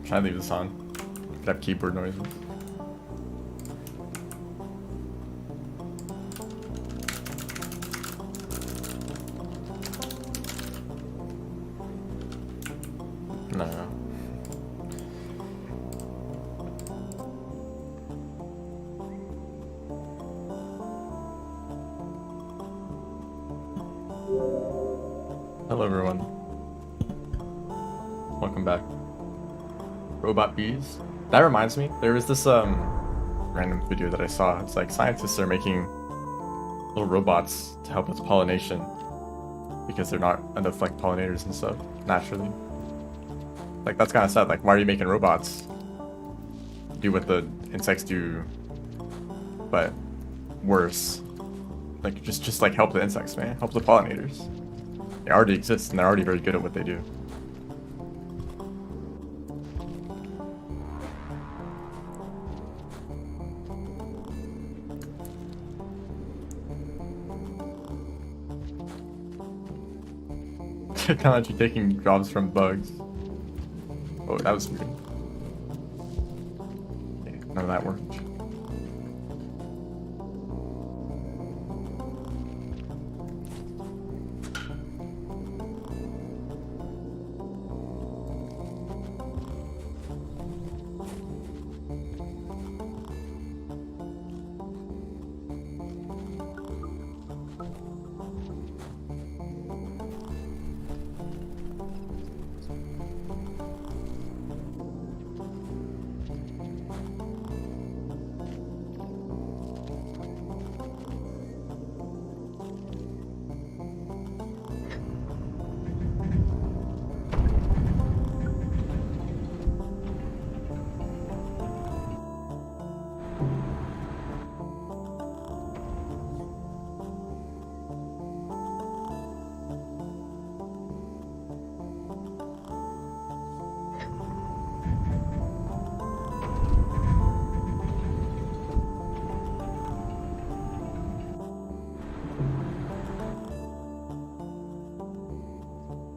Should I leave this on? Could have keyboard noises. No. Hello everyone. Welcome back. Robot bees. That reminds me, there was this random video that I saw. It's like scientists are making little robots to help with pollination because they're not enough like pollinators and stuff naturally. Like that's kind of sad. Like why are you making robots? Do what the insects do, but worse. Like just like help the insects, man. Help the pollinators. They already exist and they're already very good at what they do. Technology taking jobs from bugs. Oh, that was weird. Okay, none of that worked.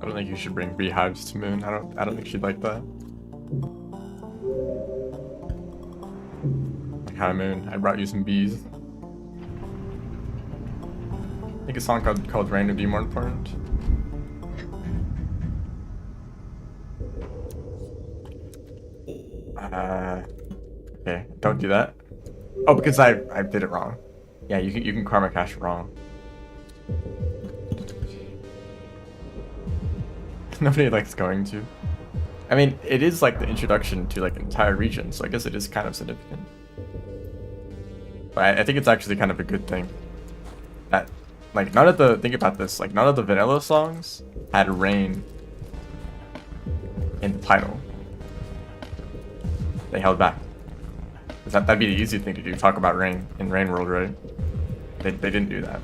I don't think you should bring beehives to Moon. I don't think she'd like that. Like, hi Moon, I brought you some bees. I think a song called Rain would be more important. Okay, don't do that. Oh, because I did it wrong. Yeah, you can karma cache wrong. Nobody likes going to. I mean, it is like the introduction to like an entire region, so I guess it is kind of significant. But I think it's actually kind of a good thing. That, like, think about this, like, none of the vanilla songs had rain in the title. They held back. That'd be the easy thing to do, talk about rain in Rain World, right? They didn't do that.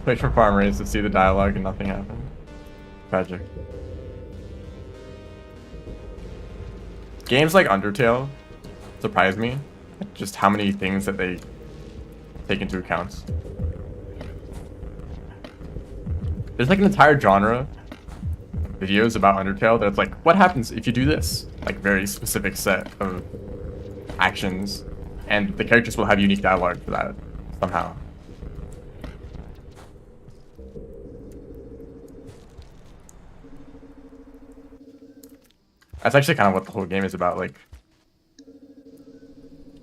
Wait for farm race to see the dialogue and nothing happened. Tragic. Games like Undertale surprise me. Just how many things that they take into account. There's like an entire genre of videos about Undertale that's like, what happens if you do this? Like very specific set of actions, and the characters will have unique dialogue for that somehow. That's actually kind of what the whole game is about, like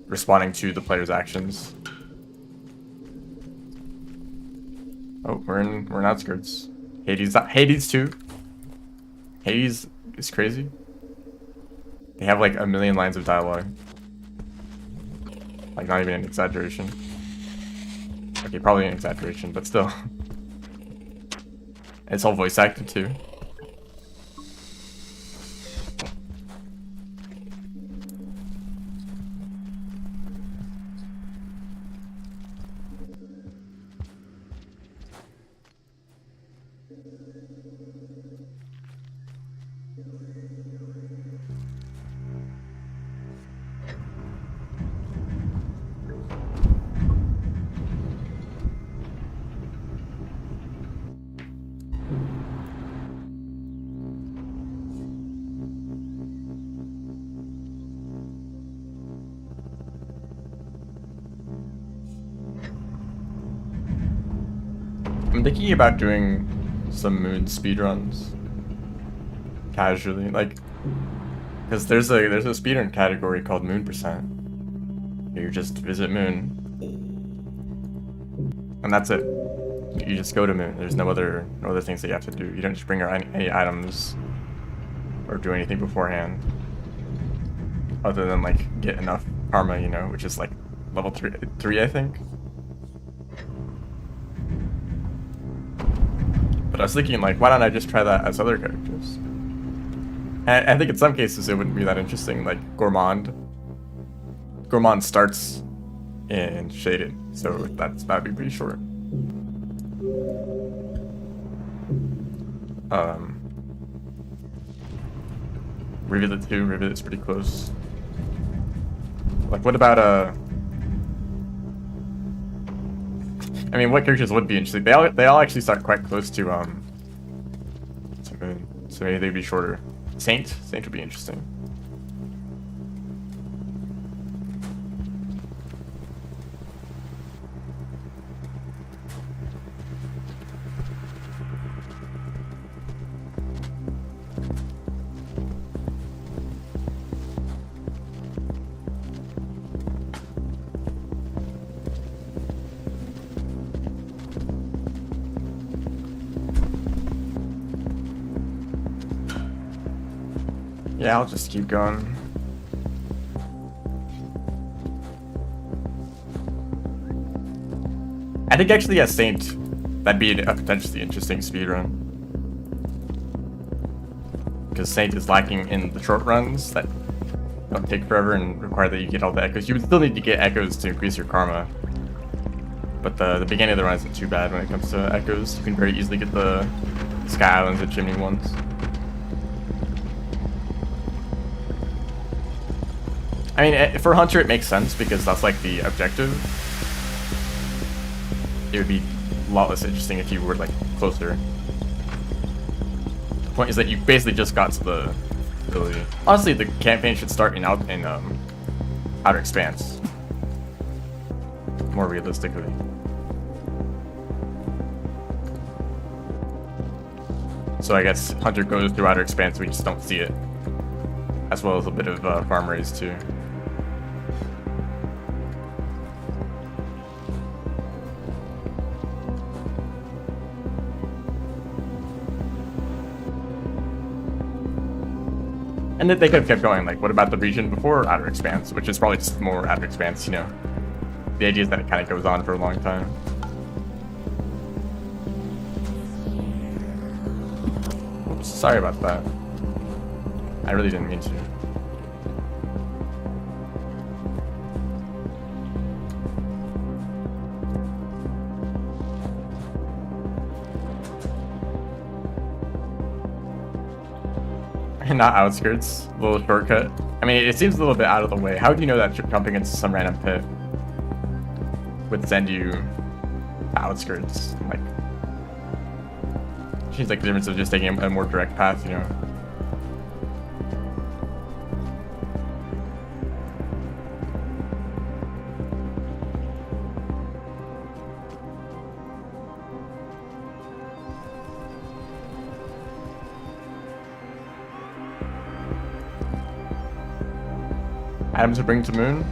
responding to the player's actions. Oh, we're in outskirts. Hades too. Hades is crazy. They have like a million lines of dialogue. Like not even an exaggeration. Okay, probably an exaggeration, but still. It's all voice acted too. thinking about doing some moon speedruns casually, like, because there's a speedrun category called Moon Percent. You just visit Moon, and that's it. You just go to Moon. There's no other things that you have to do. You don't just bring any items or do anything beforehand, other than like get enough karma, you know, which is like level 3 I think. But I was thinking, like, why don't I just try that as other characters? And I think in some cases it wouldn't be that interesting. Like Gourmand starts in Shaded, so that'd be pretty short. Rivulet 2, Rivulet's pretty close. Like, what about I mean, what characters would be interesting? They all actually start quite close to Moon, so maybe they'd be shorter. Saint would be interesting. Yeah, I'll just keep going. I think actually, yeah, Saint, that'd be a potentially interesting speedrun. Because Saint is lacking in the short runs that don't take forever and require that you get all the echoes. You would still need to get echoes to increase your karma. But the beginning of the run isn't too bad when it comes to echoes. You can very easily get the Sky Islands and Chimney ones. I mean, for Hunter it makes sense because that's like the objective. It would be a lot less interesting if you were like closer. The point is that you basically just got to the ability. Honestly, the campaign should start in Outer Expanse. More realistically. So I guess Hunter goes through Outer Expanse, we just don't see it. As well as a bit of farm raise too. And then they could have kept going, like, what about the region before Outer Expanse, which is probably just more Outer Expanse, you know. The idea is that it kind of goes on for a long time. Oops, sorry about that. I really didn't mean to. Not outskirts, a little shortcut. I mean, it seems a little bit out of the way. How do you know that jumping into some random pit would send you to outskirts? Like, seems like the difference of just taking a more direct path, you know. Items to bring to Moon.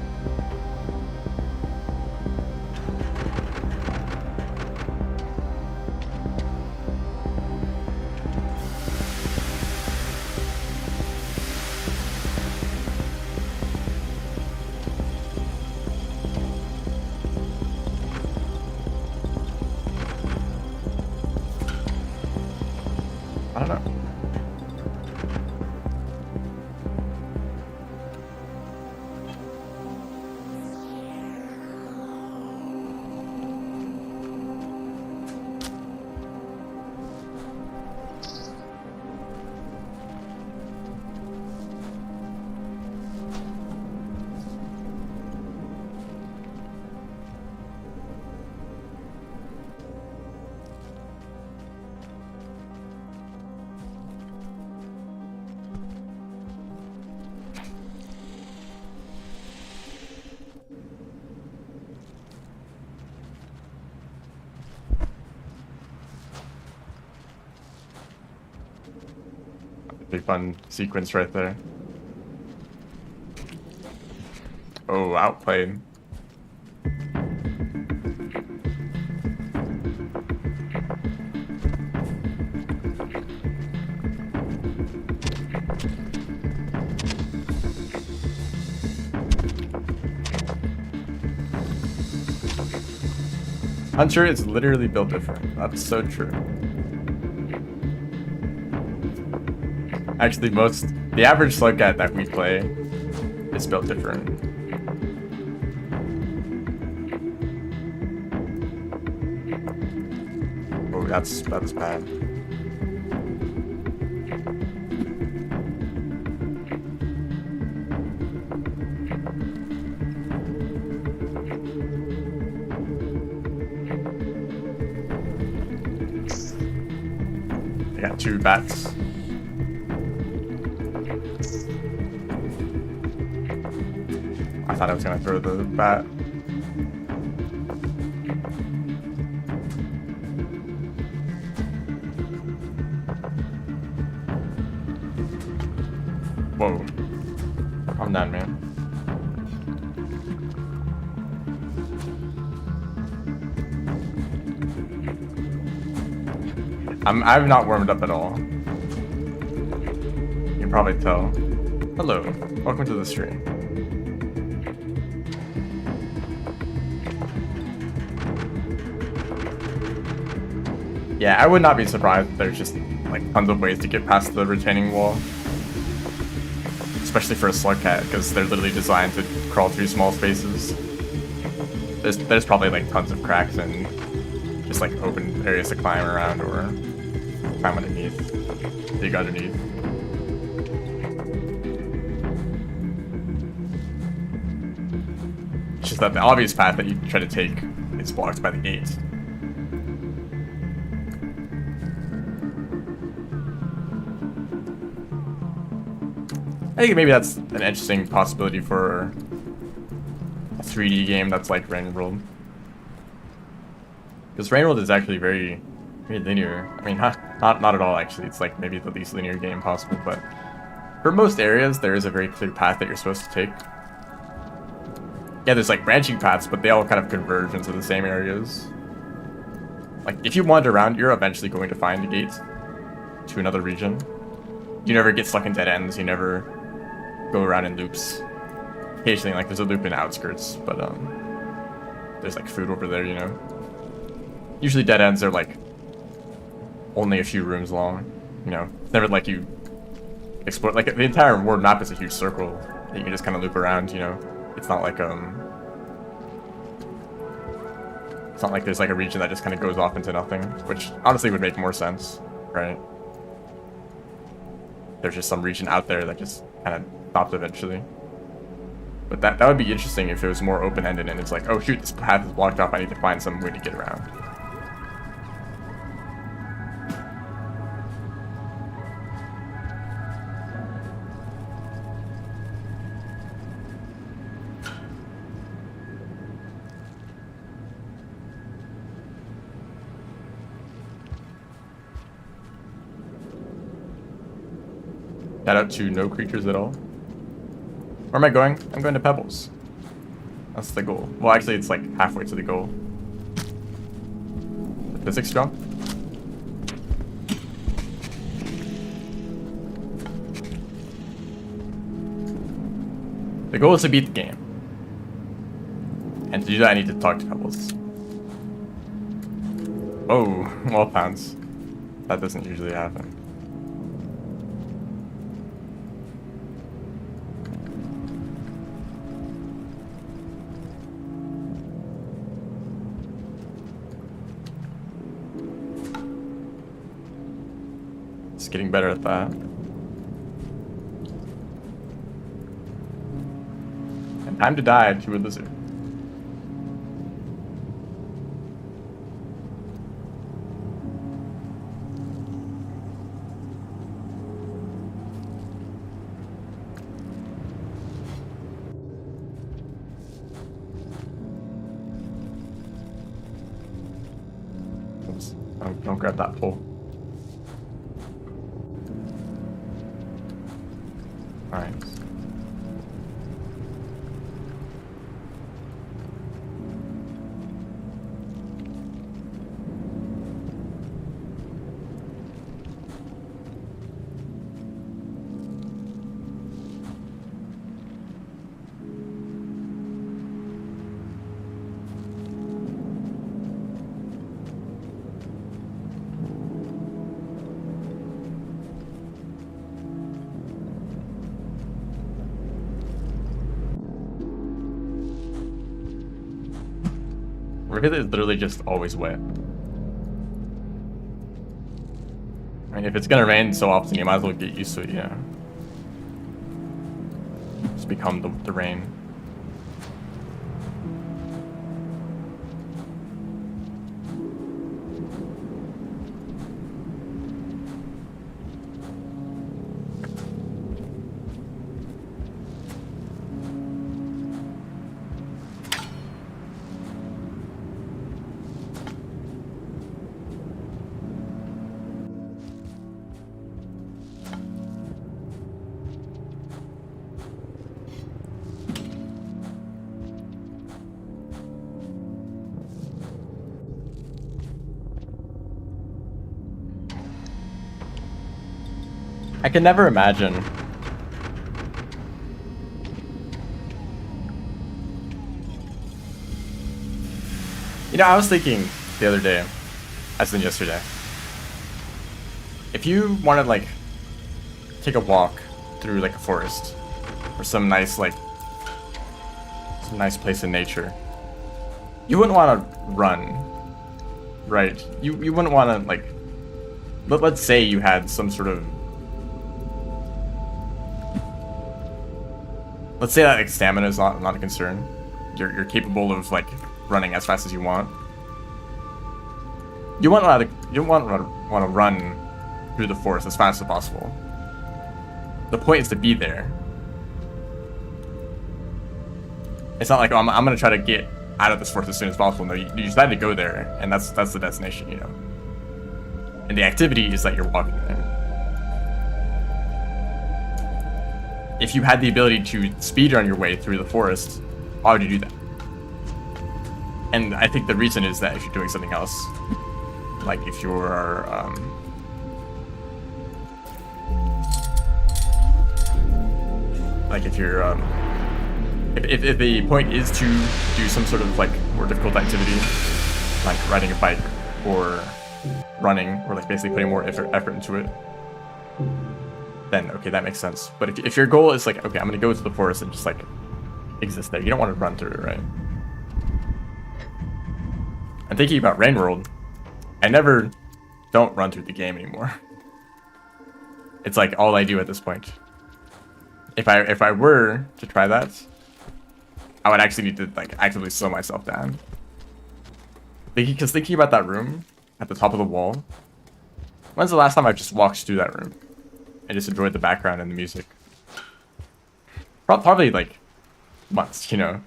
I don't know. Pretty fun sequence right there. Oh, outplayed. Hunter is literally built different. That's so true. Actually, the average slugcat that we play is built different. Oh, that's bad. I got 2 bats. I thought I was gonna throw the bat. Whoa. Calm down, man. I've not warmed up at all. You can probably tell. Hello. Welcome to the stream. Yeah, I would not be surprised if there's just like tons of ways to get past the retaining wall. Especially for a slugcat, because they're literally designed to crawl through small spaces. There's probably like tons of cracks and just like open areas to climb around or climb underneath, dig underneath. It's just that the obvious path that you try to take is blocked by the gate. I think maybe that's an interesting possibility for a 3D game that's like Rain World. Because Rain World is actually very linear. I mean, not at all actually. It's like maybe the least linear game possible, but for most areas there is a very clear path that you're supposed to take. Yeah, there's like branching paths, but they all kind of converge into the same areas. Like if you wander around, you're eventually going to find a gate to another region. You never get stuck in dead ends. You never go around in loops. Occasionally, like there's a loop in outskirts, but there's like food over there, you know. Usually dead ends are like only a few rooms long, you know. It's never like you explore, like the entire world map is a huge circle that you can just kind of loop around, you know. It's not like there's like a region that just kind of goes off into nothing, which honestly would make more sense, right? There's just some region out there that just kind of stops eventually. But that would be interesting if it was more open-ended and it's like, oh shoot, this path is blocked off, I need to find some way to get around. Shout out to no creatures at all. Where am I going? I'm going to Pebbles. That's the goal. Well, actually, it's like halfway to the goal. The physics jump. The goal is to beat the game. And to do that, I need to talk to Pebbles. Oh, wall pounds. That doesn't usually happen. Getting better at that. And time to die to a lizard. Oops. Don't grab that pole. Alright. Rivet is literally just always wet. I mean, if it's gonna rain so often, you might as well get used to it, yeah. Just become the rain. I can never imagine. You know, I was thinking the other day, as in yesterday, if you wanted, like, take a walk through, like, a forest, or some nice, like, some nice place in nature, you wouldn't want to run, right? You wouldn't want to, like, let's say you had some sort of, let's say that, like, stamina is not a concern. You're capable of, like, running as fast as you want. You want to run through the forest as fast as possible. The point is to be there. It's not like, oh, I'm gonna try to get out of this forest as soon as possible. No, you decide to go there, and that's the destination, you know. And the activity is that you're walking there. If you had the ability to speedrun your way through the forest, why would you do that? And I think the reason is that if you're doing something else, like if you're, if the point is to do some sort of, like, more difficult activity, like riding a bike or running, or, like, basically putting more effort into it, then okay, that makes sense. But if your goal is like, okay, I'm gonna go to the forest and just, like, exist there, you don't want to run through it, right? I'm thinking about Rain World. I never don't run through the game anymore. It's like all I do at this point. If I were to try that, I would actually need to, like, actively slow myself down. Because thinking about that room at the top of the wall, when's the last time I just walked through that room and just enjoyed the background and the music? Probably, like, months, you know.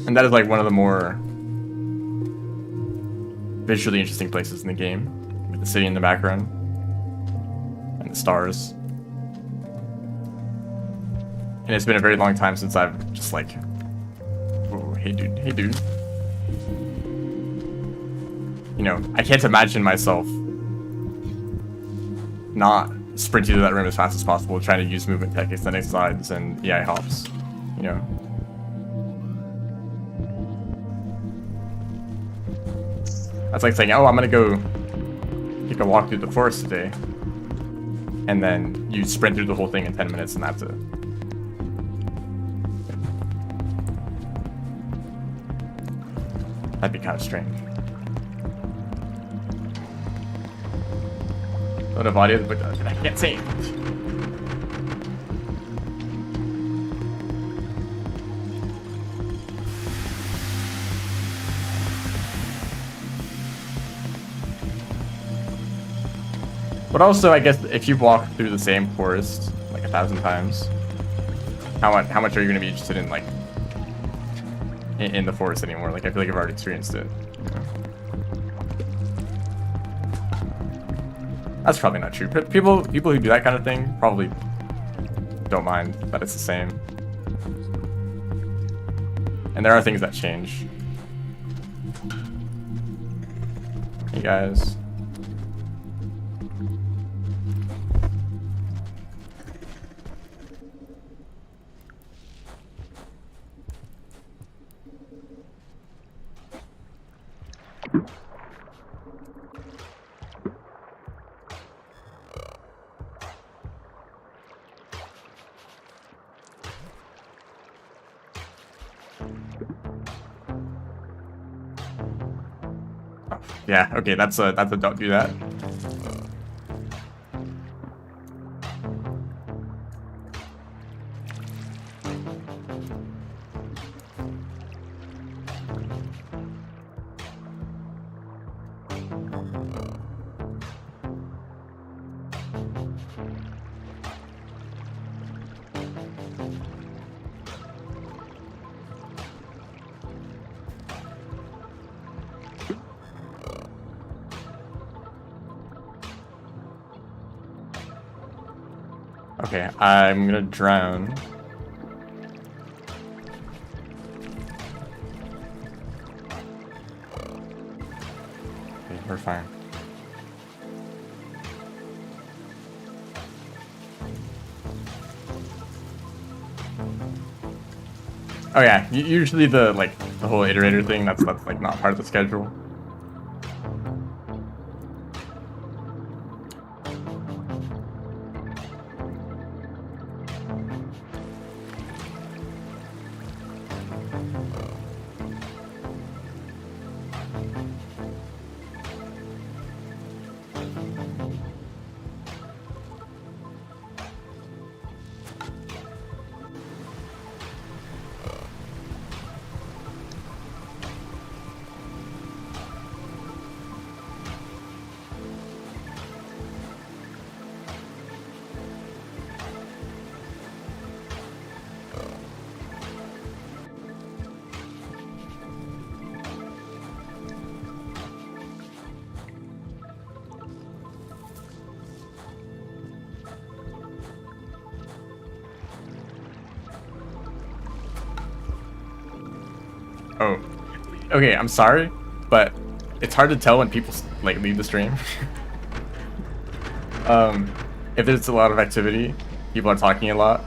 And that is, like, one of the more visually interesting places in the game, with the city in the background and the stars. And it's been a very long time since I've just, like, whoa, hey dude. You know, I can't imagine myself not sprinting through that room as fast as possible, trying to use movement tech, extending slides, and AI hops, you know. That's like saying, oh, I'm gonna go take a walk through the forest today, and then you sprint through the whole thing in 10 minutes, and that's it. That'd be kind of strange. Load of audio, but I can't say it. But also, I guess if you walk through the same forest like 1,000 times, how much are you going to be interested in, like, in the forest anymore? Like, I feel like I've already experienced it. You know? That's probably not true. People who do that kind of thing probably don't mind that it's the same. And there are things that change. Hey guys. Yeah, okay, that's a don't do that. Okay, I'm gonna drown. Okay, we're fine. Oh yeah, usually the whole iterator thing, that's like not part of the schedule. Oh, okay, I'm sorry, but it's hard to tell when people like leave the stream. If there's a lot of activity, people are talking a lot,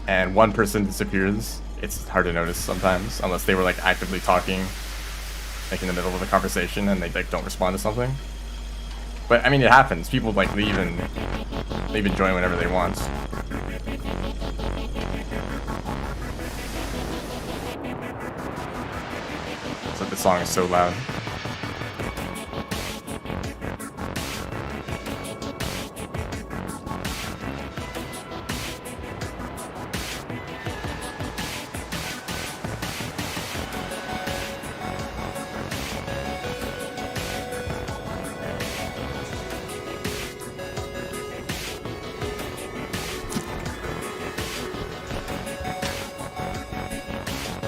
and one person disappears, it's hard to notice sometimes, unless they were like actively talking, like in the middle of a conversation, and they like don't respond to something. But I mean, it happens. People like leave and join whenever they want. So the song is so loud.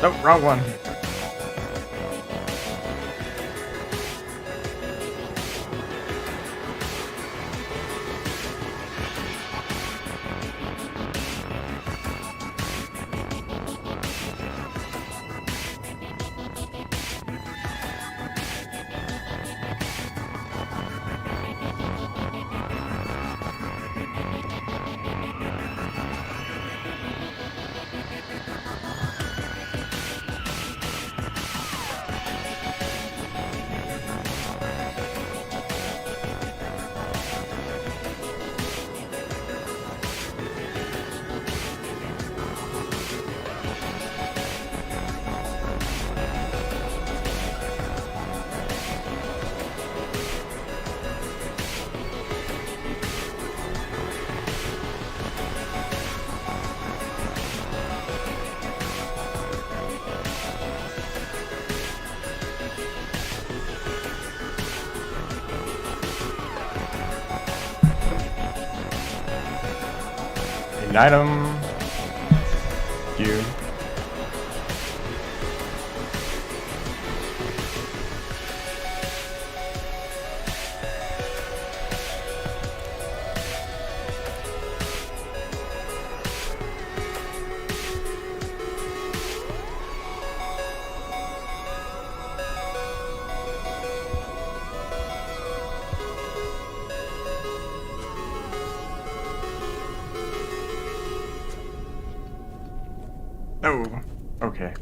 Nope, wrong one. Ignite him. You. Oh, okay.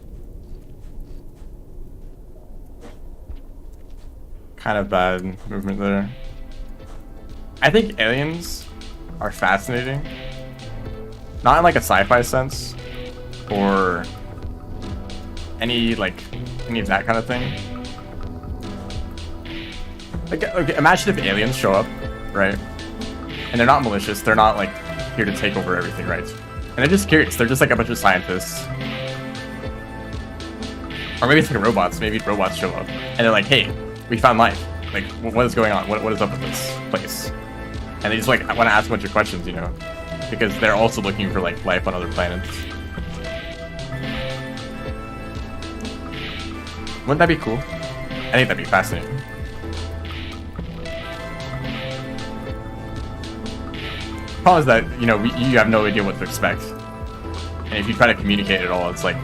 Kind of bad movement there. I think aliens are fascinating. Not in like a sci-fi sense or any of that kind of thing. Like, okay, imagine if aliens show up, right? And they're not malicious, they're not like here to take over everything, right? And they're just curious, they're just like a bunch of scientists. Or maybe it's like robots, maybe robots show up and they're like, hey, we found life. Like, what is going on? What is up with this place? And they just like want to ask a bunch of questions, you know? Because they're also looking for like life on other planets. Wouldn't that be cool? I think that'd be fascinating. Problem is that, you know, you have no idea what to expect. And if you try to communicate at all, it's like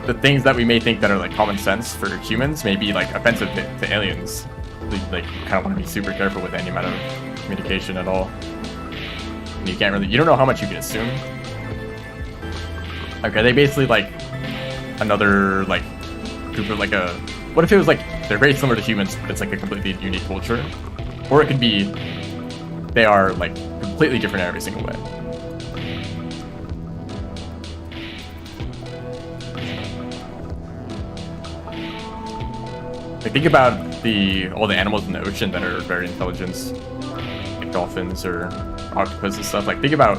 the things that we may think that are like common sense for humans may be like offensive to aliens. Like, you kind of want to be super careful with any amount of communication at all. And you don't know how much you can assume. Okay, they basically like another like group of like what if it was like they're very similar to humans, but it's like a completely unique culture? Or it could be they are like completely different in every single way. Like, think about all the animals in the ocean that are very intelligent, like dolphins or octopus and stuff. Like, think about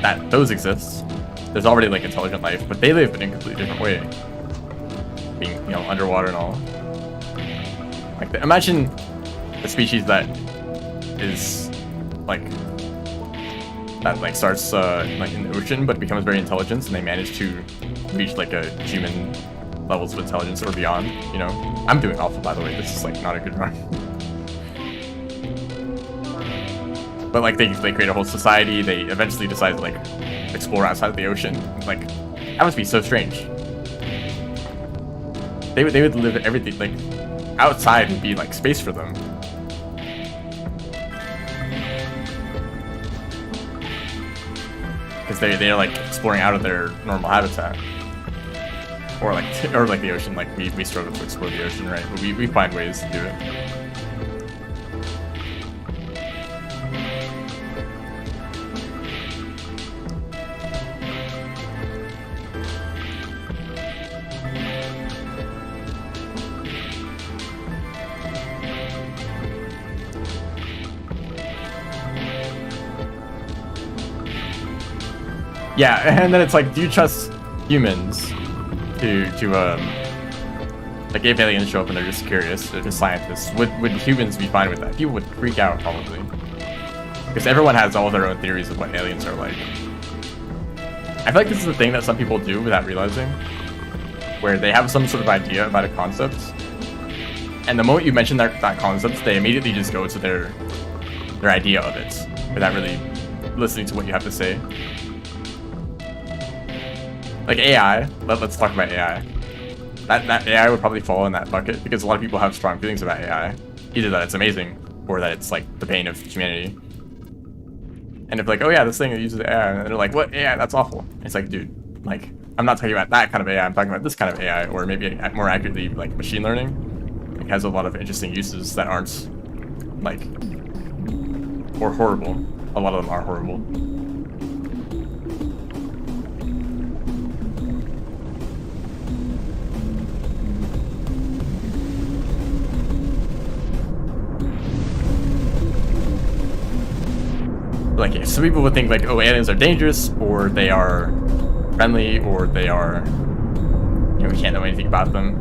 that; those exist. There's already like intelligent life, but they live in a completely different way, being, you know, underwater and all. Like, imagine a species that is like starts like in the ocean, but becomes very intelligent, and they manage to reach like a human levels of intelligence or beyond. You know, I'm doing awful, by the way. This is like not a good run. But like they create a whole society. They eventually decide to like explore outside of the ocean. Like, that must be so strange. They would live everything like outside would be like space for them. Because they're like exploring out of their normal habitat. Or like the ocean. Like we struggle to explore the ocean, right? But we find ways to do it. Yeah, and then it's like, do you trust humans to like, if aliens show up and they're just curious, they're just scientists, would humans be fine with that? People would freak out, probably. Because everyone has all their own theories of what aliens are like. I feel like this is a thing that some people do without realizing, where they have some sort of idea about a concept, and the moment you mention that concept, they immediately just go to their idea of it, without really listening to what you have to say. Like AI, let's talk about AI. That AI would probably fall in that bucket, because a lot of people have strong feelings about AI. Either that it's amazing, or that it's like the bane of humanity. And if like, oh yeah, this thing uses AI, and they're like, what AI? That's awful. It's like, dude, like, I'm not talking about that kind of AI, I'm talking about this kind of AI, or maybe more accurately, like machine learning. It has a lot of interesting uses that aren't like, or horrible. A lot of them are horrible. Like, some people would think like, oh, aliens are dangerous, or they are friendly, or they are, you know, we can't know anything about them.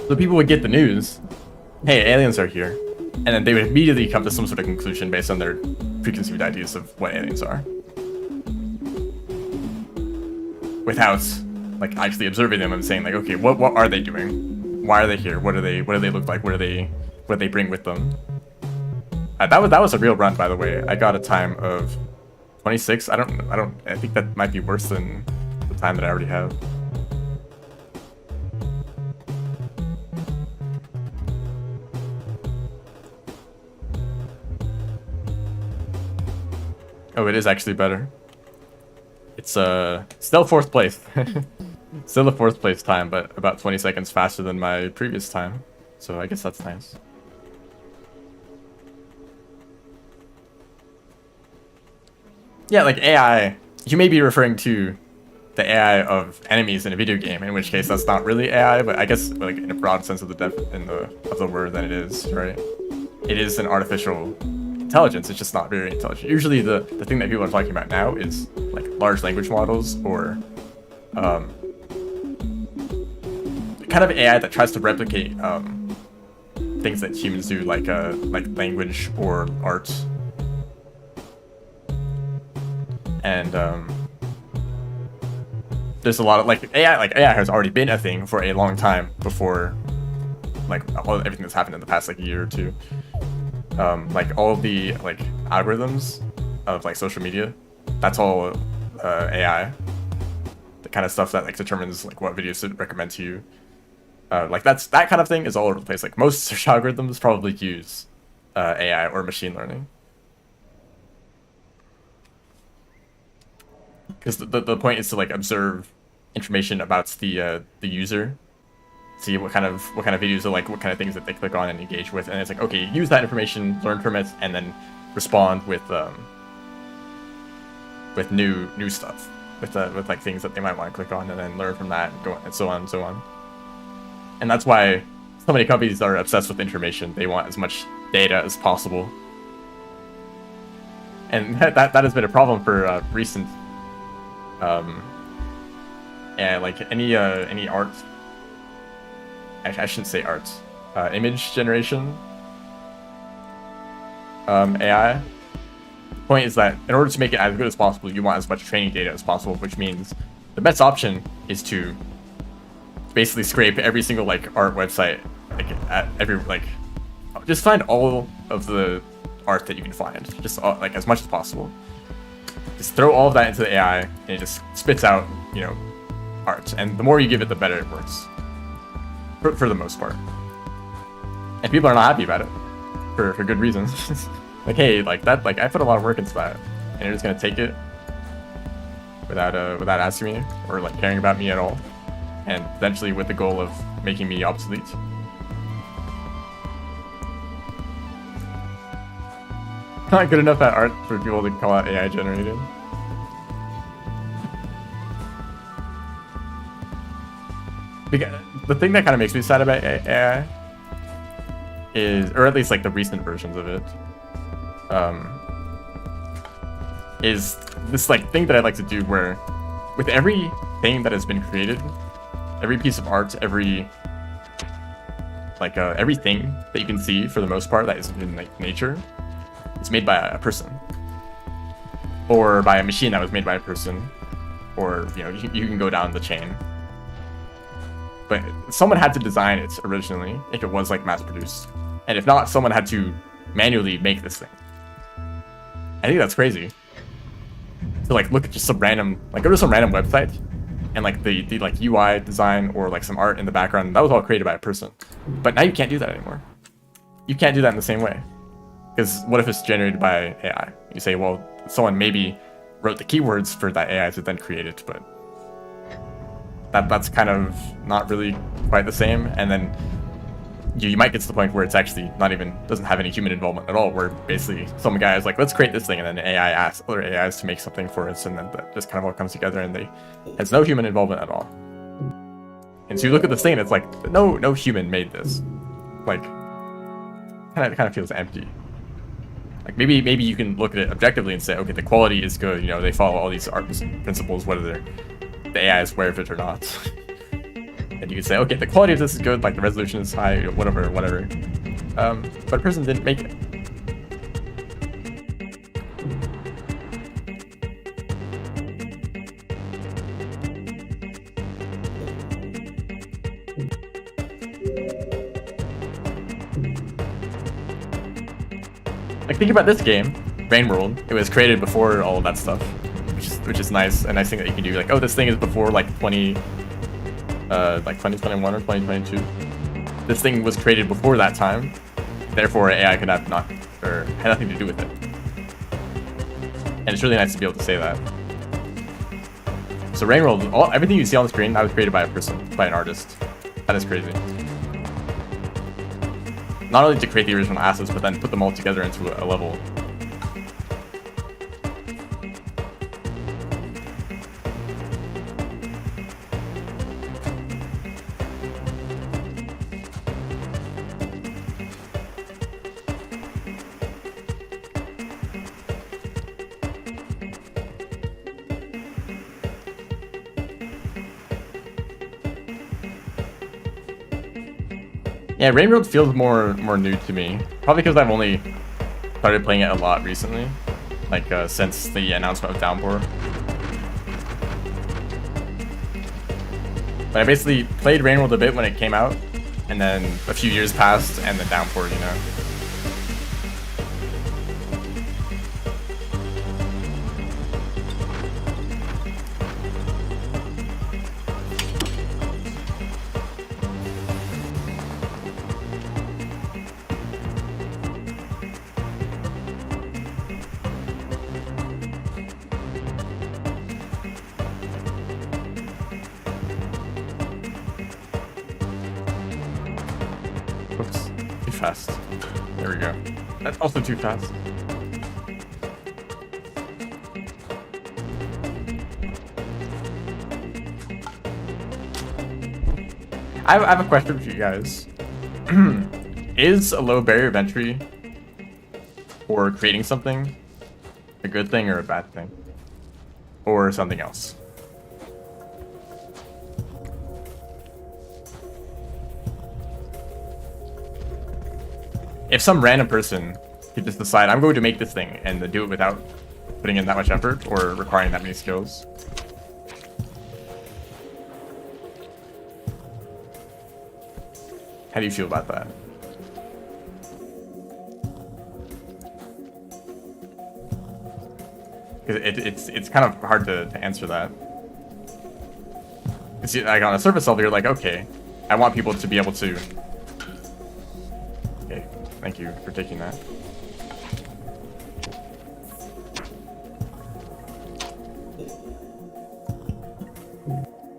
So people would get the news, hey, aliens are here, and then they would immediately come to some sort of conclusion based on their preconceived ideas of what aliens are, without like actually observing them and saying like, okay, what are they doing? Why are they here? What do they look like? What what they bring with them. That was a real run, by the way. I got a time of 26. I think that might be worse than the time that I already have. Oh, it is actually better. It's still 4th place. Still a 4th place time, but about 20 seconds faster than my previous time. So I guess that's nice. Yeah, like AI, you may be referring to the AI of enemies in a video game, in which case that's not really AI, but I guess like in a broad sense of the word that it is, right? It is an artificial intelligence, it's just not very intelligent. Usually the thing that people are talking about now is like large language models or kind of AI that tries to replicate things that humans do, like language or art. And there's a lot of AI has already been a thing for a long time before everything that's happened in the past year or two. Like all the algorithms of social media, that's all AI. The kind of stuff that determines what videos to recommend to you. That kind of thing is all over the place. Like most search algorithms probably use AI or machine learning. Because the point is to observe information about the user, see what kind of videos are what kind of things that they click on and engage with, and it's okay, use that information, learn from it, and then respond with new stuff, with things that they might want to click on, and then learn from that, and go and so on and so on. And that's why so many companies are obsessed with information. They want as much data as possible, and that has been a problem for recent. Any art. I shouldn't say art. Image generation. AI. The point is that in order to make it as good as possible, you want as much training data as possible, which means the best option is to basically scrape every single art website, at every just find all of the art that you can find, just as much as possible. Just throw all of that into the AI, and it just spits out, art. And the more you give it, the better it works. For the most part. And people are not happy about it. For good reasons. Hey, I put a lot of work into that. And you're just gonna take it without asking me or caring about me at all. And potentially with the goal of making me obsolete. Not good enough at art for people to call it AI generated. The thing that kind of makes me sad about AI is, or at least the recent versions of it, is this thing that I like to do where with every thing that has been created, every piece of art, everything that you can see for the most part that is in nature, it's made by a person, or by a machine that was made by a person, or you can go down the chain. But someone had to design it originally if it was mass produced, and if not, someone had to manually make this thing. I think that's crazy. So look at just some random go to some random website, and the UI design or some art in the background, that was all created by a person. But now you can't do that anymore. You can't do that in the same way. Because what if it's generated by AI? You say, well, someone maybe wrote the keywords for that AI to then create it, but that's kind of not really quite the same. And then you might get to the point where it's actually doesn't have any human involvement at all, where basically some guy is let's create this thing, and then AI asks other AIs to make something for us, and then that just kind of all comes together, and has no human involvement at all. And so you look at this thing, and it's no human made this. Kind of feels empty. Maybe you can look at it objectively and say, okay, the quality is good, they follow all these art principles, whether the AI is aware of it or not. And you can say, okay, the quality of this is good, the resolution is high, whatever. But a person didn't make it. Like, think about this game, Rain World. It was created before all of that stuff, which is nice. A nice thing that you can do. Like, oh, this thing is before like 2021 or 2022. This thing was created before that time, therefore AI could have not or had nothing to do with it. And it's really nice to be able to say that. So Rain World, everything you see on the screen, that was created by a person, by an artist. That is crazy. Not only to create the original assets, but then put them all together into a level. Yeah, Rain World feels more new to me. Probably because I've only started playing it a lot recently, like since the announcement of Downpour. But I basically played Rain World a bit when it came out, and then a few years passed, and then Downpour, you know. Oops, too fast. There we go. That's also too fast. I have a question for you guys. Is a low barrier of entry for creating something a good thing or a bad thing? Or something else? If some random person could just decide, I'm going to make this thing, and do it without putting in that much effort or requiring that many skills. How do you feel about that? Because it's kind of hard to answer that. It's like on a surface level, you're like, okay, I want people to be able to. Okay, thank you for taking that.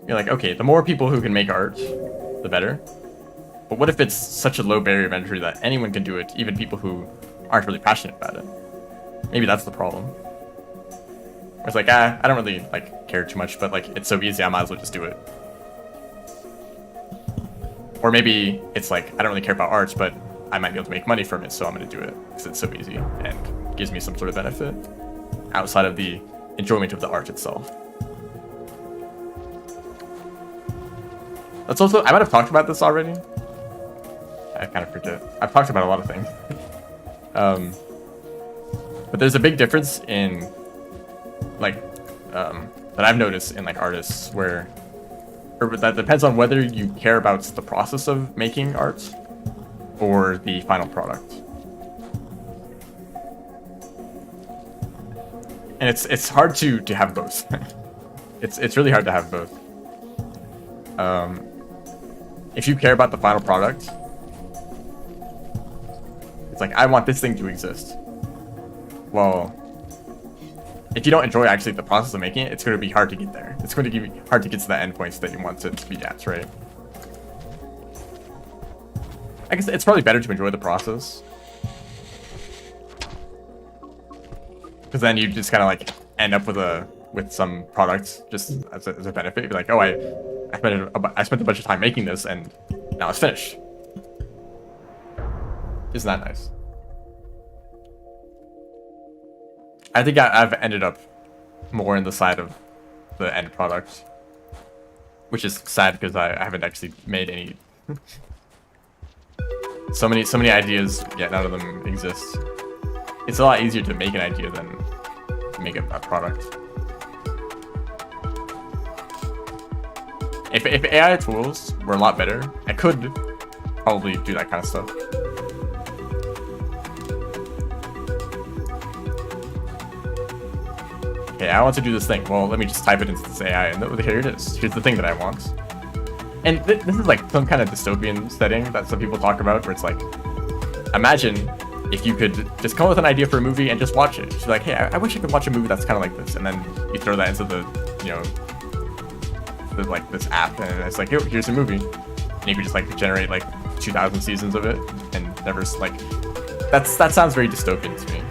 You're like, okay, the more people who can make art, the better. But what if it's such a low barrier of entry that anyone can do it, even people who aren't really passionate about it? Maybe that's the problem. It's like, I don't really like care too much, but like it's so easy, I might as well just do it. Or maybe it's like, I don't really care about art, but I might be able to make money from it, so I'm gonna do it because it's so easy and gives me some sort of benefit outside of the enjoyment of the art itself. That's also, I might have talked about this already. I kind of forget. I've talked about a lot of things. But there's a big difference in, like, that I've noticed in like artists where, or that depends on whether you care about the process of making art or the final product. And it's hard to have both. it's really hard to have both. If you care about the final product, it's like, I want this thing to exist. Well, if you don't enjoy actually the process of making it, it's going to be hard to get there. It's going to be hard to get to the endpoints that you want it to be at, right? I guess it's probably better to enjoy the process. Because then you just kind of like end up with some product just as a benefit. You'd be like, oh, I spent a bunch of time making this and now it's finished. Isn't that nice? I think I've ended up more in the side of the end product, which is sad because I haven't actually made any. so many ideas, yet none of them exist. It's a lot easier to make an idea than to make a product. If AI tools were a lot better, I could probably do that kind of stuff. okay, I want to do this thing. Well, let me just type it into this AI, and here it is. Here's the thing that I want. And this is like some kind of dystopian setting that some people talk about, where it's like, imagine if you could just come up with an idea for a movie and just watch it. She's like, hey, I wish I could watch a movie that's kind of like this, and then you throw that into the, you know, like this app, and it's like, here's a movie, and you could just like generate like 2,000 seasons of it, and never like, that sounds very dystopian to me.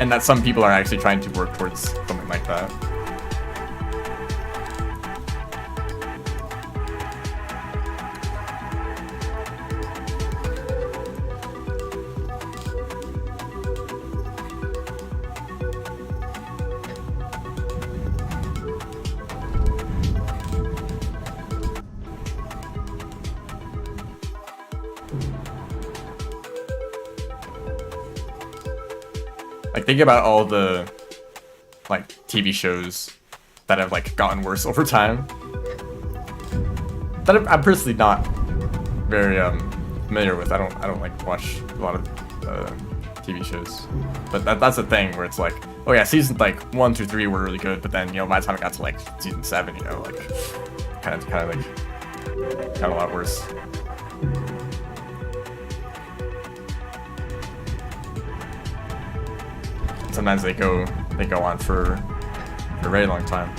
And that some people are actually trying to work towards something like that. Like, think about all the like TV shows that have like gotten worse over time. That I'm personally not very familiar with. I don't like watch a lot of TV shows, but that's the thing where it's like, oh yeah, seasons like 1 through 3 were really good, but then, you know, by the time it got to like season 7, you know, like kind of like got a lot worse. Sometimes they go on for a very long time.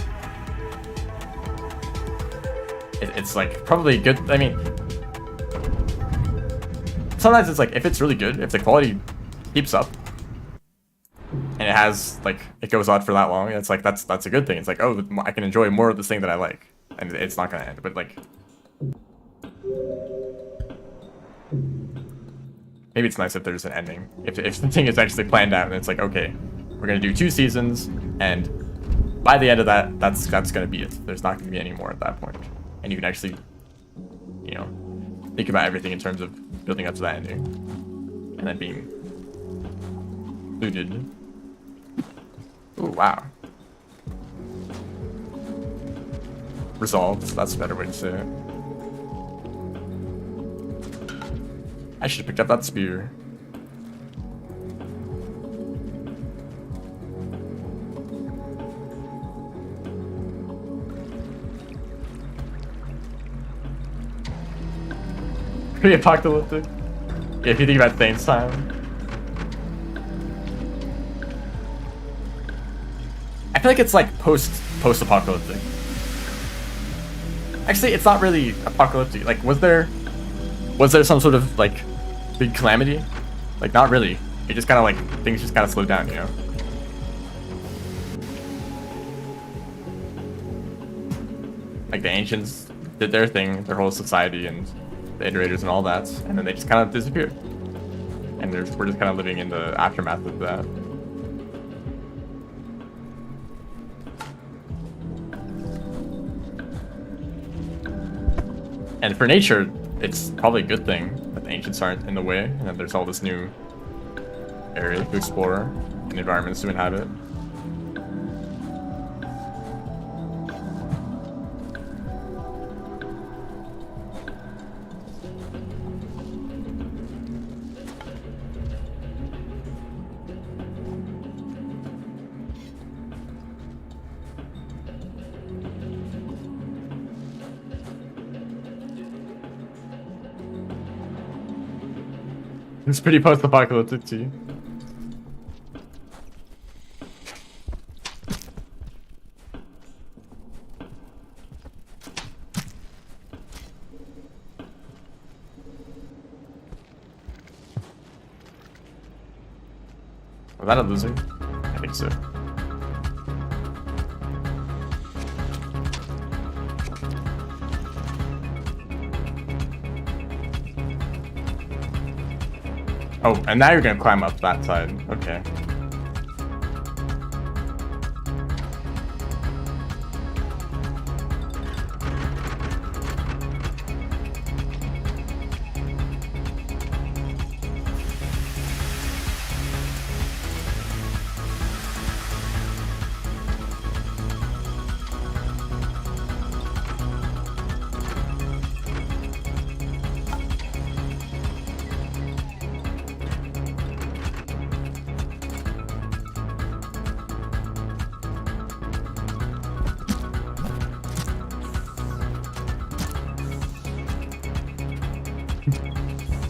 It's like probably good. I mean, sometimes it's like, if it's really good, if the quality keeps up and it has like, it goes on for that long, it's like that's a good thing. It's like, oh, I can enjoy more of this thing that I like, and it's not gonna end. But like, maybe it's nice if there's an ending. If the thing is actually planned out and it's like, okay, we're gonna do 2 seasons, and by the end of that, that's gonna be it. There's not gonna be any more at that point, and you can actually, you know, think about everything in terms of building up to that ending, and then being included. Oh wow. Resolved. That's a better way to say it. I should have picked up that spear. Pretty apocalyptic. Yeah, if you think about Thane's time. I feel like it's like post-apocalyptic. Actually, it's not really apocalyptic. Like, was there some sort of like big calamity? Like, not really. It just kind of like, things just kind of slowed down, you know? Like, the ancients did their thing, their whole society, and the iterators and all that, and then they just kind of disappeared. And we're just kind of living in the aftermath of that. And for nature, it's probably a good thing that the ancients aren't in the way, and that there's all this new area to explore and environments to inhabit. It's pretty post-apocalyptic too. Was that a loser? I think so. Oh, and now you're gonna climb up that side. Okay.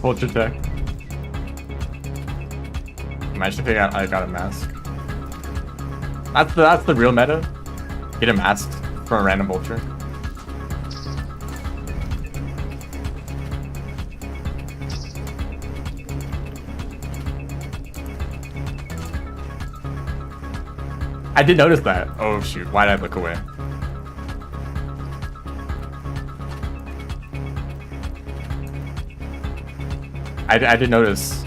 Vulture tech. Imagine if I got a mask. That's the real meta. Get a mask from a random vulture. I did notice that. Oh shoot, why did I look away? I did notice.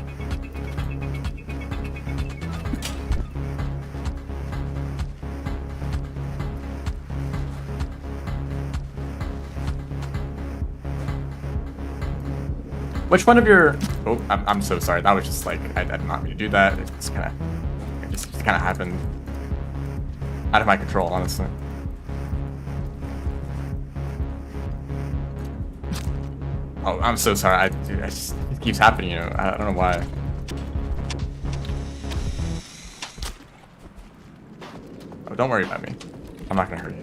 Which one of your... Oh, I'm so sorry. That was just like, I did not mean to do that. It just kind of happened. Out of my control, honestly. Oh, I'm so sorry. Dude, it keeps happening, you know. I don't know why. Oh, don't worry about me. I'm not gonna hurt you.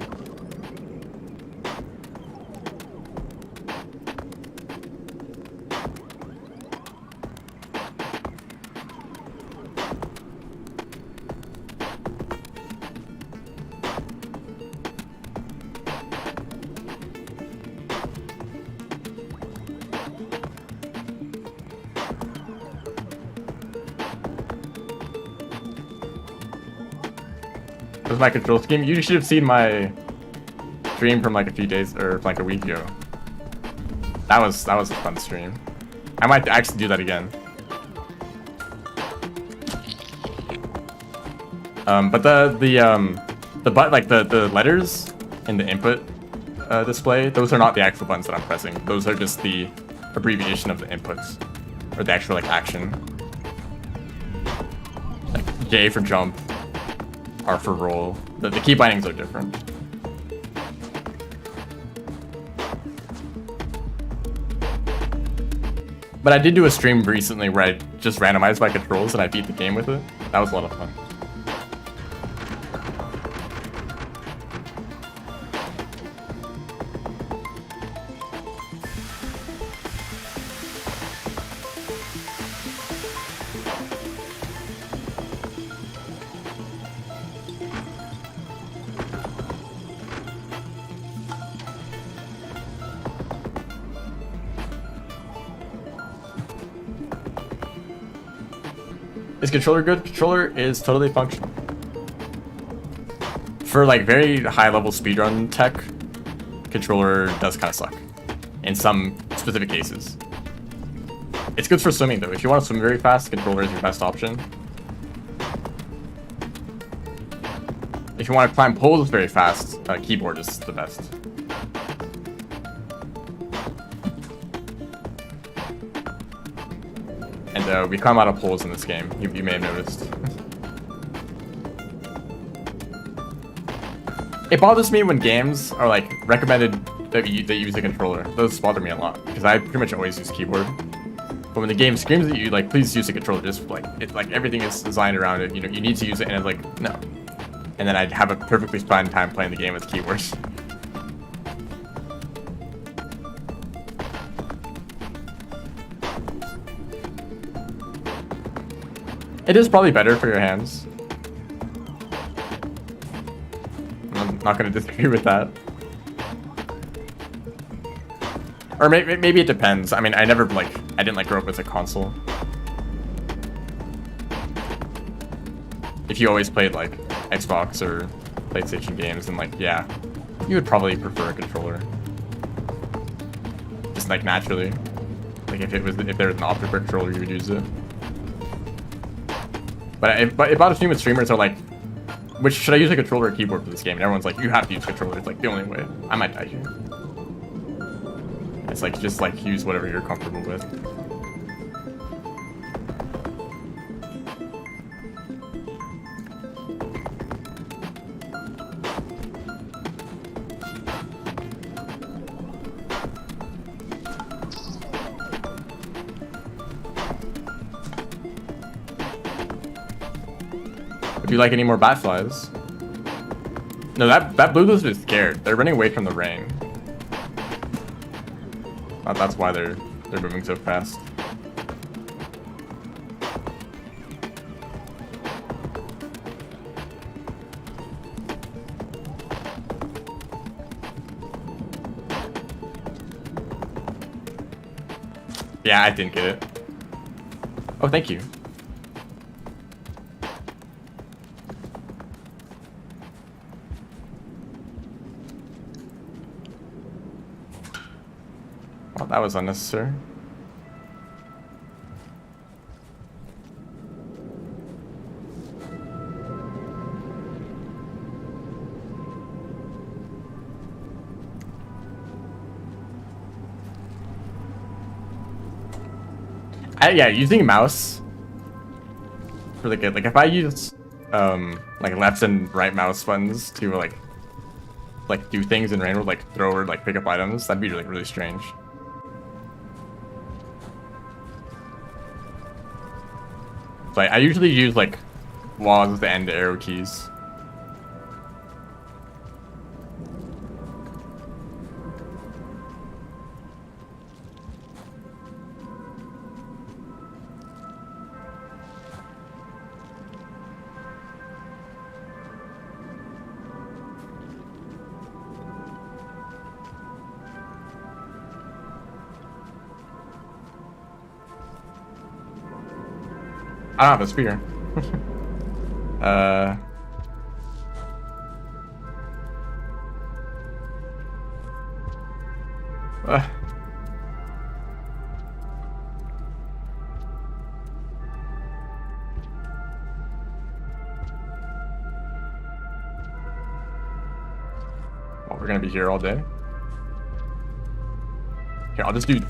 That was my control scheme. You should have seen my stream from like a few days or like a week ago. That was a fun stream. I might actually do that again. But the letters in the input display, those are not the actual buttons that I'm pressing. Those are just the abbreviation of the inputs, or the actual like action. Like J for jump, R for roll. The key bindings are different. But I did do a stream recently where I just randomized my controls and I beat the game with it. That was a lot of fun. Is controller good? Controller is totally functional. For like very high level speedrun tech, controller does kind of suck. In some specific cases. It's good for swimming though. If you want to swim very fast, controller is your best option. If you want to climb poles very fast, keyboard is the best. And we climb out of poles in this game, you may have noticed. It bothers me when games are like recommended that you use a controller. Those bother me a lot, because I pretty much always use keyboard. But when the game screams at you, like, please use a controller, just like, everything is designed around it, you know, you need to use it, and it's like, no. And then I'd have a perfectly fine time playing the game with keyboards. It is probably better for your hands. I'm not going to disagree with that. Or maybe it depends. I mean, I didn't grow up with a console. If you always played like Xbox or PlayStation games, then like, yeah, you would probably prefer a controller. Just like naturally. Like if there was an optic controller, you would use it. But if a lot of streamers are like, which should I use a controller or keyboard for this game? And everyone's like, you have to use a controller. It's like the only way. I might die here. It's like, just like use whatever you're comfortable with. Do you like any more bat flies? No, that blue lizard is scared. They're running away from the rain. That's why they're moving so fast. Yeah, I didn't get it. Oh, thank you. Well, that was unnecessary. Yeah, using mouse really good. Like if I use like left and right mouse buttons to like do things in random, like throw or like pick up items, that'd be like really strange. So I usually use like WASD and arrow keys. I don't have a spear. uh. Well, we're gonna be here all day. Here, I'll just do.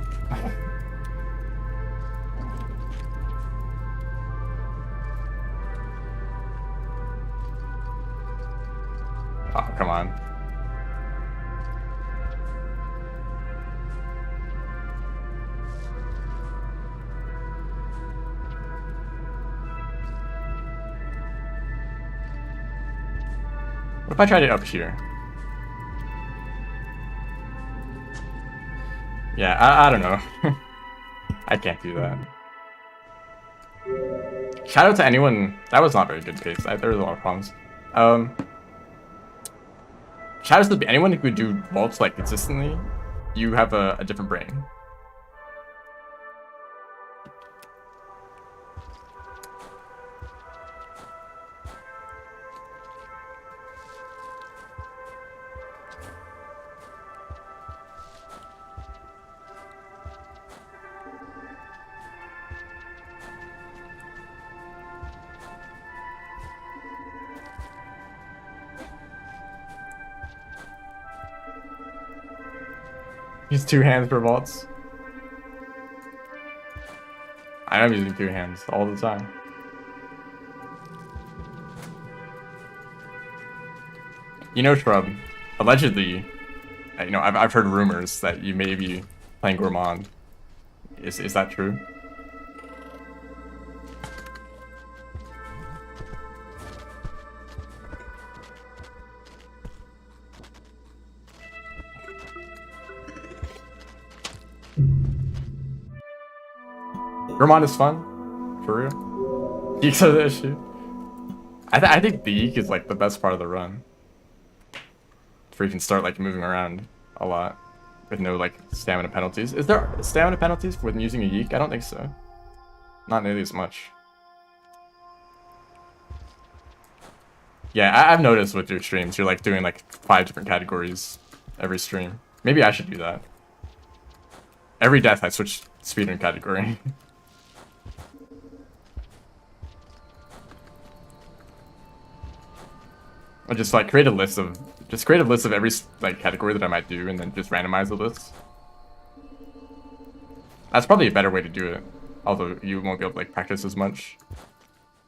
Oh, come on. What if I tried it up here? Yeah, I don't know. I can't do that. Shout out to anyone. That was not very good pace. There was a lot of problems. Shout out to anyone who could do vaults like consistently. You have a different brain. Use 2 hands for vaults. I am using 2 hands all the time. You know, Shrub, allegedly, you know, I've heard rumors that you may be playing Gourmand. Is that true? Gourmand is fun, for real. Geeks are the issue. I think the Eek is like the best part of the run. Where you can start like moving around a lot with no like stamina penalties. Is there stamina penalties with using a yeek? I don't think so. Not nearly as much. Yeah, I've noticed with your streams, you're like doing like 5 different categories every stream. Maybe I should do that. Every death I switch speedrun category. Or just like create a list of every like category that I might do, and then just randomize the list. That's probably a better way to do it. Although you won't be able to like practice as much.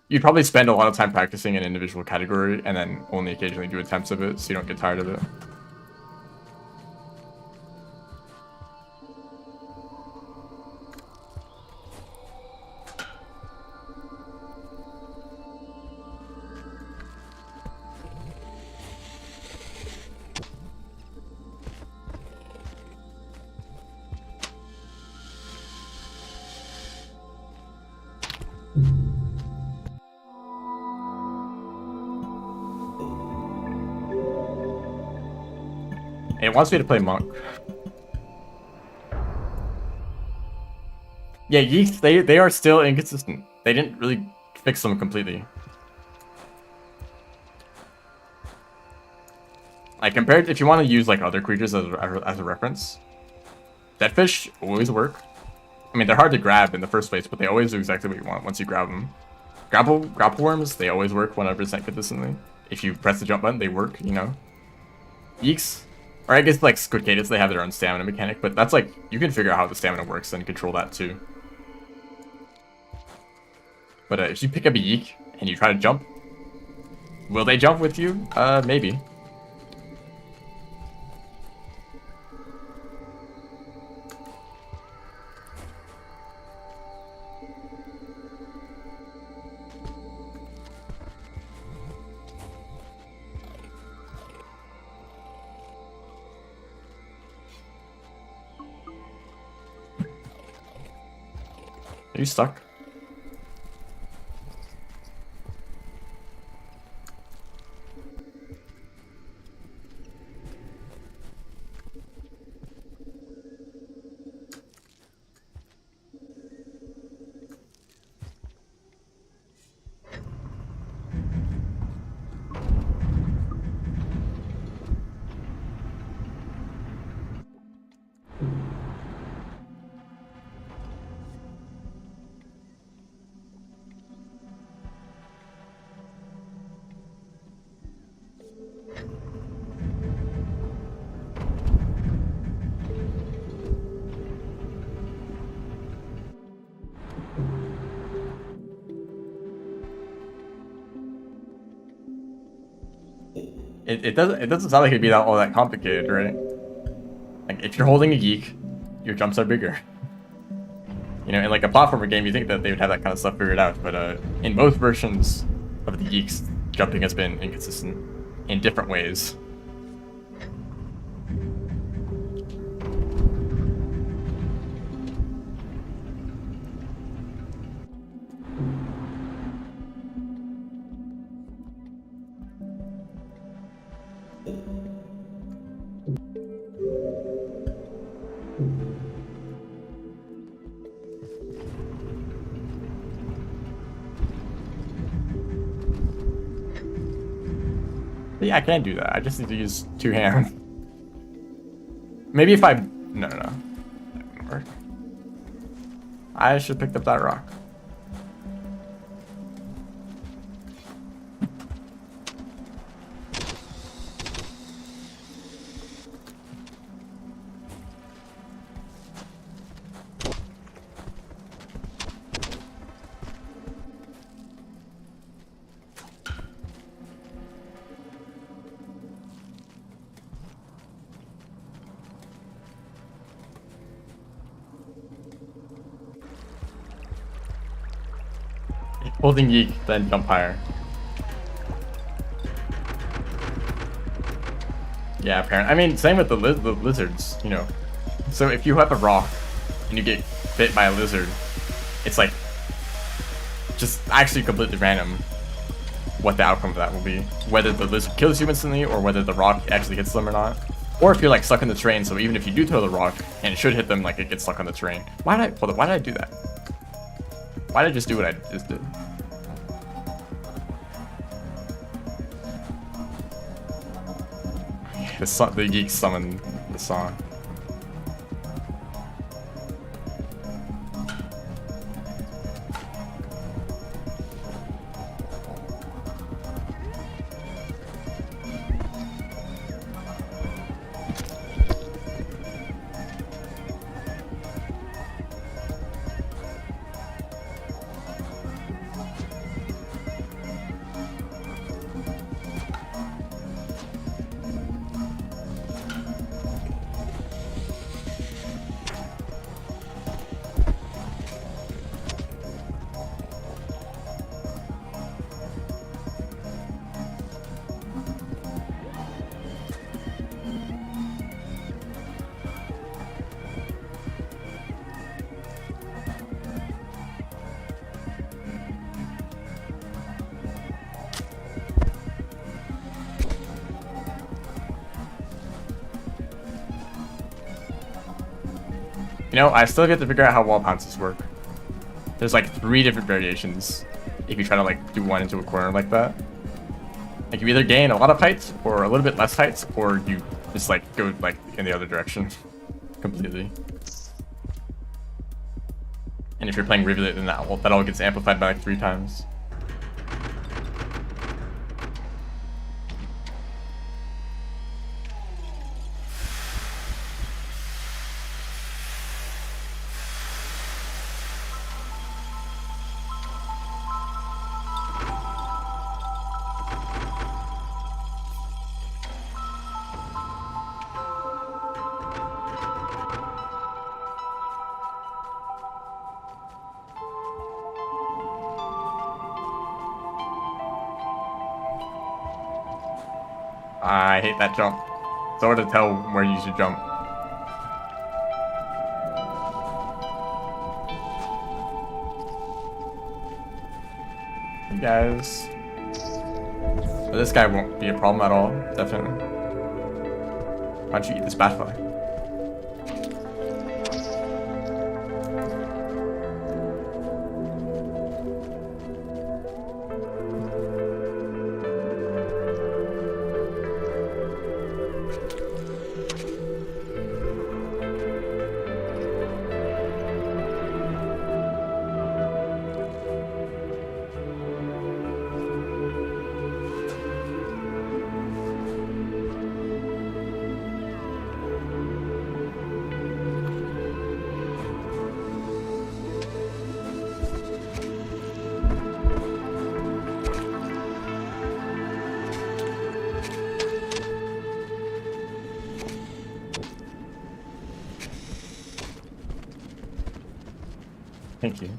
You'd probably spend a lot of time practicing an individual category, and then only occasionally do attempts of it, so you don't get tired of it. It wants me to play monk. Yeah, yeeks, they are still inconsistent. They didn't really fix them completely. Like, compared, if you want to use, like, other creatures as a reference, dead fish always work. I mean, they're hard to grab in the first place, but they always do exactly what you want once you grab them. Grapple worms, they always work 100% consistently. If you press the jump button, they work, you know. Yeeks, or I guess, like, Squidcadus, they have their own stamina mechanic, but that's, like, you can figure out how the stamina works and control that, too. But if you pick up a yeek and you try to jump, will they jump with you? Maybe. Are you stuck? It doesn't sound like it'd be all that complicated, right? Like, if you're holding a yeek, your jumps are bigger. You know, in like a platformer game, you think that they would have that kind of stuff figured out, but in both versions of the yeeks, jumping has been inconsistent in different ways. Yeah, I can do that. I just need to use two hands. Maybe if I... No. That wouldn't work. I should have picked up that rock. Holding yeek, then jump higher. Yeah, apparently. I mean, same with the lizards, you know. So if you have a rock and you get bit by a lizard, it's like just actually completely random what the outcome of that will be. Whether the lizard kills you instantly or whether the rock actually hits them or not. Or if you're like stuck in the terrain, so even if you do throw the rock and it should hit them, like it gets stuck on the terrain. Why did I do that? Why did I just do what I just did? The geek summoned the song. You know, I still get to figure out how wall bounces work. There's like 3 different variations if you try to like do one into a corner like that. Like you either gain a lot of height or a little bit less height, or you just like go like in the other direction completely. And if you're playing Rivulet, then that all gets amplified by like 3 times. I hate that jump. It's hard to tell where you should jump. Hey guys. But this guy won't be a problem at all, definitely. Why don't you eat this batfly? Thank you.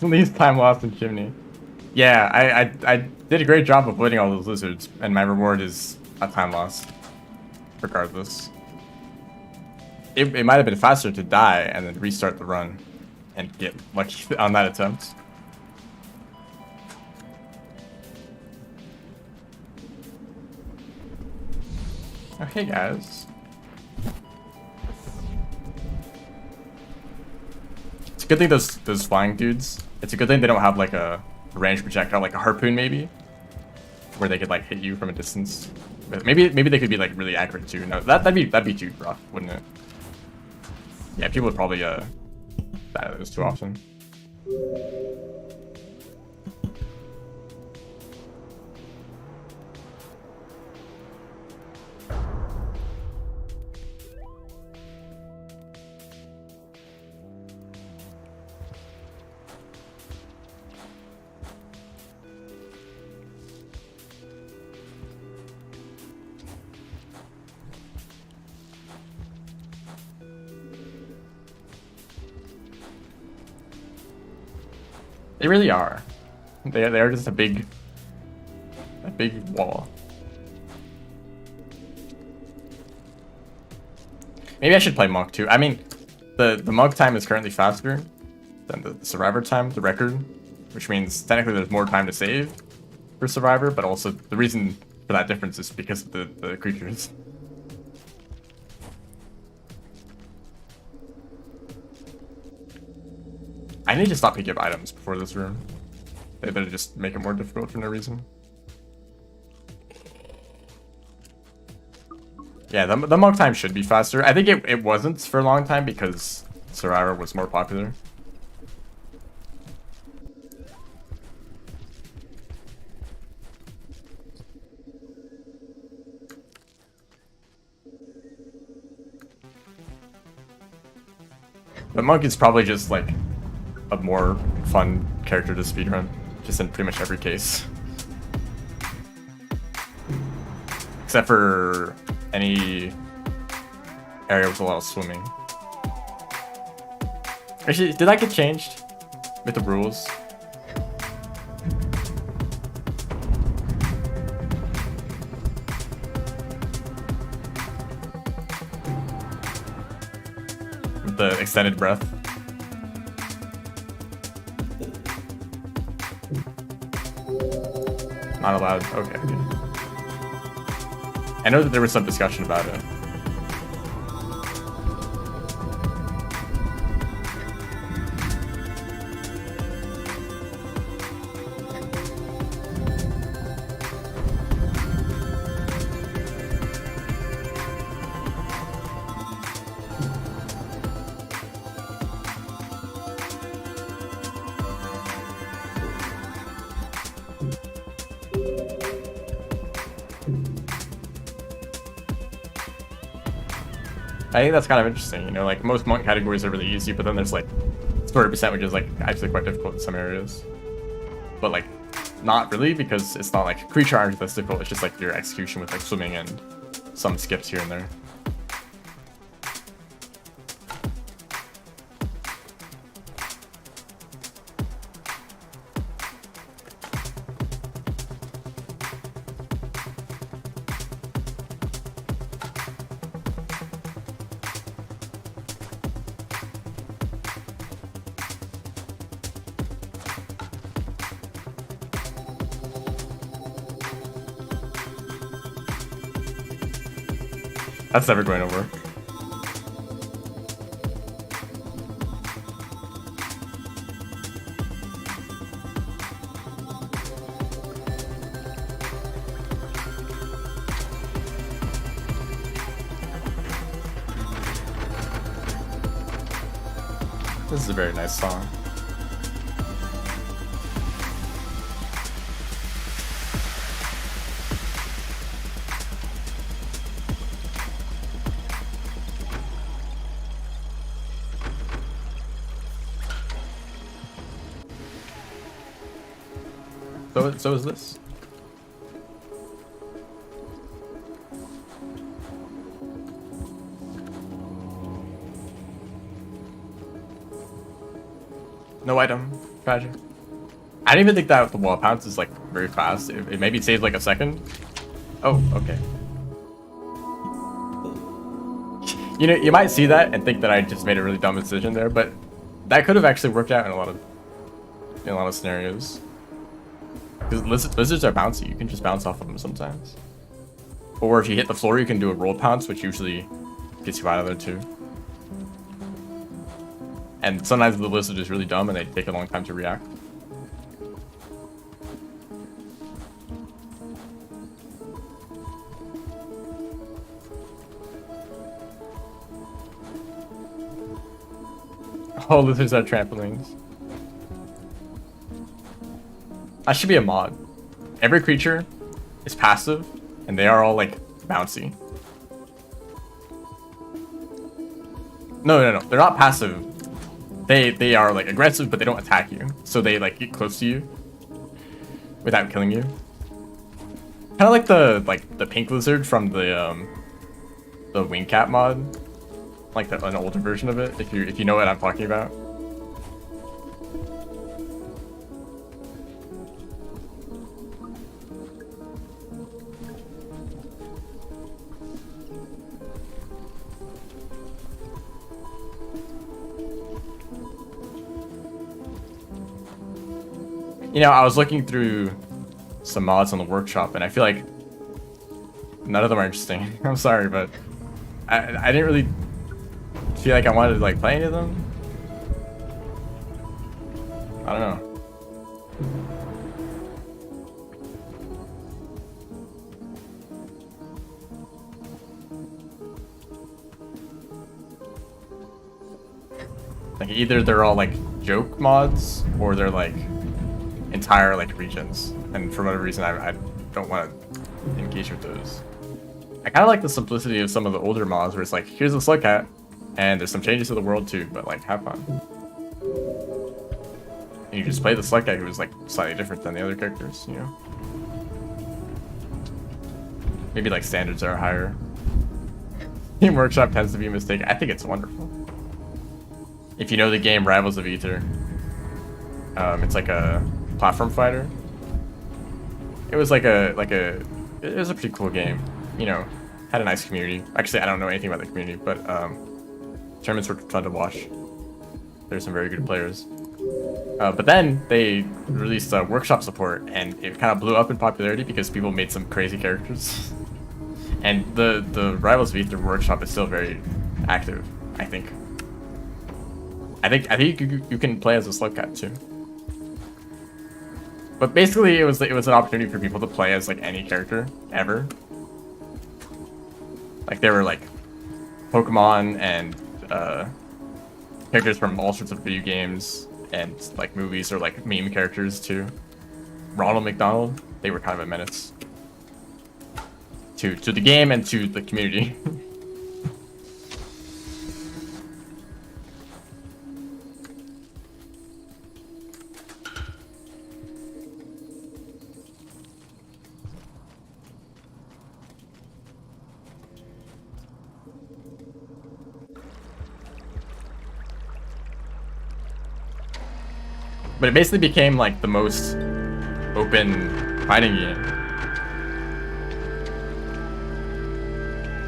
Least time lost in Chimney. Yeah, I did a great job avoiding all those lizards, and my reward is a time lost. Regardless. It might have been faster to die and then restart the run and get lucky on that attempt. Okay, guys. It's a good thing those flying dudes. It's a good thing they don't have like a range projectile, like a harpoon maybe, where they could like hit you from a distance. But maybe they could be like really accurate too. No, that'd be too rough, wouldn't it? Yeah, people would probably die of those too often. They really are. They're just a big wall. Maybe I should play Monk too. I mean, the Monk time is currently faster than the Survivor time, the record, which means technically there's more time to save for Survivor, but also the reason for that difference is because of the creatures. I need to stop picking up items before this room. They better just make it more difficult for no reason. Yeah, the Monk time should be faster. I think it wasn't for a long time because Survivor was more popular. But Monk is probably just like a more fun character to speedrun, just in pretty much every case. Except for any area with a lot of swimming. Actually, did that get changed with the rules? With the extended breath. Not allowed. Okay. I know that there was some discussion about it. I think that's kind of interesting, you know, like most monk categories are really easy, but then there's like 40%, which is like actually quite difficult in some areas. But like not really, because it's not like creature aren't this difficult, it's just like your execution with like swimming and some skips here and there. That's never going to work. This is a very nice song. So is this. No item. Tragic. I didn't even think that the wall pounce is like very fast. It maybe saves like a second. Oh, okay. You know, you might see that and think that I just made a really dumb decision there, but that could have actually worked out in a lot of scenarios. Because lizards are bouncy, you can just bounce off of them sometimes. Or if you hit the floor, you can do a roll pounce, which usually gets you out of there too. And sometimes the lizard is really dumb and they take a long time to react. Oh, lizards are trampolines. That should be a mod. Every creature is passive, and they are all like bouncy. No. They're not passive. They are like aggressive, but they don't attack you. So they like get close to you without killing you. Kind of like the pink lizard from the wing cat mod, like an older version of it. If you know what I'm talking about. You know, I was looking through some mods on the workshop, and I feel like none of them are interesting. I'm sorry, but I didn't really feel like I wanted to like play any of them. I don't know. Like either they're all like joke mods, or they're like entire like regions, and for whatever reason I don't want to engage with those. I kind of like the simplicity of some of the older mods where it's like, here's a slug cat and there's some changes to the world too, but like have fun. And you just play the slug cat who is like slightly different than the other characters, you know. Maybe like standards are higher. Team Workshop tends to be a mistake. I think it's wonderful. If you know the game Rivals of Aether, it's like a platform fighter. It was it was a pretty cool game, you know, had a nice community. Actually, I don't know anything about the community, but tournaments were fun to watch. There's some very good players. But then they released workshop support, and it kind of blew up in popularity because people made some crazy characters. And the Rivals V through workshop is still very active, I think. I think you can play as a Slugcat too. But basically, it was an opportunity for people to play as like any character ever. Like there were like Pokemon and characters from all sorts of video games and like movies, or like meme characters too. Ronald McDonald, they were kind of a menace to the game and to the community. But it basically became like the most open fighting game.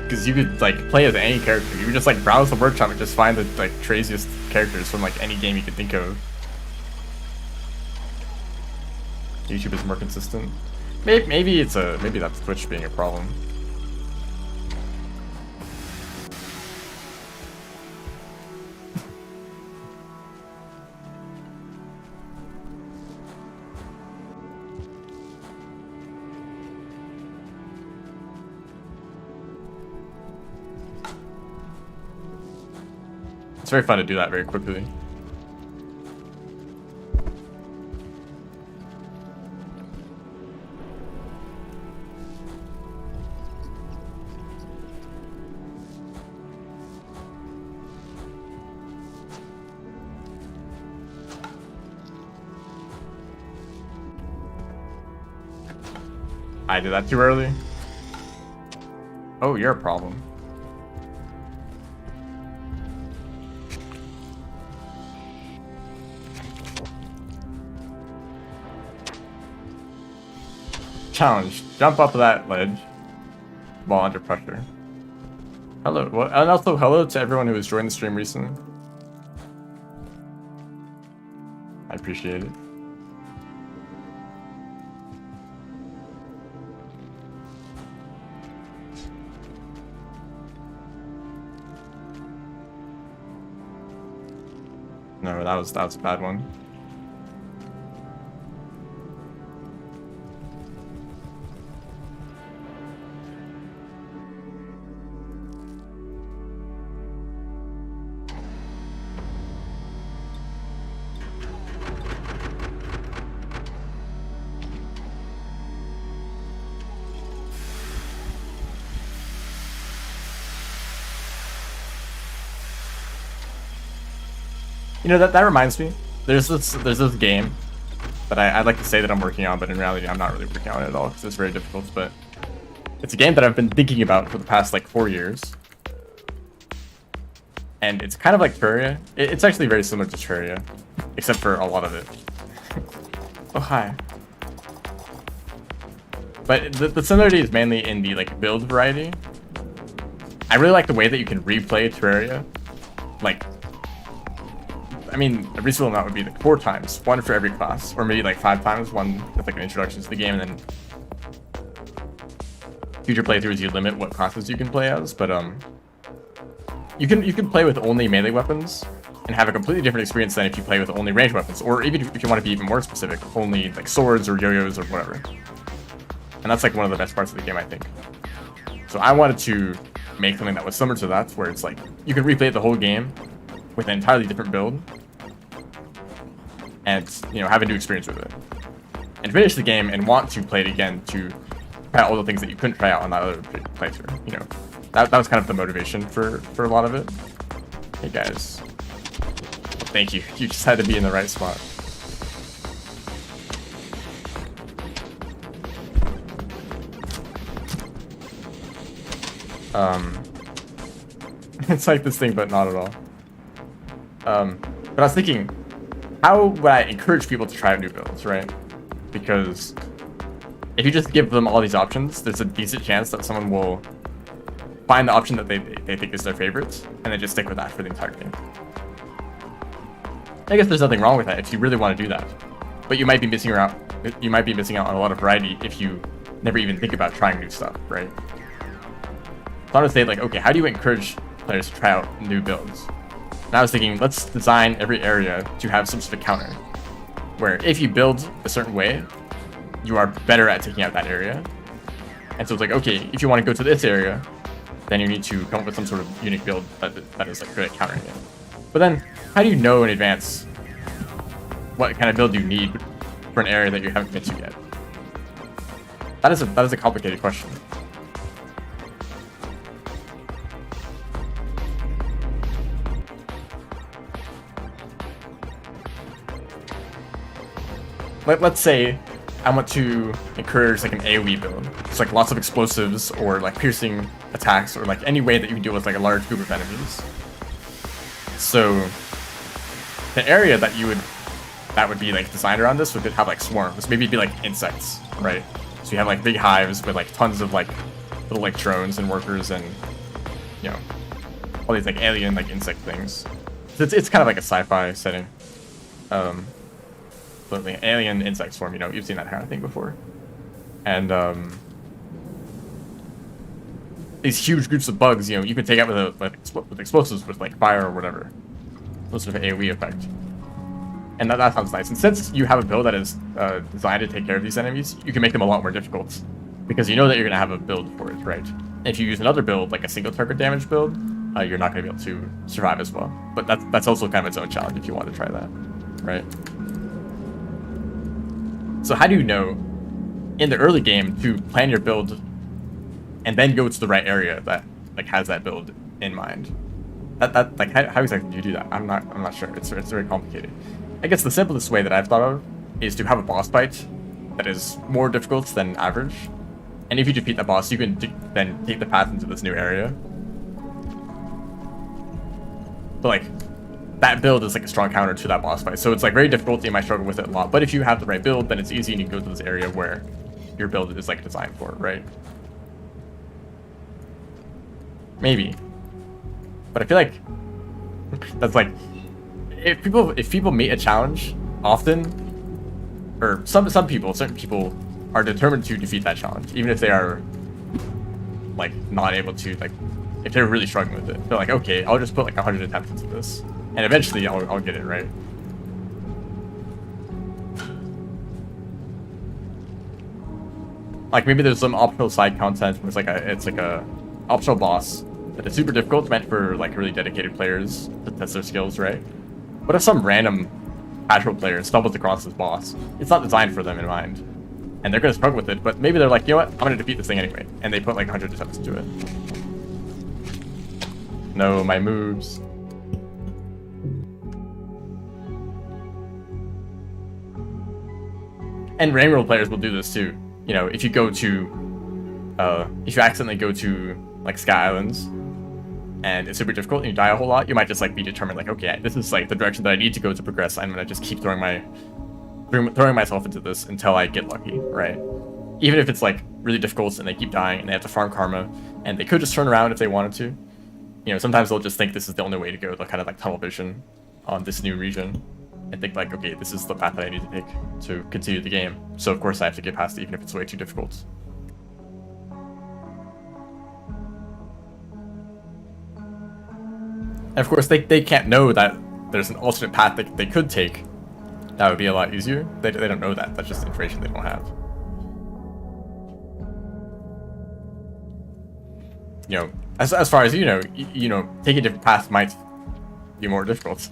Because you could like play as any character. You would just like browse the workshop and just find the like craziest characters from like any game you could think of. YouTube is more consistent. Maybe that's Twitch being a problem. It's very fun to do that very quickly. I did that too early. Oh, you're a problem. Challenge. Jump up that ledge while under pressure. Hello. And also hello to everyone who has joined the stream recently. I appreciate it. No, that was a bad one. You know, that reminds me. There's this game that I'd like to say that I'm working on, but in reality I'm not really working on it at all because it's very difficult. But it's a game that I've been thinking about for the past like 4 years, and it's kind of like Terraria. It's actually very similar to Terraria, except for a lot of it. Oh hi. But the similarity is mainly in the like build variety. I really like the way that you can replay Terraria, like. I mean, a reasonable amount would be like 4 times, 1 for every class, or maybe like 5 times, 1 with like an introduction to the game, and then future playthroughs you limit what classes you can play as. But you can play with only melee weapons and have a completely different experience than if you play with only ranged weapons, or even if you want to be even more specific, only like swords or yo-yos or whatever. And that's like one of the best parts of the game, I think. So I wanted to make something that was similar to that, where it's like you can replay the whole game with an entirely different build, and you know, have a new experience with it, and finish the game and want to play it again to try out all the things that you couldn't try out on that other playthrough. You know, that was kind of the motivation for a lot of it. Hey guys, thank you. You just had to be in the right spot. It's like this thing, but not at all. But I was thinking, how would I encourage people to try out new builds, right? Because if you just give them all these options, there's a decent chance that someone will find the option that they think is their favorite, and then just stick with that for the entire game. I guess there's nothing wrong with that if you really want to do that. But you might be missing out. You might be missing out on a lot of variety if you never even think about trying new stuff, right? So I would say, like, okay, how do you encourage players to try out new builds? And I was thinking, let's design every area to have some sort of counter, where if you build a certain way, you are better at taking out that area. And so it's like, okay, if you want to go to this area, then you need to come up with some sort of unique build that is like good at countering it. But then, how do you know in advance what kind of build you need for an area that you haven't been to yet? That is a complicated question. Let's say I want to encourage like an AoE build. It's like lots of explosives or like piercing attacks or like any way that you can deal with like a large group of enemies. So the area that would be like designed around this would have like swarms. Maybe it'd be like insects, right? So you have like big hives with like tons of like little like drones and workers and, you know, all these like alien like insect things. So it's kind of like a sci-fi setting. But like alien insect swarm, you know, you've seen that kind of thing before. And these huge groups of bugs, you know, you can take out with explosives with like fire or whatever. Some sort of AoE effect. And that sounds nice. And since you have a build that is designed to take care of these enemies, you can make them a lot more difficult. Because you know that you're going to have a build for it, right? If you use another build, like a single target damage build, you're not going to be able to survive as well. But that's also kind of its own challenge if you want to try that, right? So how do you know in the early game to plan your build and then go to the right area that like has that build in mind? That like how exactly do you do that? I'm not sure. It's very complicated. I guess the simplest way that I've thought of is to have a boss fight that is more difficult than average. And if you defeat that boss, you can then take the path into this new area. But like that build is like a strong counter to that boss fight. So it's like very difficult, you might struggle with it a lot. But if you have the right build, then it's easy and you can go to this area where your build is like designed for, right? Maybe. But I feel like that's like if people meet a challenge often, or certain people are determined to defeat that challenge, even if they are like not able to, like if they're really struggling with it. They're like, okay, I'll just put like 100 attempts into this. And eventually I'll get it right. Like maybe there's some optional side content where it's like a optional boss that is super difficult, meant for like really dedicated players to test their skills, right? What if some random casual player stumbles across this boss? It's not designed for them in mind. And they're gonna struggle with it, but maybe they're like, you know what, I'm gonna defeat this thing anyway. And they put like 100 attempts into it. No, my moves. And rain world players will do this too. You know, if you accidentally go to like Sky Islands and it's super difficult and you die a whole lot, you might just like be determined like, okay, this is like the direction that I need to go to progress. I'm gonna just keep throwing myself into this until I get lucky, right? Even if it's like really difficult and they keep dying and they have to farm karma, and they could just turn around if they wanted to. You know, sometimes they'll just think this is the only way to go. They'll kind of like tunnel vision on this new region and think like, okay, this is the path that I need to take to continue the game. So of course I have to get past it, even if it's way too difficult. And of course they can't know that there's an alternate path that they could take that would be a lot easier. They don't know that. That's just information they don't have. You know, as far as you know, taking different paths might be more difficult.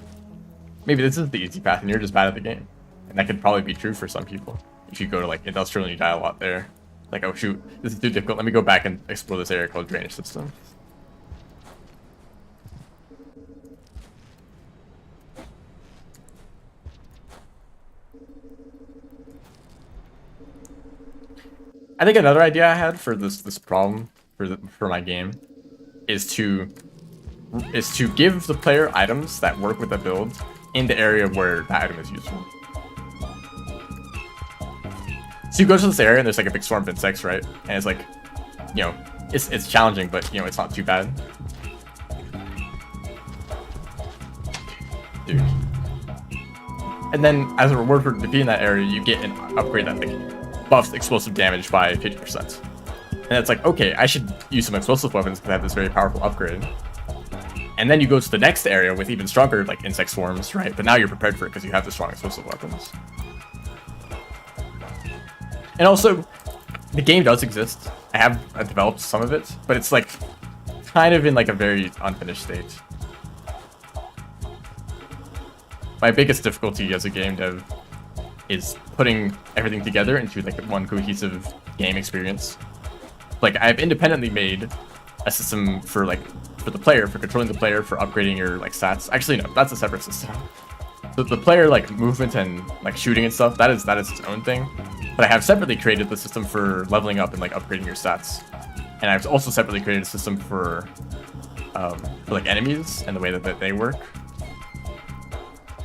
Maybe this is the easy path and you're just bad at the game. And that could probably be true for some people. If you go to like industrial and you die a lot there. Like, oh shoot, this is too difficult. Let me go back and explore this area called drainage system. I think another idea I had for this problem for my game is to give the player items that work with the build in the area where that item is useful. So you go to this area and there's like a big swarm of insects, right? And it's like, you know, it's challenging, but you know, it's not too bad. Dude. And then as a reward for defeating that area, you get an upgrade that like buffs explosive damage by 50%. And it's like, okay, I should use some explosive weapons because I have this very powerful upgrade. And then you go to the next area with even stronger like insect swarms, right? But now you're prepared for it because you have the strong explosive weapons. And also, the game does exist. I've developed some of it, but it's like kind of in like a very unfinished state. My biggest difficulty as a game dev is putting everything together into like one cohesive game experience. Like I've independently made a system for the player, for controlling the player, for upgrading your like stats. Actually, no, that's a separate system. So the player like movement and like shooting and stuff, that is its own thing. But I have separately created the system for leveling up and like upgrading your stats. And I've also separately created a system for like enemies and the way that they work.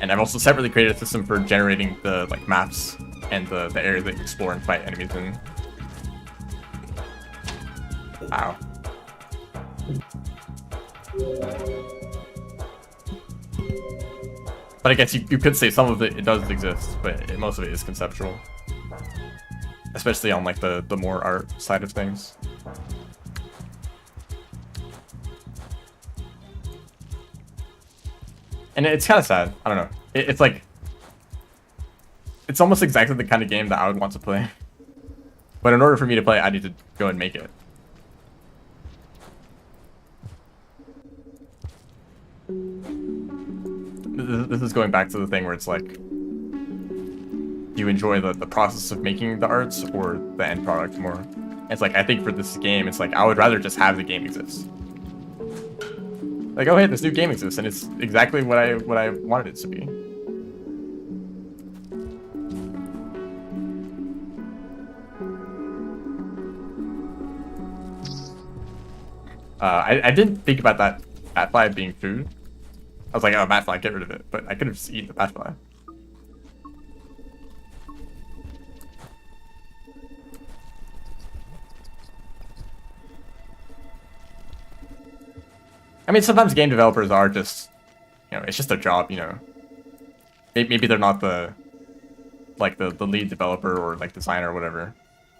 And I've also separately created a system for generating the like maps and the area that you explore and fight enemies in. Ow. But I guess you could say some of it does exist, but most of it is conceptual. Especially on like the more art side of things. And it's kind of sad. I don't know. It's like... It's almost exactly the kind of game that I would want to play. But in order for me to play, I need to go and make it. This is going back to the thing where it's like... Do you enjoy the process of making the arts or the end product more? It's like, I think for this game, it's like, I would rather just have the game exist. Like, oh hey, this new game exists, and it's exactly what I wanted it to be. I didn't think about that batfly being food. I was like, oh, batfly, get rid of it. But I could have just eaten the batfly. I mean, sometimes game developers are just, you know, it's just their job, you know. Maybe they're not the lead developer or like designer or whatever,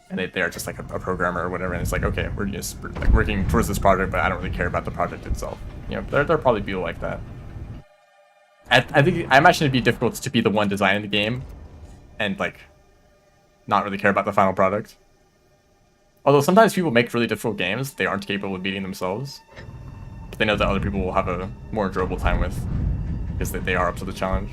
and they are just like a programmer or whatever. And it's like, okay, we're like working towards this project, but I don't really care about the project itself. You know, there'll probably people like that. I imagine it'd be difficult to be the one designing the game, and like, not really care about the final product. Although sometimes people make really difficult games they aren't capable of beating themselves. They know that other people will have a more enjoyable time with because they are up to the challenge.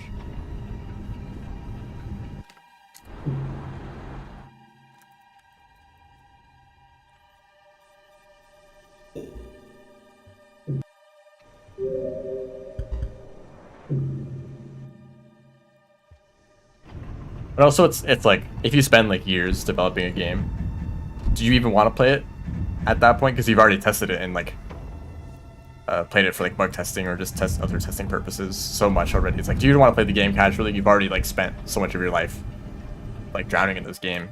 But also it's like, if you spend like years developing a game, do you even want to play it at that point? Because you've already tested it and like played it for like bug testing or just other testing purposes so much already. It's like, do you want to play the game casually? You've already like spent so much of your life like drowning in this game.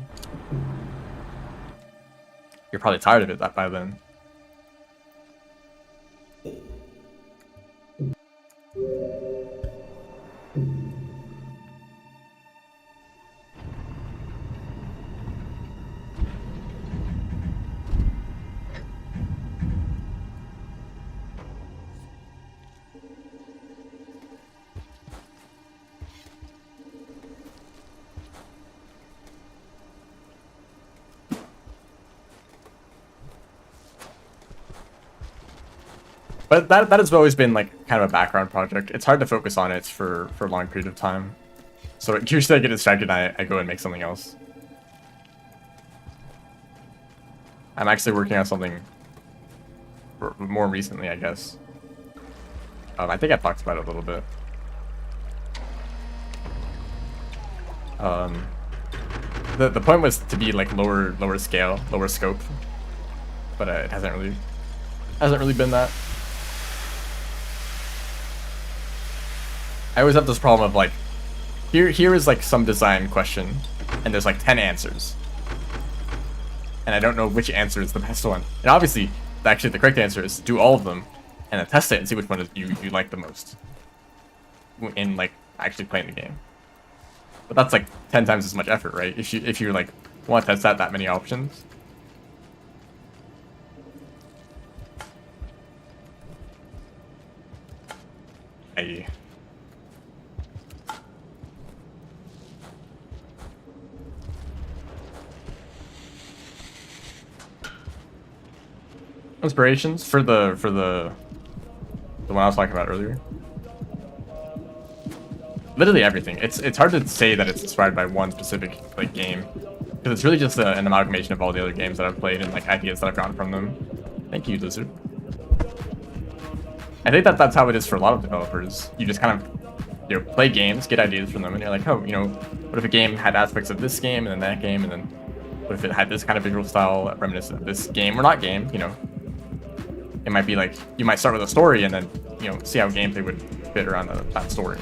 You're probably tired of it by then. But that has always been like kind of a background project. It's hard to focus on it for a long period of time. So usually I get distracted and I go and make something else. I'm actually working on something more recently, I guess. I think I talked about it a little bit. The point was to be like lower scale, lower scope, but it hasn't really been that. I always have this problem of like, here is like some design question, and there's like 10 answers, and I don't know which answer is the best one. And obviously, actually the correct answer is do all of them, and then test it and see which one you like the most in like actually playing the game. But that's like 10 times as much effort, right? If you like want to test out that many options. Hey. Inspirations for the one I was talking about earlier. Literally everything. It's hard to say that it's inspired by one specific like game, because it's really just an amalgamation of all the other games that I've played and like ideas that I've gotten from them. Thank you, Lizard. I think that's how it is for a lot of developers. You just kind of play games, get ideas from them, and you're like, oh, what if a game had aspects of this game and then that game, and then what if it had this kind of visual style reminiscent of this game or not game? It might be like you might start with a story and then see how gameplay would fit around that story.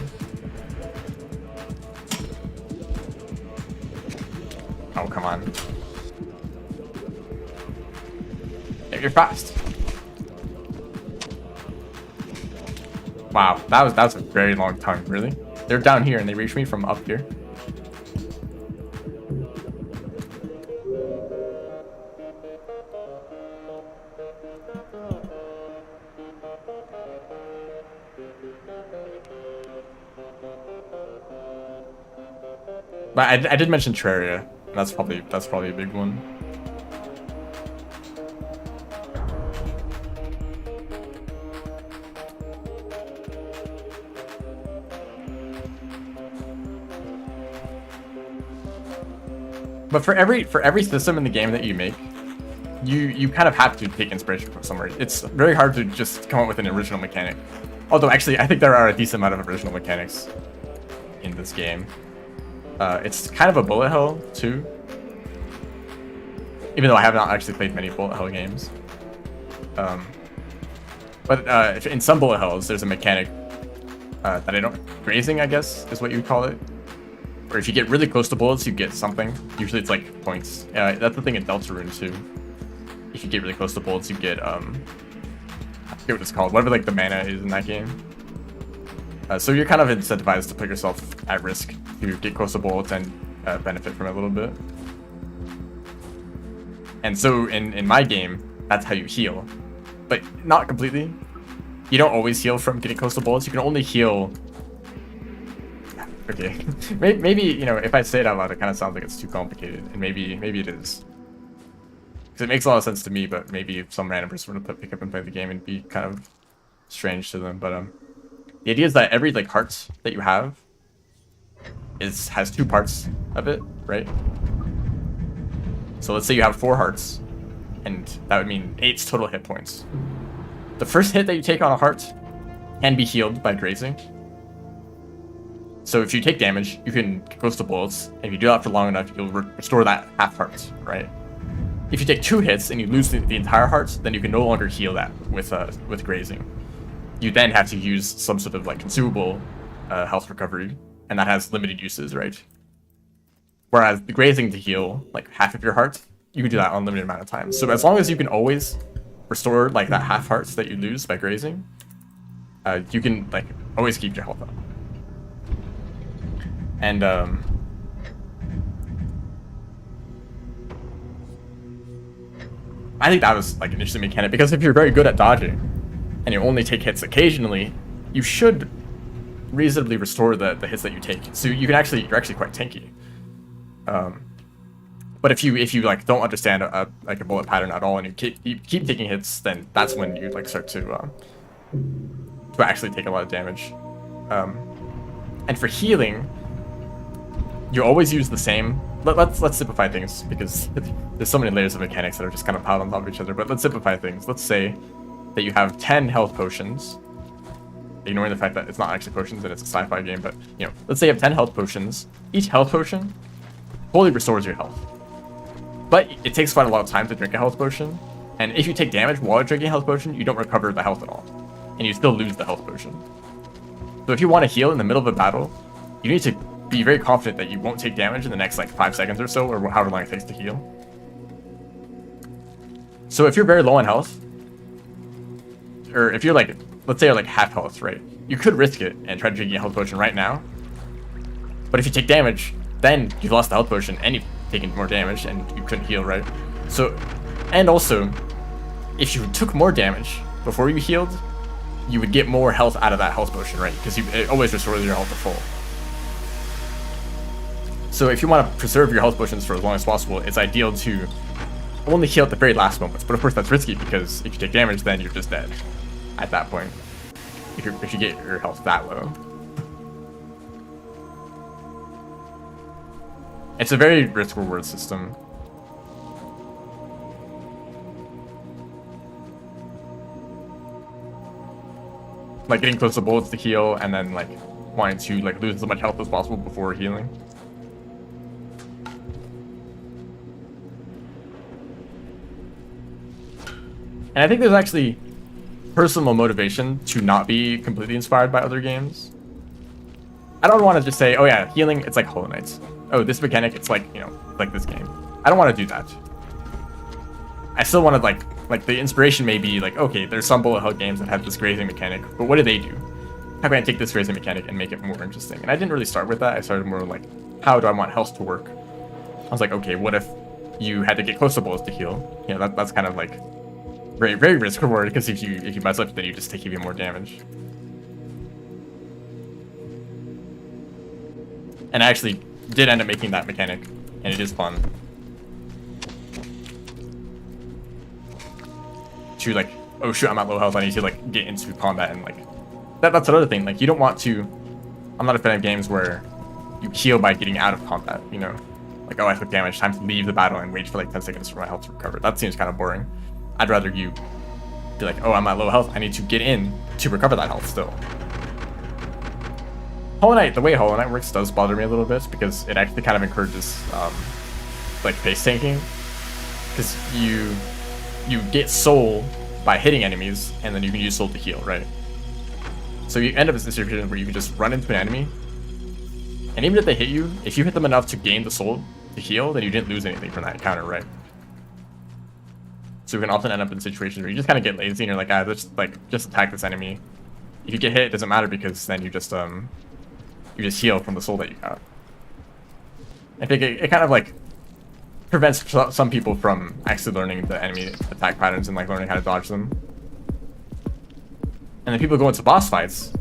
Oh, come on. Yeah, you're fast. Wow, that was a very long tongue, really. They're down here and they reached me from up here. But I did mention Terraria. That's probably a big one. But for every system in the game that you make, you kind of have to take inspiration from somewhere. It's very hard to just come up with an original mechanic. Although actually, I think there are a decent amount of original mechanics in this game. It's kind of a bullet hell too, even though I have not actually played many bullet hell games. But in some bullet hells, there's a mechanic that I don't... Grazing, I guess, is what you would call it. Or if you get really close to bullets, you get something. Usually it's like points. That's the thing in Deltarune too. If you get really close to bullets, you get... I forget what it's called. Whatever like the mana is in that game. So you're kind of incentivized to put yourself at risk to get close to bullets and benefit from it a little bit. And so in my game, that's how you heal. But not completely. You don't always heal from getting close to bullets. You can only heal... Okay. Maybe, if I say it out loud, it kind of sounds like it's too complicated. And maybe it is. Because it makes a lot of sense to me, but maybe if some random person were to pick up and play the game, it'd be kind of strange to them. But the idea is that every heart that you have has two parts of it, right? So let's say you have 4 hearts, and that would mean 8 total hit points. The first hit that you take on a heart can be healed by grazing. So if you take damage, you can get close to bullets, and if you do that for long enough, you'll restore that half heart, right? If you take 2 hits and you lose the entire heart, then you can no longer heal that with grazing. You then have to use some sort of consumable health recovery, and that has limited uses, right? Whereas the grazing to heal half of your heart, you can do that unlimited amount of times. So as long as you can always restore that half heart that you lose by grazing, you can always keep your health up. And I think that was an interesting mechanic, because if you're very good at dodging and you only take hits occasionally, you should reasonably restore the hits that you take. So you're actually quite tanky. But if you don't understand a bullet pattern at all and you keep taking hits, then that's when you start to actually take a lot of damage. And for healing, you always use the same. Let's simplify things, because there's so many layers of mechanics that are just kind of piled on top of each other. But let's simplify things. Let's say that you have 10 health potions, ignoring the fact that it's not actually potions and it's a sci-fi game. But let's say you have 10 health potions. Each health potion fully restores your health, but it takes quite a lot of time to drink a health potion. And if you take damage while drinking a health potion, you don't recover the health at all, and you still lose the health potion. So if you want to heal in the middle of a battle, you need to be very confident that you won't take damage in the next 5 seconds or so, or however long it takes to heal. So if you're very low on health, or if you're let's say you're half health, right? You could risk it and try drinking a health potion right now. But if you take damage, then you've lost the health potion and you've taken more damage and you couldn't heal, right? So, and also, if you took more damage before you healed, you would get more health out of that health potion, right? Because it always restores your health to full. So if you want to preserve your health potions for as long as possible, it's ideal to only heal at the very last moments. But of course that's risky, because if you take damage, then you're just dead at that point. If you get your health that low. It's a very risk-reward system. Like getting close to bullets to heal, and then like wanting to like lose as much health as possible before healing. And I think there's actually personal motivation to not be completely inspired by other games. I don't want to just say, oh yeah, healing, it's like Hollow Knight. Oh, this mechanic, it's like, you know, like this game. I don't want to do that. I still want to like the inspiration may be like, okay, there's some bullet hell games that have this grazing mechanic, but what do they do? How can I take this grazing mechanic and make it more interesting? And I didn't really start with that. I started more like, how do I want health to work? I was like, okay, what if you had to get close to bullets to heal? You know, that's kind of like very, very risk reward, because if you mess up, then you just take even more damage. And I actually did end up making that mechanic, and it is fun. To like, oh shoot, I'm at low health, I need to like get into combat, and like that's another thing. Like you don't want to. I'm not a fan of games where you heal by getting out of combat. You know, like oh I took damage, time to leave the battle and wait for like 10 seconds for my health to recover. That seems kind of boring. I'd rather you be like, oh I'm at low health, I need to get in to recover that health still. Hollow Knight, the way Hollow Knight works does bother me a little bit, because it actually kind of encourages like base tanking, because you get soul by hitting enemies, and then you can use soul to heal, right? So you end up in a situation where you can just run into an enemy, and even if they hit you, if you hit them enough to gain the soul to heal, then you didn't lose anything from that encounter, right? So we can often end up in situations where you just kind of get lazy and you're like, let's just attack this enemy. If you get hit, it doesn't matter, because then you just heal from the soul that you got. I think it kind of like prevents some people from actually learning the enemy attack patterns and like learning how to dodge them. And then people go into boss fights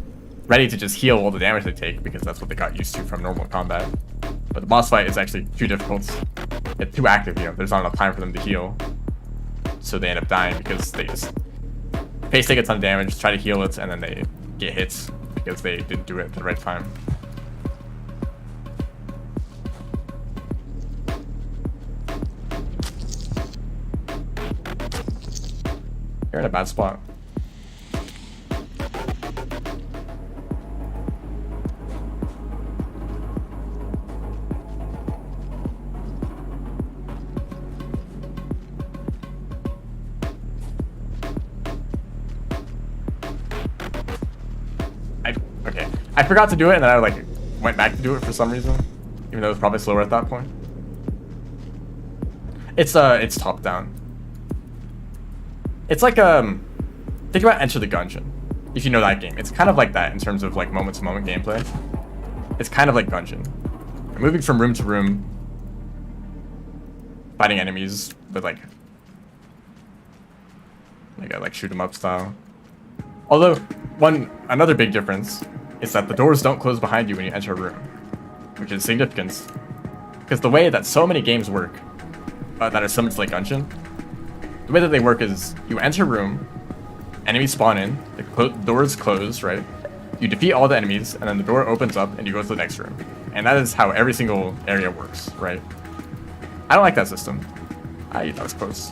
ready to just heal all the damage they take, because that's what they got used to from normal combat. But the boss fight is actually too difficult. It's too active, you know, there's not enough time for them to heal. So they end up dying because they just face take a ton of damage, try to heal it, and then they get hit because they didn't do it at the right time. You're in a bad spot. I forgot to do it, and then I like went back to do it for some reason, even though it was probably slower at that point. It's top down. It's like think about Enter the Gungeon, if you know that game. It's kind of like that in terms of like moment to moment gameplay. It's kind of like Gungeon. You're moving from room to room, fighting enemies with like a shoot 'em up style. Although another big difference is that the doors don't close behind you when you enter a room, which is significant, because the way that so many games work that are similar to like Gungeon, the way that they work is you enter a room, enemies spawn in, the doors close, right? You defeat all the enemies, and then the door opens up and you go to the next room. And that is how every single area works, right? I don't like that system. That was close.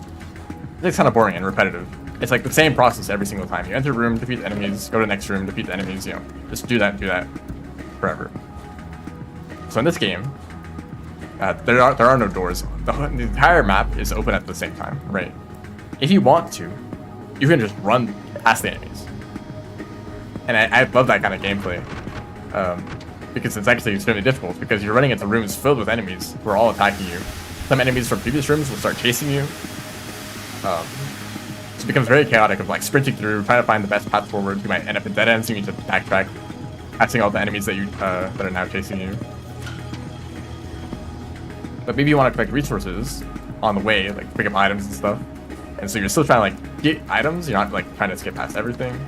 It's kind of boring and repetitive. It's like the same process every single time. You enter a room, defeat the enemies, go to the next room, defeat the enemies, you know, just do that forever. So in this game, there are no doors. The entire map is open at the same time, right? If you want to, you can just run past the enemies. And I love that kind of gameplay, because it's actually extremely difficult, because you're running into rooms filled with enemies who are all attacking you. Some enemies from previous rooms will start chasing you. So it becomes very chaotic of like sprinting through, trying to find the best path forward. You might end up in dead ends, you need to backtrack, passing all the enemies that are now chasing you. but maybe you want to collect resources on the way, like pick up items and stuff. And so you're still trying to like get items. You're not like trying to skip past everything.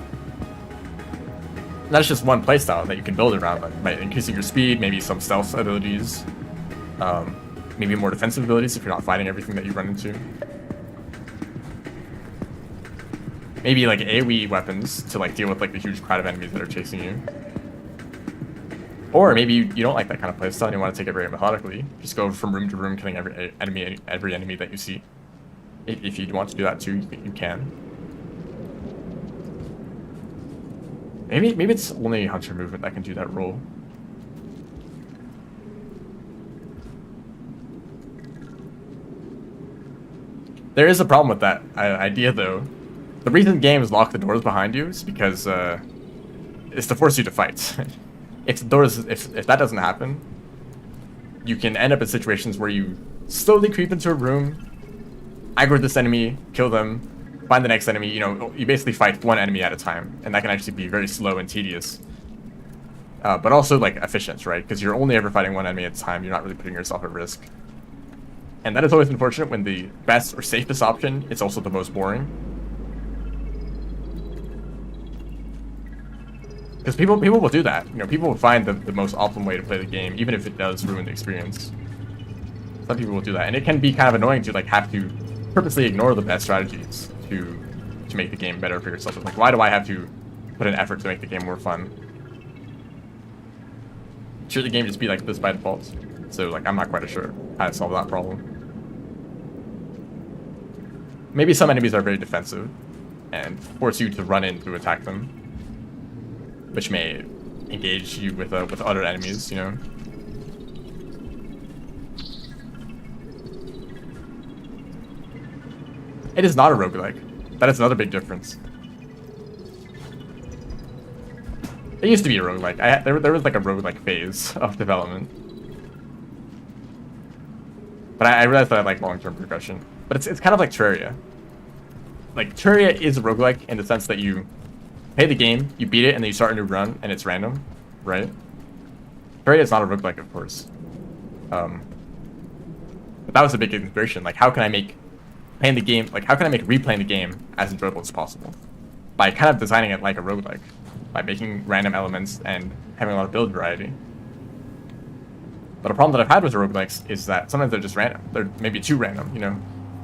That's just one playstyle that you can build around, like by increasing your speed, maybe some stealth abilities, maybe more defensive abilities if you're not fighting everything that you run into. Maybe like AoE weapons to like deal with like the huge crowd of enemies that are chasing you. Or maybe you don't like that kind of playstyle and you want to take it very methodically. Just go from room to room, killing every enemy that you see. If you want to do that too, you can. Maybe it's only Hunter movement that can do that role. There is a problem with that idea though. The reason games lock the doors behind you is because it's to force you to fight. If that doesn't happen, you can end up in situations where you slowly creep into a room, aggro this enemy, kill them, find the next enemy. You know, you basically fight one enemy at a time, and that can actually be very slow and tedious. But also like efficient, right? Because you're only ever fighting one enemy at a time. You're not really putting yourself at risk. And that is always unfortunate when the best or safest option is also the most boring. Because people will do that. You know, people will find the most optimal way to play the game, even if it does ruin the experience. Some people will do that, and it can be kind of annoying to like have to purposely ignore the best strategies to make the game better for yourself. It's like, why do I have to put an effort to make the game more fun? Should the game just be like this by default? So like, I'm not quite sure how to solve that problem. Maybe some enemies are very defensive and force you to run in to attack them, which may engage you with other enemies, you know. It is not a roguelike. That is another big difference. It used to be a roguelike. There was like a roguelike phase of development. But I realized that I like long-term progression. But it's kind of like Terraria. Like, Terraria is a roguelike in the sense that you play the game, you beat it, and then you start a new run, and it's random, right? Terraria is not a roguelike, of course. But that was a big inspiration. Like, how can I make playing the game, like, how can I make replaying the game as enjoyable as possible? By kind of designing it like a roguelike. By making random elements and having a lot of build variety. But a problem that I've had with roguelikes is that sometimes they're just random. They're maybe too random, you know?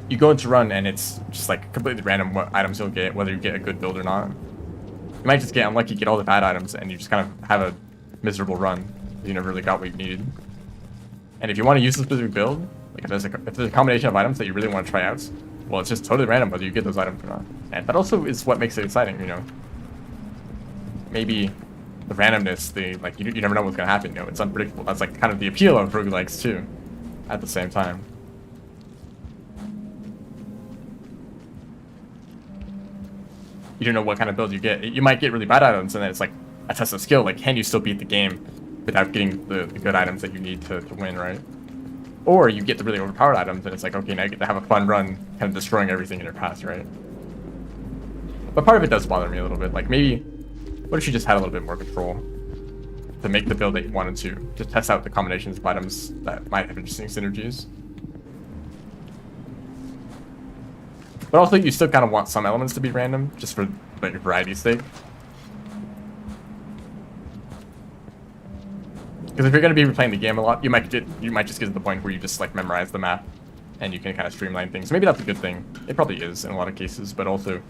You go into run and it's just like completely random what items you'll get, whether you get a good build or not. You might just get unlucky, get all the bad items, and you just kind of have a miserable run. You never really got what you needed. And if you want to use a specific build, like if there's a combination of items that you really want to try out, well, it's just totally random whether you get those items or not. And that also is what makes it exciting, you know? Maybe the randomness, you never know what's gonna happen, you know? It's unpredictable. That's like kind of the appeal of roguelikes too, at the same time. You don't know what kind of build you get. You might get really bad items, and then it's like a test of skill. Like, can you still beat the game without getting the good items that you need to win, right? Or you get the really overpowered items, and it's like, okay, now you get to have a fun run, kind of destroying everything in your path, right? But part of it does bother me a little bit. Like, maybe, what if you just had a little bit more control to make the build that you wanted to test out the combinations of items that might have interesting synergies? But also, you still kind of want some elements to be random, just for like variety's sake. Because if you're going to be replaying the game a lot, you might just get to the point where you just like memorize the map, and you can kind of streamline things. Maybe that's a good thing. It probably is in a lot of cases, but also,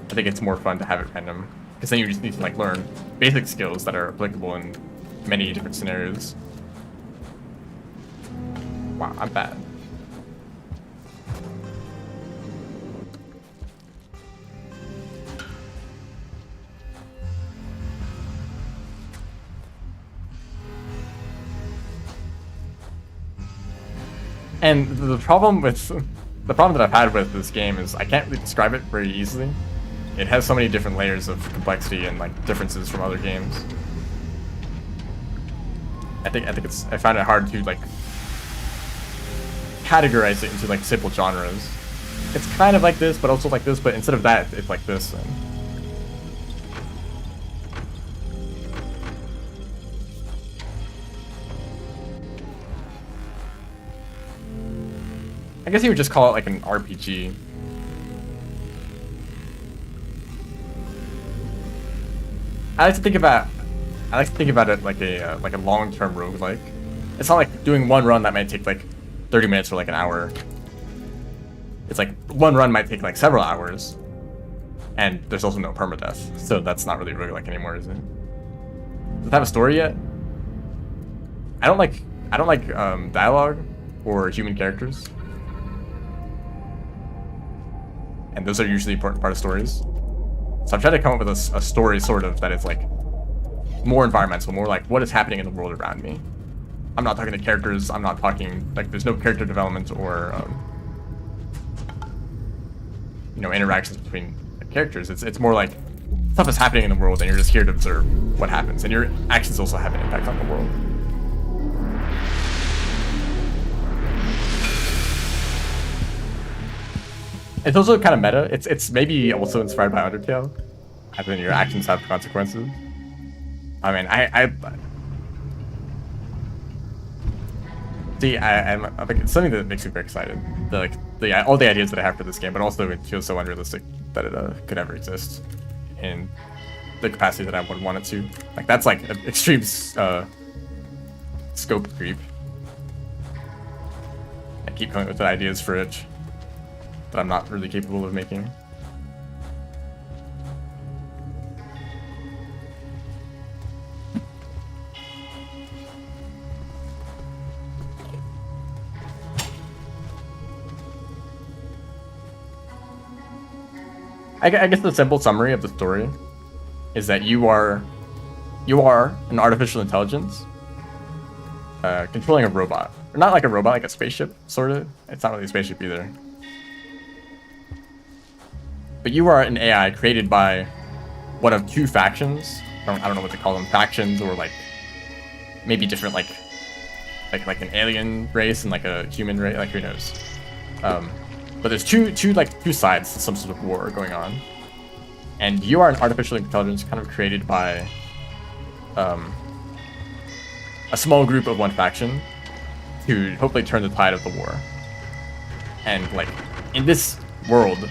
I think it's more fun to have it random, because then you just need to like learn basic skills that are applicable in many different scenarios. Wow, I'm bad. And the problem that I've had with this game is I can't really describe it very easily. It has so many different layers of complexity and like differences from other games. I find it hard to like categorize it into like simple genres. It's kind of like this, but also like this, but instead of that, it's like this. And I guess you would just call it like an RPG. I like to think about it like a long-term roguelike. It's not like doing one run that might take like 30 minutes or like an hour. It's like one run might take like several hours, and there's also no permadeath, so that's not really roguelike anymore, is it? Does it have a story yet? I don't like dialogue or human characters, and those are usually an important part of stories. So I'm trying to come up with a story sort of that is like more environmental, more like what is happening in the world around me. I'm not talking to characters. I'm not talking like there's no character development or interactions between characters. It's more like stuff is happening in the world and you're just here to observe what happens, and your actions also have an impact on the world. It's also kind of meta. It's maybe also inspired by Undertale, as in your actions have consequences. I mean, I think it's something that makes me very excited. All the ideas that I have for this game, but also it feels so unrealistic that it could ever exist in the capacity that I would want it to. Like that's like an extreme scope creep. I keep coming up with ideas for it that I'm not really capable of making. I guess the simple summary of the story is that you are an artificial intelligence controlling a robot. Or not like a robot, like a spaceship, sort of. It's not really a spaceship either. But you are an AI created by one of two factions. I don't know what to call them, factions, or like maybe different like an alien race and like a human race, like who knows. But there's two sides to some sort of war going on, and you are an artificial intelligence kind of created by a small group of one faction to hopefully turn the tide of the war. And like in this world,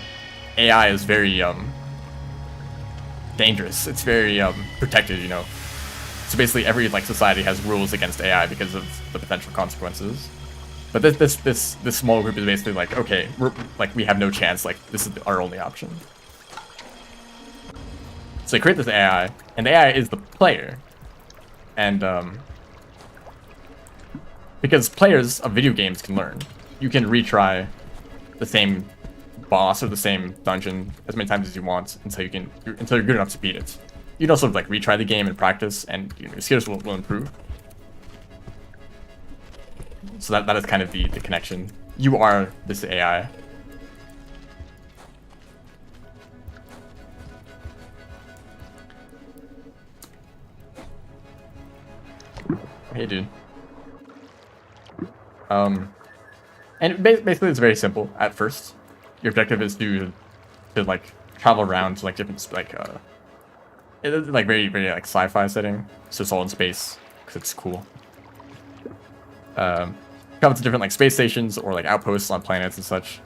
AI is very dangerous. It's very protected, you know. So basically, every like society has rules against AI because of the potential consequences. But this small group is basically like, okay, we have no chance. Like this is our only option. So they create this AI, and the AI is the player, and because players of video games can learn, you can retry the same boss or the same dungeon as many times as you want until you're good enough to beat it. You can also like retry the game and practice, and your skills will improve. So that is kind of the connection. You are this AI. Hey, dude. And basically it's very simple at first. Your objective is to like travel around to like different it's like very like sci-fi setting, so it's all in space because it's cool. Come to different like space stations or like outposts on planets and such,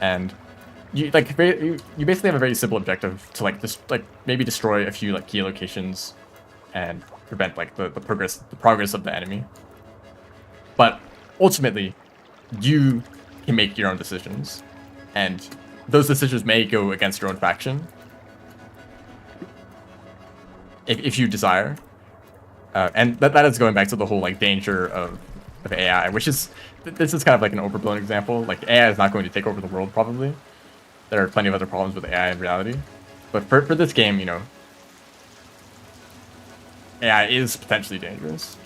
and you basically have a very simple objective to like just like maybe destroy a few like key locations and prevent like the progress of the enemy. But ultimately, you can make your own decisions, and those decisions may go against your own faction if you desire. And that is going back to the whole like danger of AI, which is this is kind of like an overblown example. Like AI is not going to take over the world probably. There are plenty of other problems with AI in reality, but for this game, you know, AI is potentially dangerous.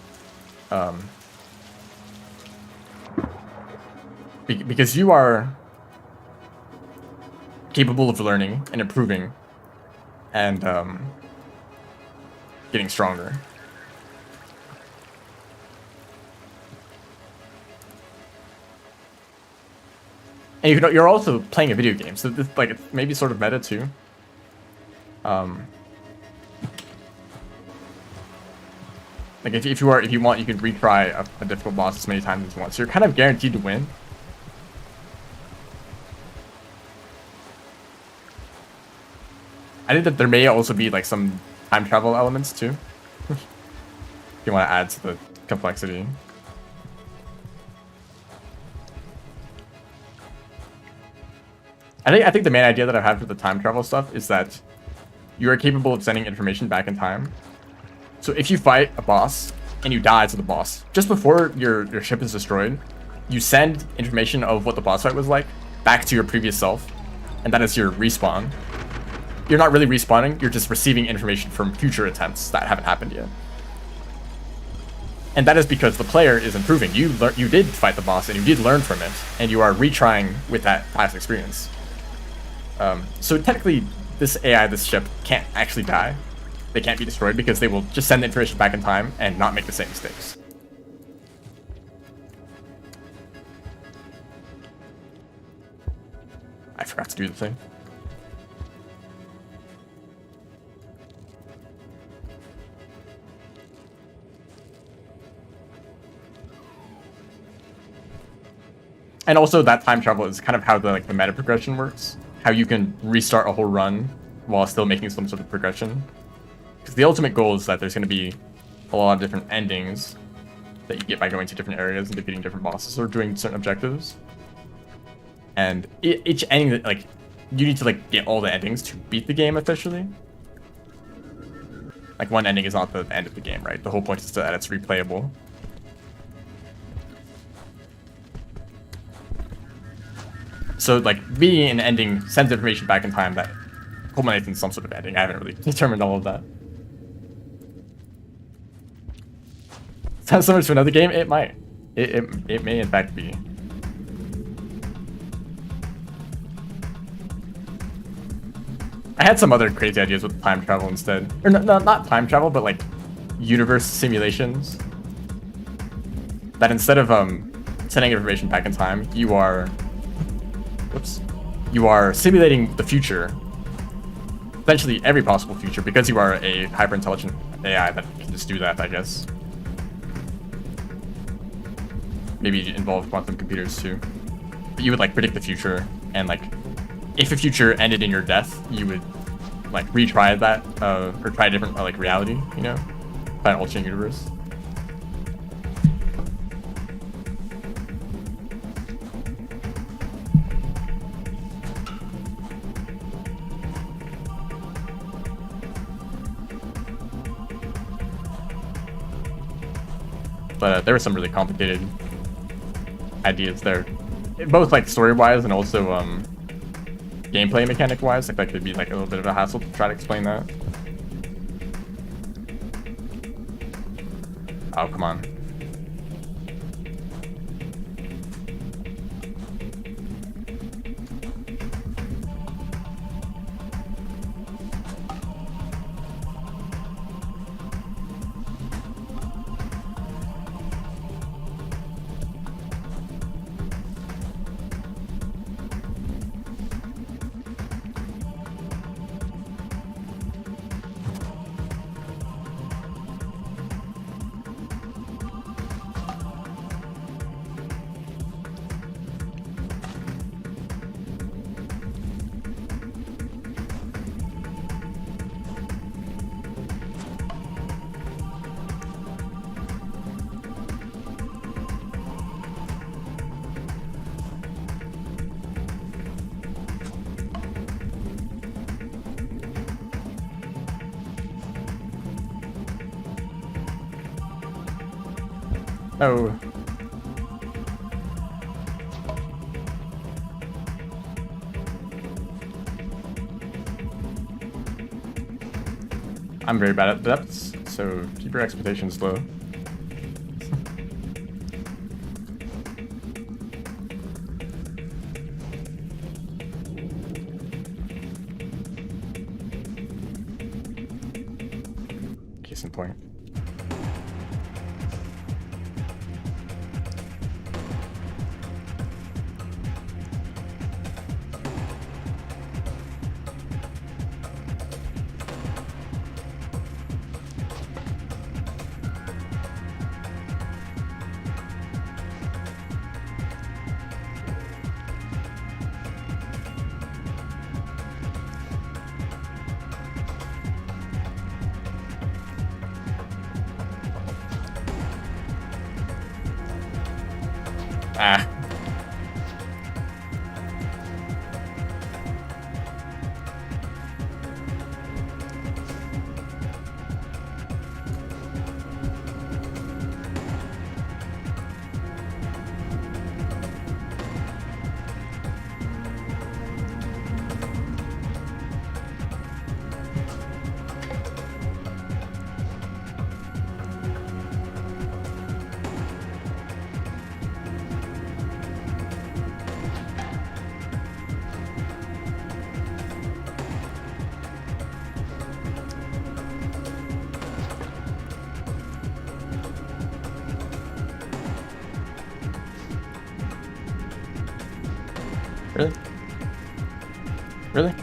Because you are capable of learning and improving and getting stronger. And you're also playing a video game, so this like it's maybe sort of meta too. Like if you want, you can retry a difficult boss as many times as you want. So you're kind of guaranteed to win. I think that there may also be like some time travel elements too. If you want to add to the complexity. I think the main idea that I've had for the time travel stuff is that you are capable of sending information back in time. So if you fight a boss and you die to the boss, just before your ship is destroyed, you send information of what the boss fight was like back to your previous self, and that is your respawn. You're not really respawning, you're just receiving information from future attempts that haven't happened yet. And that is because the player is improving. You did fight the boss and you did learn from it, and you are retrying with that past experience. So technically, this AI, this ship, can't actually die. They can't be destroyed because they will just send the information back in time and not make the same mistakes. I forgot to do the thing. And also that time travel is kind of how the meta progression works. How you can restart a whole run while still making some sort of progression. Because the ultimate goal is that there's going to be a lot of different endings that you get by going to different areas and defeating different bosses or doing certain objectives. And each ending, like, you need to get all the endings to beat the game officially. Like, one ending is not the end of the game, right? The whole point is that it's replayable. So, being an ending sends information back in time that culminates in some sort of ending. I haven't really determined all of that. Sounds similar to another game? It might. It may, in fact, be. I had some other crazy ideas with time travel instead. Or not time travel, but, universe simulations. That instead of sending information back in time, you are simulating the future, essentially every possible future, because you are a hyper-intelligent AI that can just do that, I guess. Maybe involve quantum computers too. But you would predict the future, and if the future ended in your death, you would retry that or try a different reality, you know, try an alternate universe. But there were some really complicated ideas there, both story-wise and also gameplay mechanic-wise. That could be a little bit of a hassle to try to explain that. Oh, come on. Oh. I'm very bad at depths, so keep your expectations low. Case in point. Ah. Really? Really?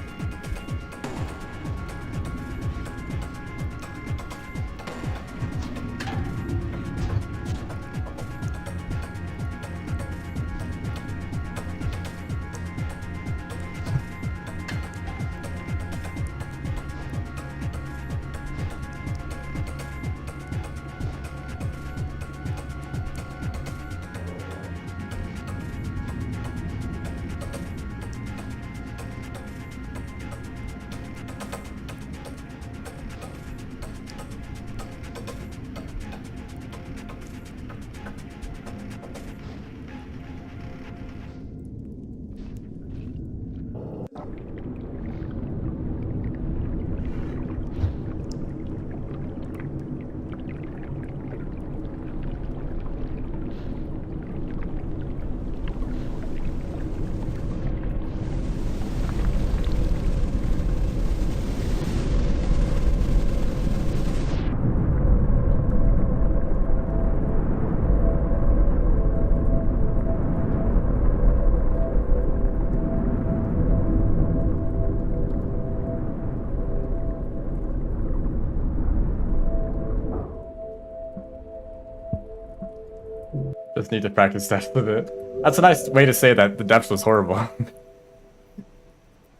Just need to practice depth with it. That's a nice way to say that the depth was horrible.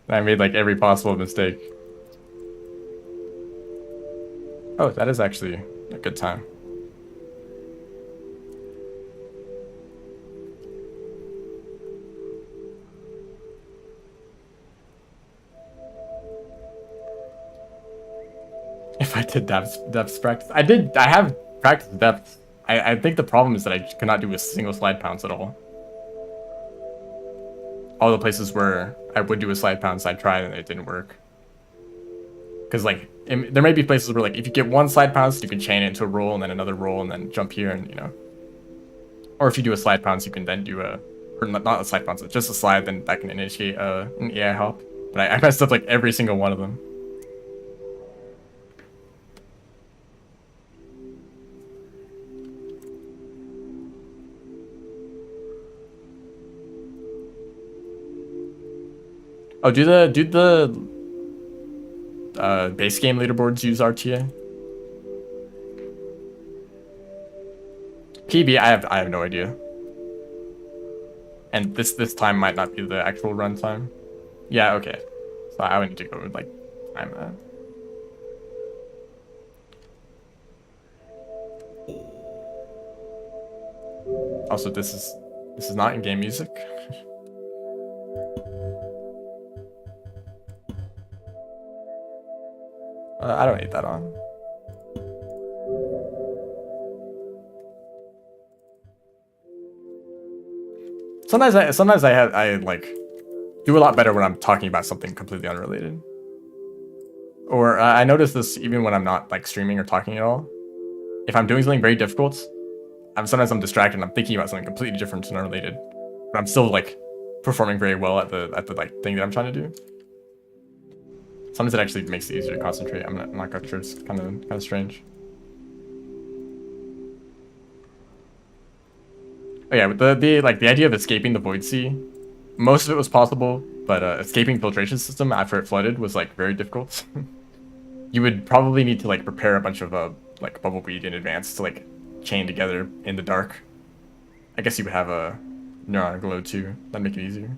I made like every possible mistake. Oh, that is actually a good time. If I did depth practice, I have practiced depth. I think the problem is that I could not do a single slide pounce at all. All the places where I would do a slide pounce, I tried and it didn't work. Because like, there may be places where like, if you get one slide pounce, you can chain it into a roll and then another roll and then jump here and, you know. Or if you do a slide pounce, you can then do a, or not a slide pounce, it's just a slide, then that can initiate an AI hop. But I messed up like every single one of them. Oh, do the base game leaderboards use RTA? PB, I have no idea. And this time might not be the actual run time. Yeah, okay. So I would need to go with like time that. Also, this is not in-game music. I don't need that on. Sometimes I like do a lot better when I'm talking about something completely unrelated. Or I notice this even when I'm not like streaming or talking at all. If I'm doing something very difficult, sometimes I'm distracted and I'm thinking about something completely different and unrelated. But I'm still like performing very well at the like thing that I'm trying to do. Sometimes it actually makes it easier to concentrate. I'm not quite sure. It's kind of strange. Oh yeah, but the idea of escaping the void sea, most of it was possible, but escaping filtration system after it flooded was like very difficult. You would probably need to like prepare a bunch of like bubbleweed in advance to like chain together in the dark. I guess you would have a neuron glow too. That'd make it easier.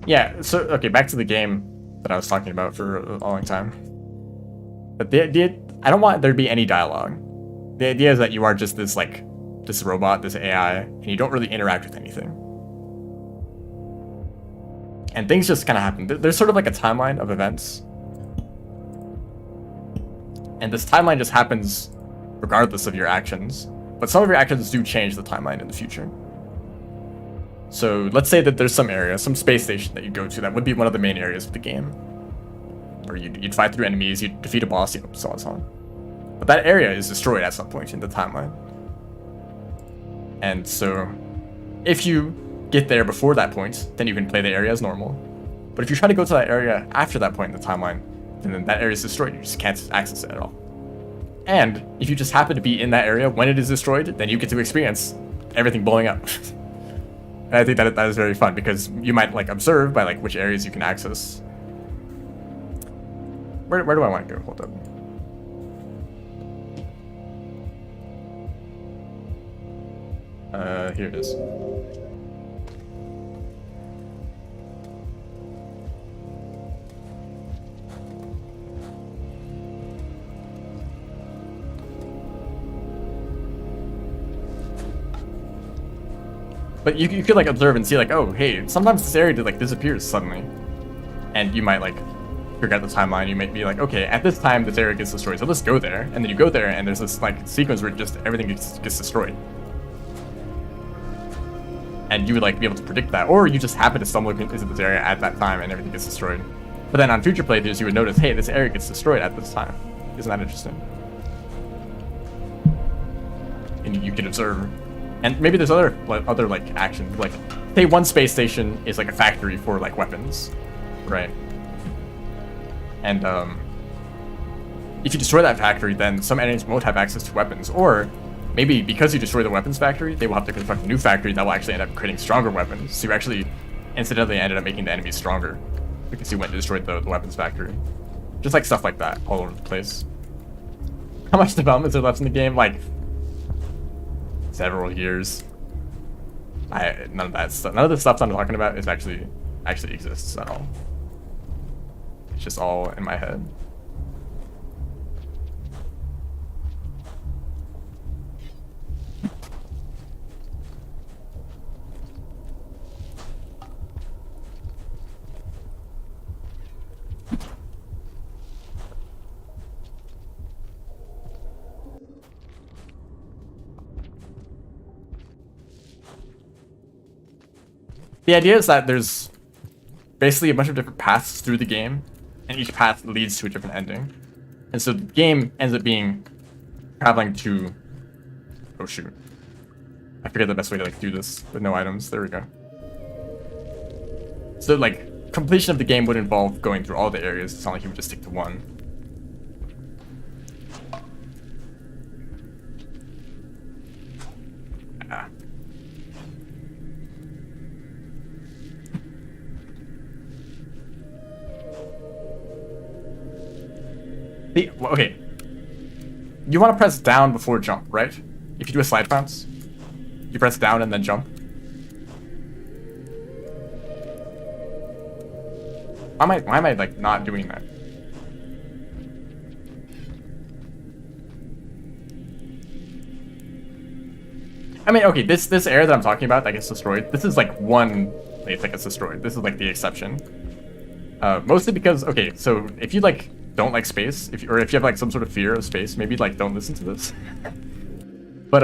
Yeah, so, okay, back to the game that I was talking about for a long time. But I don't want there to be any dialogue. The idea is that you are just this, like, this robot, this AI, and you don't really interact with anything. And things just kind of happen. There's sort of like a timeline of events. And this timeline just happens regardless of your actions. But some of your actions do change the timeline in the future. So let's say that there's some area, some space station that you go to that would be one of the main areas of the game. Where you'd fight through enemies, you'd defeat a boss, so on and so on. But that area is destroyed at some point in the timeline. And so, if you get there before that point, then you can play the area as normal. But if you try to go to that area after that point in the timeline, then that area is destroyed. You just can't access it at all. And if you just happen to be in that area when it is destroyed, then you get to experience everything blowing up. And I think that is very fun because you might like observe by like which areas you can access. Where do I want to go? Hold up. Here it is. But you could like observe and see like, oh, hey, sometimes this area like disappears suddenly. And you might like figure out the timeline. You might be like, okay, at this time this area gets destroyed, so let's go there. And then you go there and there's this like sequence where just everything gets destroyed. And you would like be able to predict that, or you just happen to stumble into this area at that time and everything gets destroyed. But then on future playthroughs, you would notice, hey, this area gets destroyed at this time. Isn't that interesting? And you can observe, and maybe there's other like actions. Like, say one space station is like a factory for like weapons, right? And if you destroy that factory, then some enemies won't have access to weapons, or maybe because you destroy the weapons factory, they will have to construct a new factory that will actually end up creating stronger weapons. So you actually incidentally ended up making the enemies stronger because you went and destroyed the weapons factory. Just like stuff like that all over the place. How much development is there left in the game? Like several years. None of that stuff. None of the stuff I'm talking about is actually exists at all. It's just all in my head. The idea is that there's basically a bunch of different paths through the game, and each path leads to a different ending. And so the game ends up being traveling to... Oh shoot. I forget the best way to like do this with no items. There we go. So like, completion of the game would involve going through all the areas. It's not like you would just stick to one. Okay, you want to press down before jump, right? If you do a slide bounce, you press down and then jump. Why am I like not doing that? I mean, okay, this area that I'm talking about that gets destroyed, this is like one place that gets destroyed. This is like the exception. Mostly because, okay, so if you like don't like space, if you have like some sort of fear of space, maybe like don't listen to this. But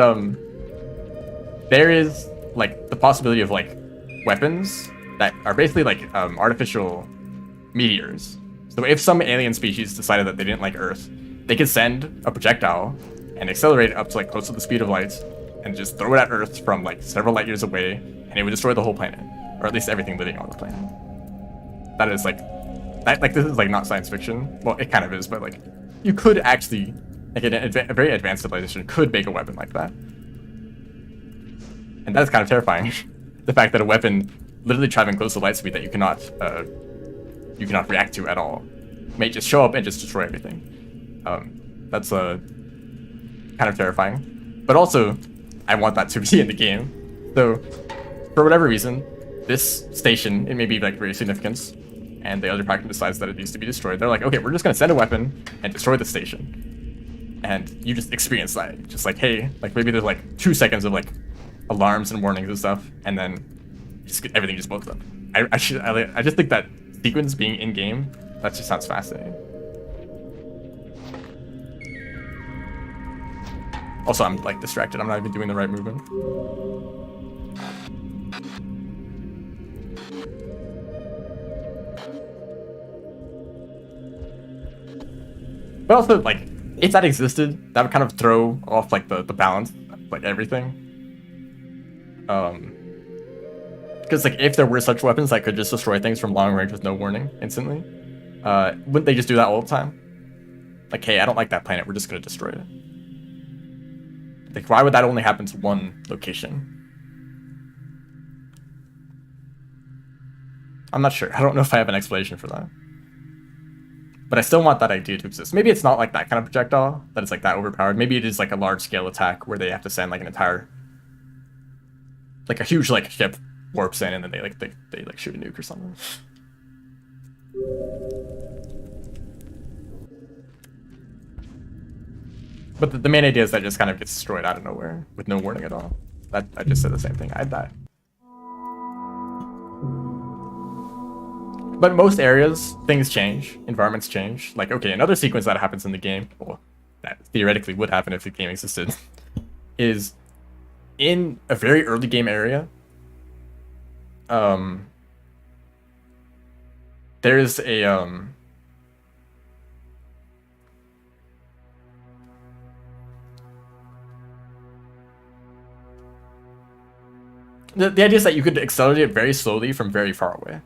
there is like the possibility of like weapons that are basically like artificial meteors. So if some alien species decided that they didn't like Earth, they could send a projectile and accelerate it up to like close to the speed of light and just throw it at Earth from like several light years away, and it would destroy the whole planet, or at least everything living on the planet. That is like this is like not science fiction. Well, it kind of is, but like you could actually, like a very advanced civilization could make a weapon like that. And that is kind of terrifying. The fact that a weapon literally traveling close to light speed that you cannot react to at all may just show up and just destroy everything. That's kind of terrifying. But also, I want that to be in the game. So, for whatever reason, this station, it may be like very significant, and the other faction decides that it needs to be destroyed. They're like, okay, we're just gonna send a weapon and destroy the station. And you just experience that. Just like, hey, like maybe there's like 2 seconds of like alarms and warnings and stuff, and then everything just blows up. I just think that sequence being in game, that just sounds fascinating. Also, I'm like distracted. I'm not even doing the right movement. But also, like, if that existed, that would kind of throw off like the balance, like everything. Because like if there were such weapons that could just destroy things from long range with no warning instantly, wouldn't they just do that all the time? Like, hey, I don't like that planet. We're just gonna destroy it. Like, why would that only happen to one location? I'm not sure. I don't know if I have an explanation for that. But I still want that idea to exist. Maybe it's not like that kind of projectile, that it's like that overpowered. Maybe it is like a large-scale attack where they have to send like an entire, like a huge like ship warps in, and then they like shoot a nuke or something. But the main idea is that it just kind of gets destroyed out of nowhere with no warning at all. That I just said the same thing. I'd die. But most areas, things change, environments change. Like, okay, another sequence that happens in the game, well, that theoretically would happen if the game existed, is in a very early game area, there's a, the idea is that you could accelerate it very slowly from very far away.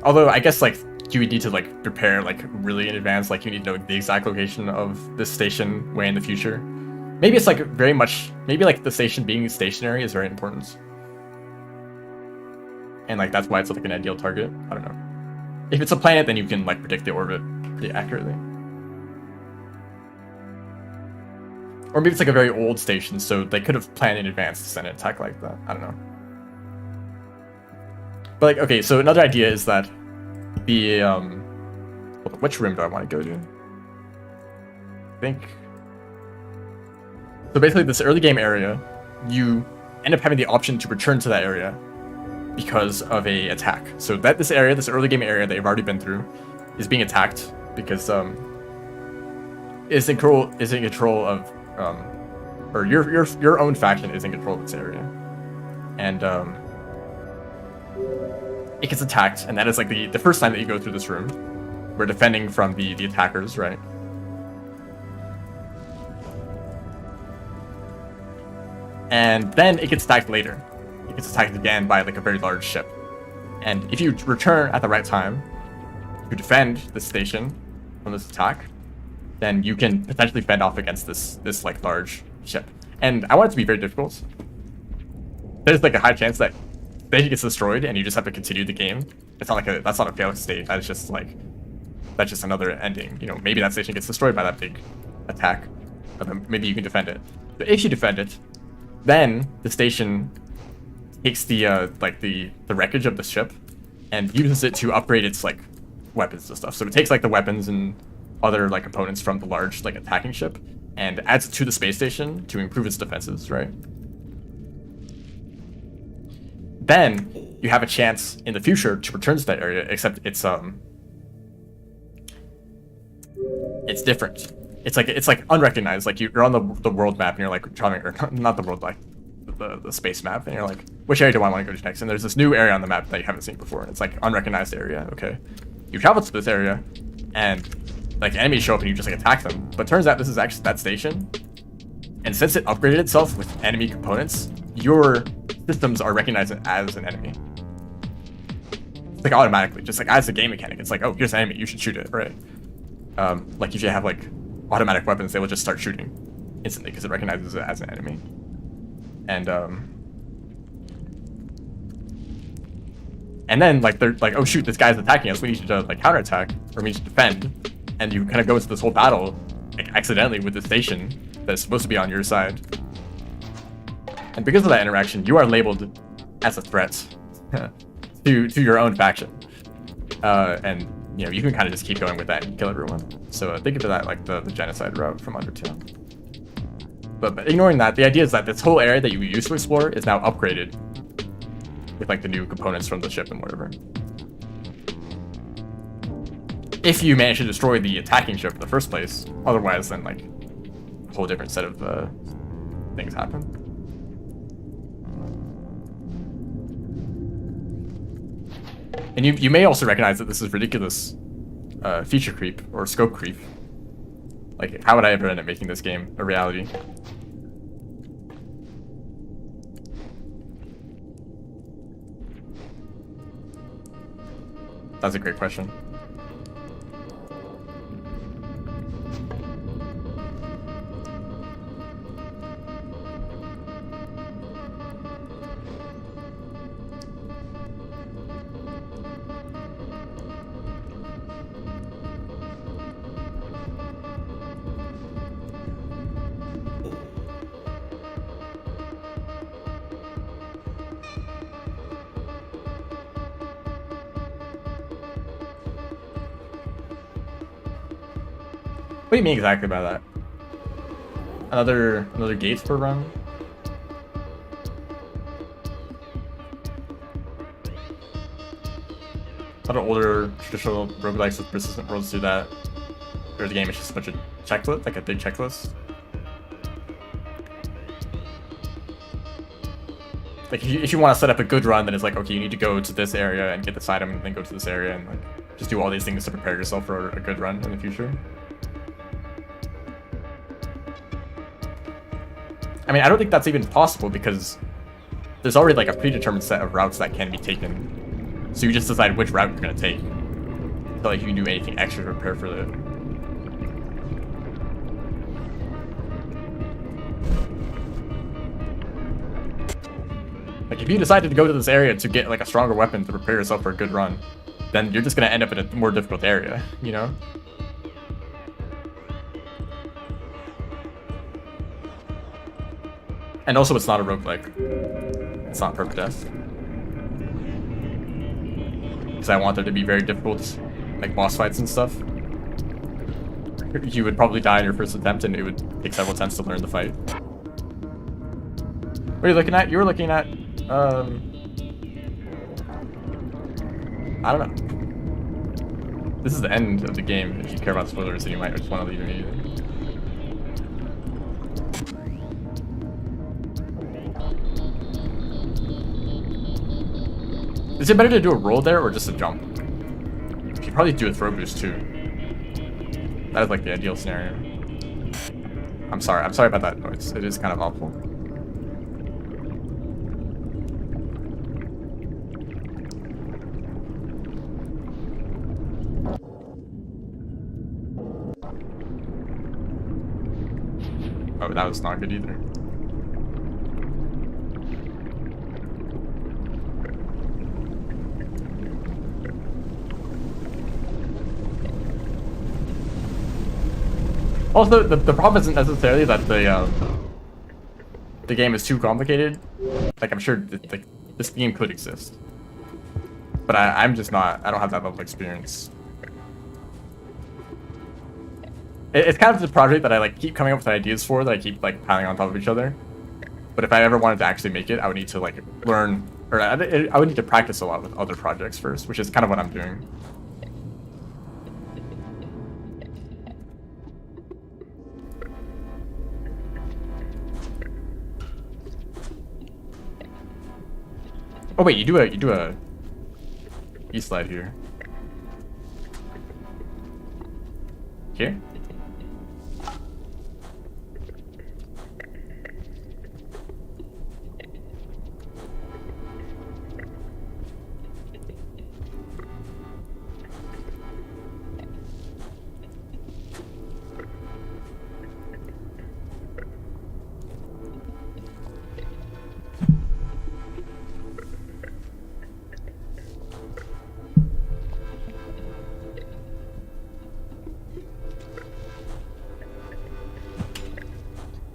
Although I guess like you would need to like prepare like really in advance, like you need to know the exact location of this station way in the future. Maybe it's like very much, maybe like the station being stationary is very important. And like that's why it's like an ideal target. I don't know. If it's a planet, then you can like predict the orbit pretty accurately. Or maybe it's like a very old station, so they could have planned in advance to send an attack like that. I don't know. But like, okay, so another idea is that the, which room do I want to go to? I think, so basically this early game area, you end up having the option to return to that area because of a attack. So that this area, this early game area that you've already been through, is being attacked because, is in control of, or your own faction is in control of this area. And, it gets attacked, and that is like the first time that you go through this room. We're defending from the attackers, right? And then it gets attacked later. It gets attacked again by like a very large ship. And if you return at the right time to defend the station from this attack, then you can potentially fend off against this like large ship. And I want it to be very difficult. There's like a high chance that station gets destroyed and you just have to continue the game. It's not like that's not a failed state. That's just like, that's just another ending. You know, maybe that station gets destroyed by that big attack, but then maybe you can defend it. But if you defend it, then the station takes the like the wreckage of the ship and uses it to upgrade its like weapons and stuff. So it takes like the weapons and other like components from the large like attacking ship and adds it to the space station to improve its defenses, right? Then you have a chance in the future to return to that area, except it's different. It's like unrecognized. Like you're on the world map and you're like traveling, or not the world, like the space map, and you're like, which area do I want to go to next? And there's this new area on the map that you haven't seen before, and it's like unrecognized area. Okay, you travel to this area, and like enemies show up and you just like attack them. But turns out this is actually that station, and since it upgraded itself with enemy components, your systems are recognized as an enemy. It's like automatically, just like as a game mechanic, it's like, oh, here's an enemy, you should shoot it, right? Like if you have like automatic weapons, they will just start shooting instantly because it recognizes it as an enemy. And And then like they're like, oh shoot, this guy's attacking us. We need to like counterattack, or we need to defend. And you kind of go into this whole battle like, accidentally with the station that's supposed to be on your side. And because of that interaction, you are labeled as a threat to your own faction. And you know, you can kind of just keep going with that and kill everyone. So think of that like the genocide route from Undertale. But ignoring that, the idea is that this whole area that you used to explore is now upgraded with like the new components from the ship and whatever. If you manage to destroy the attacking ship in the first place, otherwise then like a whole different set of things happen. And you may also recognize that this is ridiculous feature creep or scope creep. Like, how would I ever end up making this game a reality? That's a great question. What do you mean exactly by that? Another gates per run? A lot of older traditional roguelikes with persistent worlds do that. Or the game is just a bunch of checklist, like a big checklist. Like if you want to set up a good run, then it's like, okay, you need to go to this area and get this item, and then go to this area and like just do all these things to prepare yourself for a good run in the future. I mean, I don't think that's even possible because there's already like a predetermined set of routes that can be taken. So you just decide which route you're going to take. It's not like you can do anything extra to prepare for it. Like if you decided to go to this area to get like a stronger weapon to prepare yourself for a good run, then you're just going to end up in a more difficult area, you know? And also, it's not a roguelike. It's not permadeath. Because I want there to be very difficult, like, boss fights and stuff. You would probably die in your first attempt, and it would take several attempts to learn the fight. What are you looking at? You were looking at, I don't know. This is the end of the game. If you care about spoilers, then you might just want to leave immediately. Is it better to do a roll there or just a jump? You could probably do a throw boost too. That is like the ideal scenario. I'm sorry about that noise. It is kind of awful. Oh, that was not good either. Also, the problem isn't necessarily that the game is too complicated. Like, I'm sure like this game could exist, but I'm just not. I don't have that level of experience. It's kind of the project that I like keep coming up with ideas for that I keep like piling on top of each other. But if I ever wanted to actually make it, I would need to like learn, or I would need to practice a lot with other projects first, which is kind of what I'm doing. Oh wait, you do a E-slide here. Here?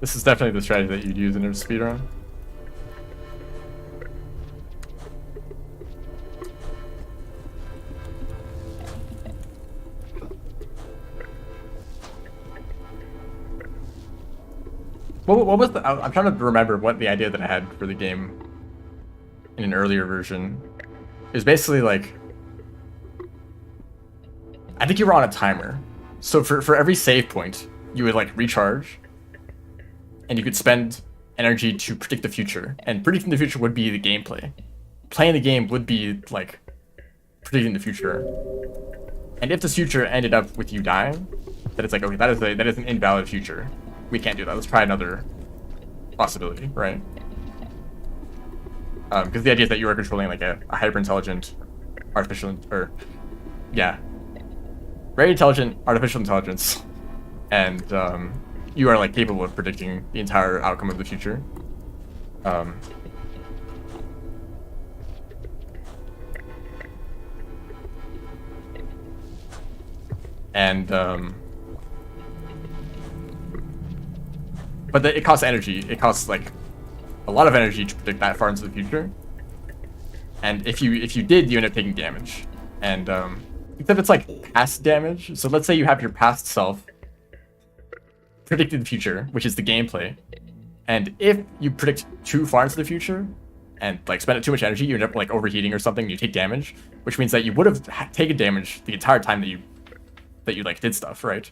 This is definitely the strategy that you'd use in a speedrun. What was the... I'm trying to remember what the idea that I had for the game in an earlier version. It was basically like... I think you were on a timer. So for every save point, you would like recharge. And you could spend energy to predict the future. And predicting the future would be the gameplay. Playing the game would be like predicting the future. And if this future ended up with you dying, then it's like, okay, that is an invalid future. We can't do that. Let's try another possibility, right? Because the idea is that you are controlling like a hyper-intelligent artificial, or yeah, very intelligent artificial intelligence, and you are like capable of predicting the entire outcome of the future. But it costs energy. It costs like a lot of energy to predict that far into the future. And if you did, you end up taking damage. And except it's like past damage. So let's say you have your past self predicting the future, which is the gameplay. And if you predict too far into the future and like spend too much energy, you end up like overheating or something. And you take damage, which means that you would have taken damage the entire time that you like did stuff, right?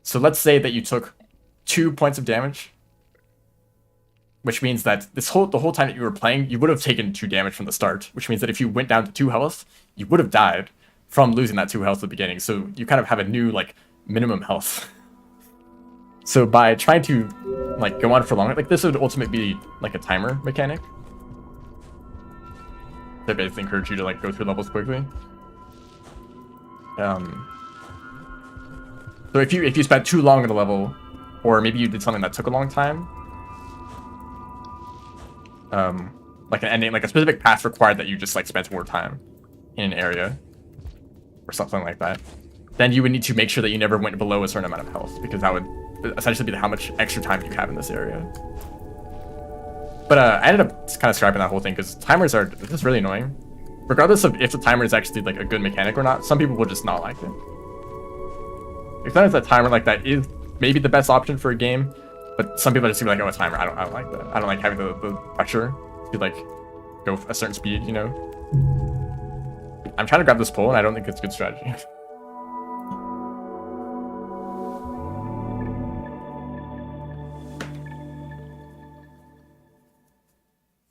So let's say that you took 2 points of damage, which means that the whole time that you were playing, you would have taken 2 damage from the start, which means that if you went down to 2 health, you would have died from losing that 2 health at the beginning. So you kind of have a new like minimum health. So by trying to like go on for longer, like this would ultimately be like a timer mechanic. They basically encourage you to like go through levels quickly. So if you spent too long in a level, or maybe you did something that took a long time, like an ending, like a specific path required that you just like spent more time in an area, or something like that, then you would need to make sure that you never went below a certain amount of health, because that would essentially be how much extra time you have in this area. But I ended up kind of scrapping that whole thing because timers are just really annoying. Regardless of if the timer is actually like a good mechanic or not, some people will just not like it. Sometimes that timer like that is maybe the best option for a game, but some people just be like, oh, a timer. I don't like that. I don't like having the pressure to like go a certain speed, you know? I'm trying to grab this pole and I don't think it's a good strategy.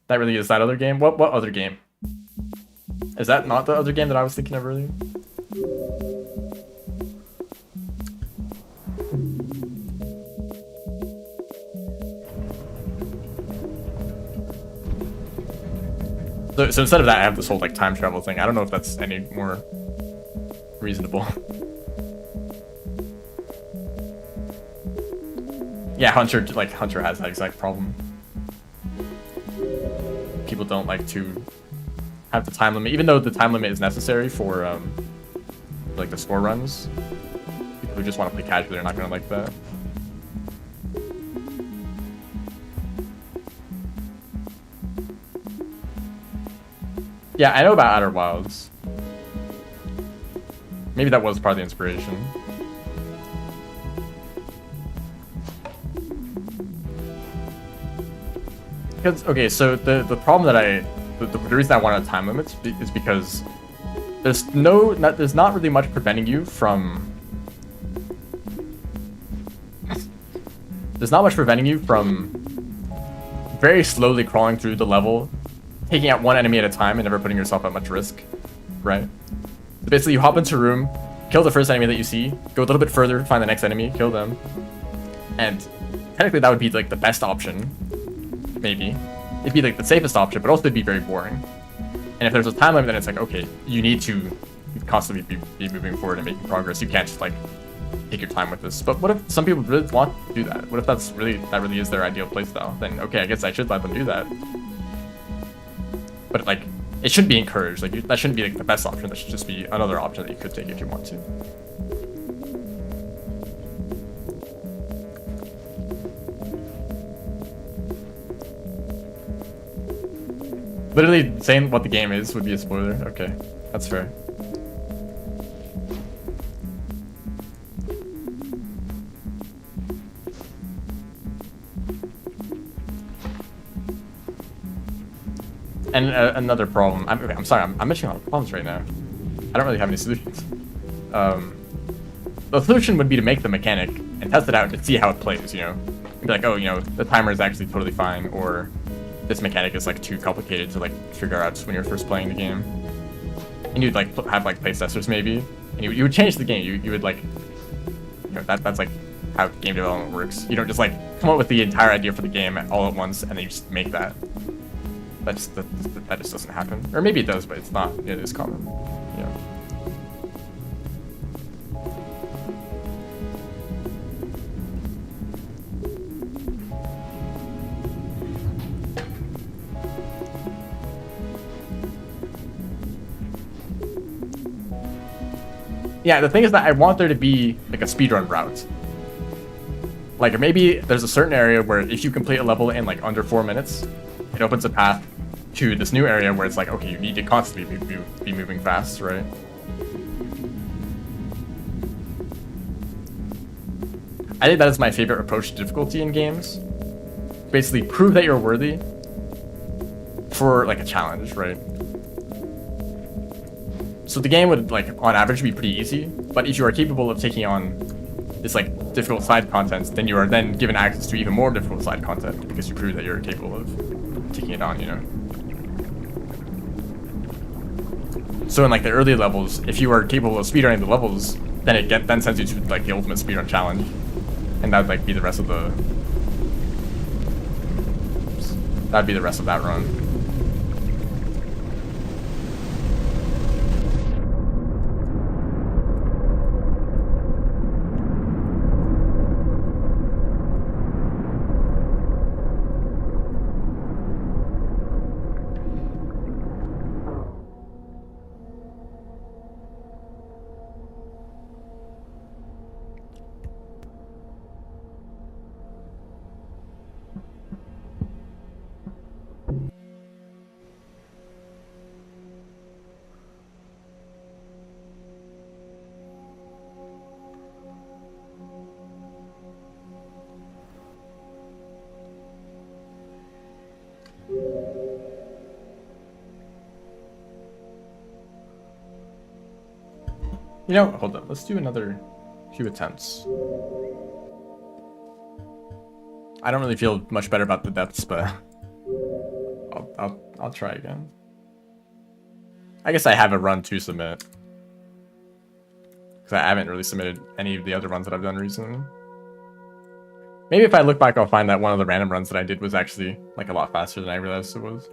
That really is that other game? What other game? Is that not the other game that I was thinking of earlier? So instead of that, I have this whole like time travel thing. I don't know if that's any more reasonable. Yeah, Hunter has that exact problem. People don't like to have the time limit, even though the time limit is necessary for like the score runs. People who just want to play casually are not gonna like that. Yeah, I know about Outer Wilds. Maybe that was part of the inspiration. Because, okay, so the problem that the reason I wanted time limits is because there's not really much preventing you from very slowly crawling through the level, taking out one enemy at a time and never putting yourself at much risk, right? So basically you hop into a room, kill the first enemy that you see, go a little bit further, find the next enemy, kill them, and technically that would be like the best option, maybe. It'd be like the safest option, but also it'd be very boring. And if there's a time limit, then it's like, okay, you need to constantly be moving forward and making progress. You can't just like take your time with this. But what if some people really want to do that? What if that really is their ideal playstyle? Then okay, I guess I should let them do that. But like, it shouldn't be encouraged. Like that shouldn't be like the best option. That should just be another option that you could take if you want to. Literally saying what the game is would be a spoiler. Okay, that's fair. And another problem. I'm sorry. I'm mentioning a lot of problems right now. I don't really have any solutions. The solution would be to make the mechanic and test it out to see how it plays. You know, be like, oh, you know, the timer is actually totally fine, or this mechanic is like too complicated to like figure out when you're first playing the game. And you'd like have like play testers maybe, and you would change the game. You would like, you know, that's like how game development works. You don't just like come up with the entire idea for the game all at once and then you just make that. That just doesn't happen. Or maybe it does, but it's not. It is common. Yeah. Yeah, the thing is that I want there to be like a speedrun route. Like maybe there's a certain area where if you complete a level in like under 4 minutes, it opens a path to this new area where it's like, okay, you need to constantly be moving fast, right? I think that is my favorite approach to difficulty in games. Basically, prove that you're worthy for like a challenge, right? So the game would like on average be pretty easy, but if you are capable of taking on this like difficult side content, then you are then given access to even more difficult side content because you prove that you're capable of taking it on, you know? So in like the early levels, if you are capable of speedrunning the levels, then it then sends you to like the ultimate speedrun challenge, and that would like be the rest of the. That'd be the rest of that run. You know, hold up. Let's do another few attempts. I don't really feel much better about the depths, but I'll try again. I guess I have a run to submit because I haven't really submitted any of the other runs that I've done recently. Maybe if I look back, I'll find that one of the random runs that I did was actually like a lot faster than I realized it was.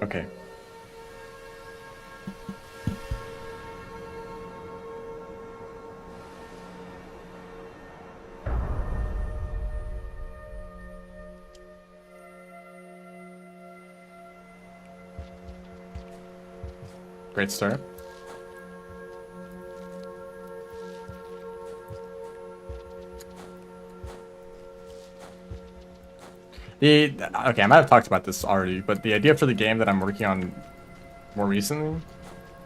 Okay. Great start. Okay, I might have talked about this already, but the idea for the game that I'm working on more recently,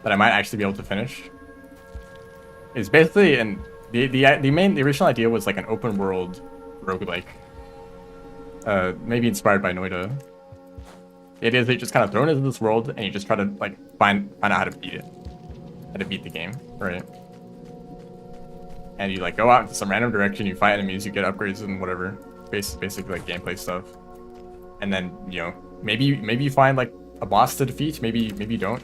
that I might actually be able to finish, is basically the original idea was like an open world roguelike, maybe inspired by Noida. It is just kind of thrown into this world and you just try to like find out how to beat it, how to beat the game, right? And you like go out into some random direction, you fight enemies, you get upgrades and whatever, basically like gameplay stuff. and then maybe you find like a boss to defeat. Maybe you don't.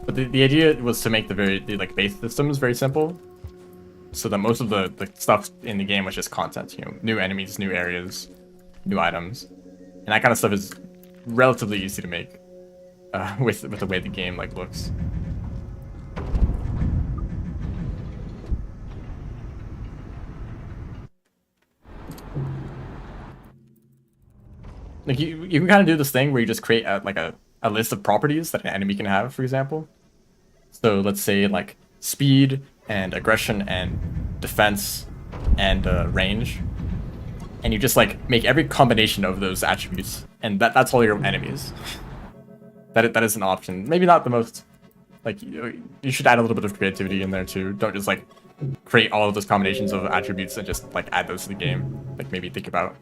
But the idea was to make the like base systems very simple, so that most of the stuff in the game was just content. New enemies, new areas, new items, and that kind of stuff is relatively easy to make with the way the game like looks. Like you can kind of do this thing where you just create a list of properties that an enemy can have, for example. So let's say like speed and aggression and defense and range, and you just like make every combination of those attributes, and that's all your enemies. That is an option. Maybe not the most, like, you should add a little bit of creativity in there too. Don't just like create all of those combinations of attributes and just like add those to the game. Like maybe think about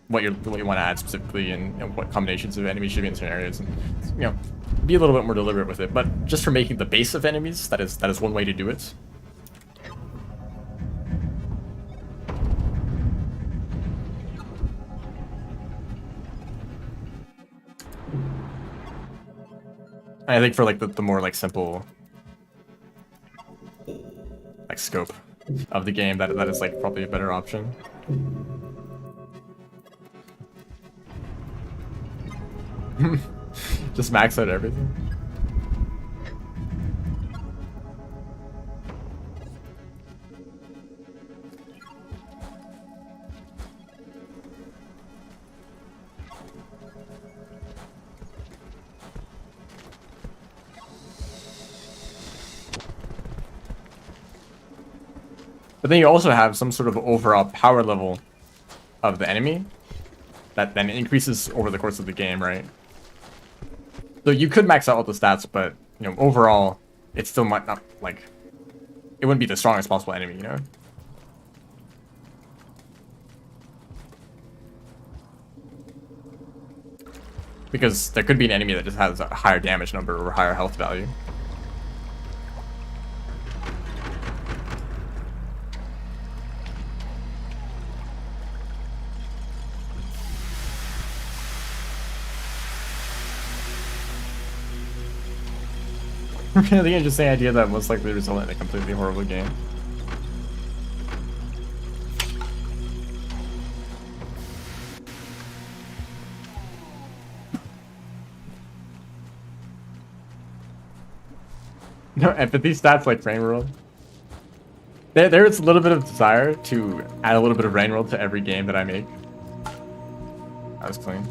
what you want to add specifically, and what combinations of enemies should be in certain areas, and be a little bit more deliberate with it. But just for making the base of enemies, that is one way to do it. I think for like the more like simple like scope of the game, that is like probably a better option. Just max out everything. But then you also have some sort of overall power level of the enemy that then increases over the course of the game, right? So you could max out all the stats, but overall, it still might not, like, it wouldn't be the strongest possible enemy, Because there could be an enemy that just has a higher damage number or higher health value. The interesting idea that most likely result in a completely horrible game. No empathy stats like Rain World. There is a little bit of desire to add a little bit of Rain World to every game that I make. That was clean.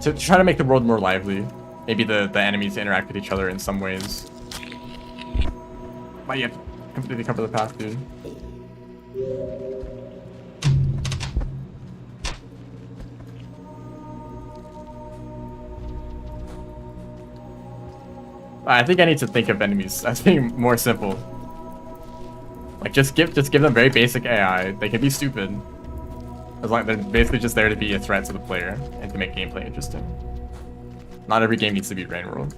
To try to make the world more lively. Maybe the enemies interact with each other in some ways. But you have to completely cover the path, dude. I think I need to think of enemies as being more simple. Like just give them very basic AI. They can be stupid, as long as they're basically just there to be a threat to the player and to make gameplay interesting. Not every game needs to be Rain World.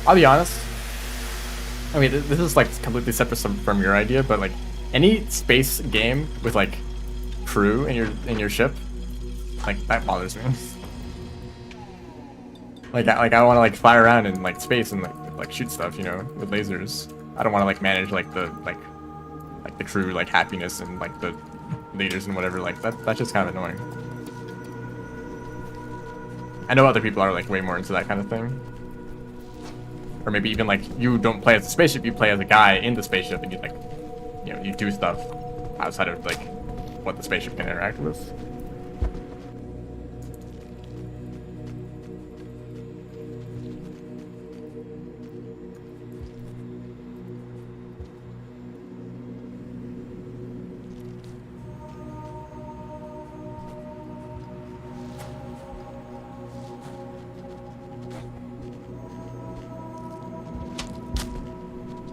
I'll be honest. I mean, this is like completely separate from your idea, but like any space game with like crew in your ship, like that bothers me. Like I want to like fly around in like space and like shoot stuff, with lasers. I don't want to like manage like the like the crew like happiness and like the leaders and whatever. Like that's just kind of annoying. I know other people are like way more into that kind of thing. Or maybe even like you don't play as a spaceship, you play as a guy in the spaceship and you like, you know, you do stuff outside of like what the spaceship can interact with.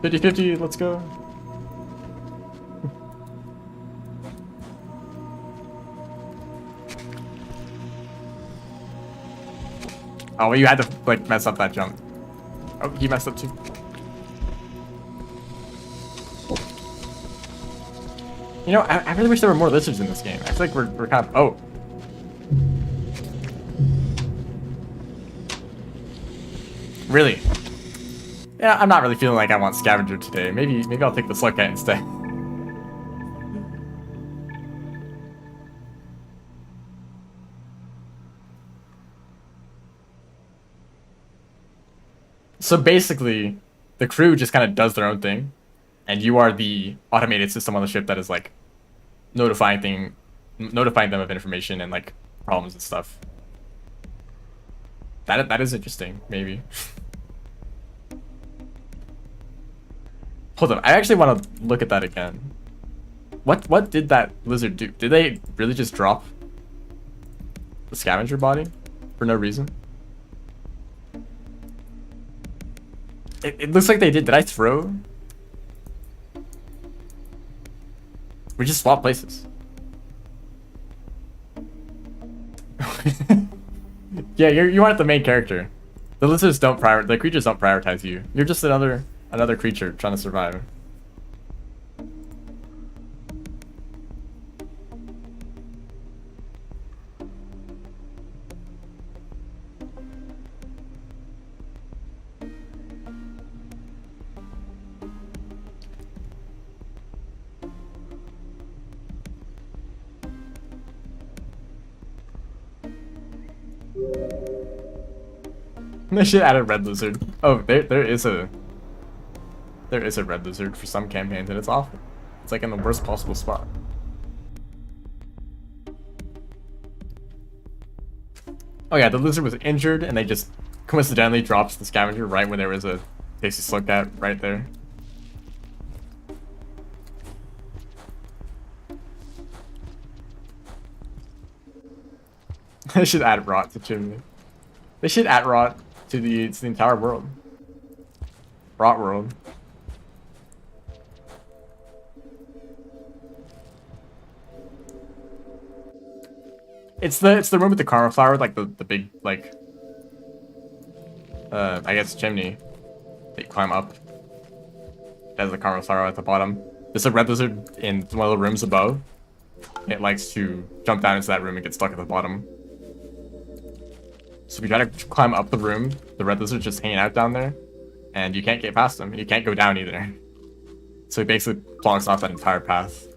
$50-50, let's go. Oh, well, you had to like mess up that jump. Oh, he messed up too. You know, I really wish there were more lizards in this game. I feel like we're kind of... Oh. Really? Yeah, I'm not really feeling like I want scavenger today. Maybe I'll take the slug cat instead. So basically, the crew just kind of does their own thing, and you are the automated system on the ship that is like notifying them of information and like problems and stuff. That is interesting, maybe. Hold on, I actually want to look at that again. What did that lizard do? Did they really just drop the scavenger body for no reason? It looks like they did. Did I throw? We just swapped places. Yeah, you aren't the main character. The lizards don't the creatures don't prioritize you. You're just another creature trying to survive. They should add a red lizard. Oh, there is a red lizard for some campaigns, and it's awful. It's like in the worst possible spot. Oh yeah, the lizard was injured, and they just coincidentally drops the scavenger right when there was a tasty slug cat right there. They should add rot to chimney. They should add rot to the entire world. Rot world. It's the room with the caramel flower, like the big like I guess chimney that you climb up. It has the caramel flower at the bottom. There's a red lizard in one of the rooms above. It likes to jump down into that room and get stuck at the bottom. So if you try to climb up the room, the red lizard's just hanging out down there, and you can't get past him. You can't go down either. So he basically blocks off that entire path.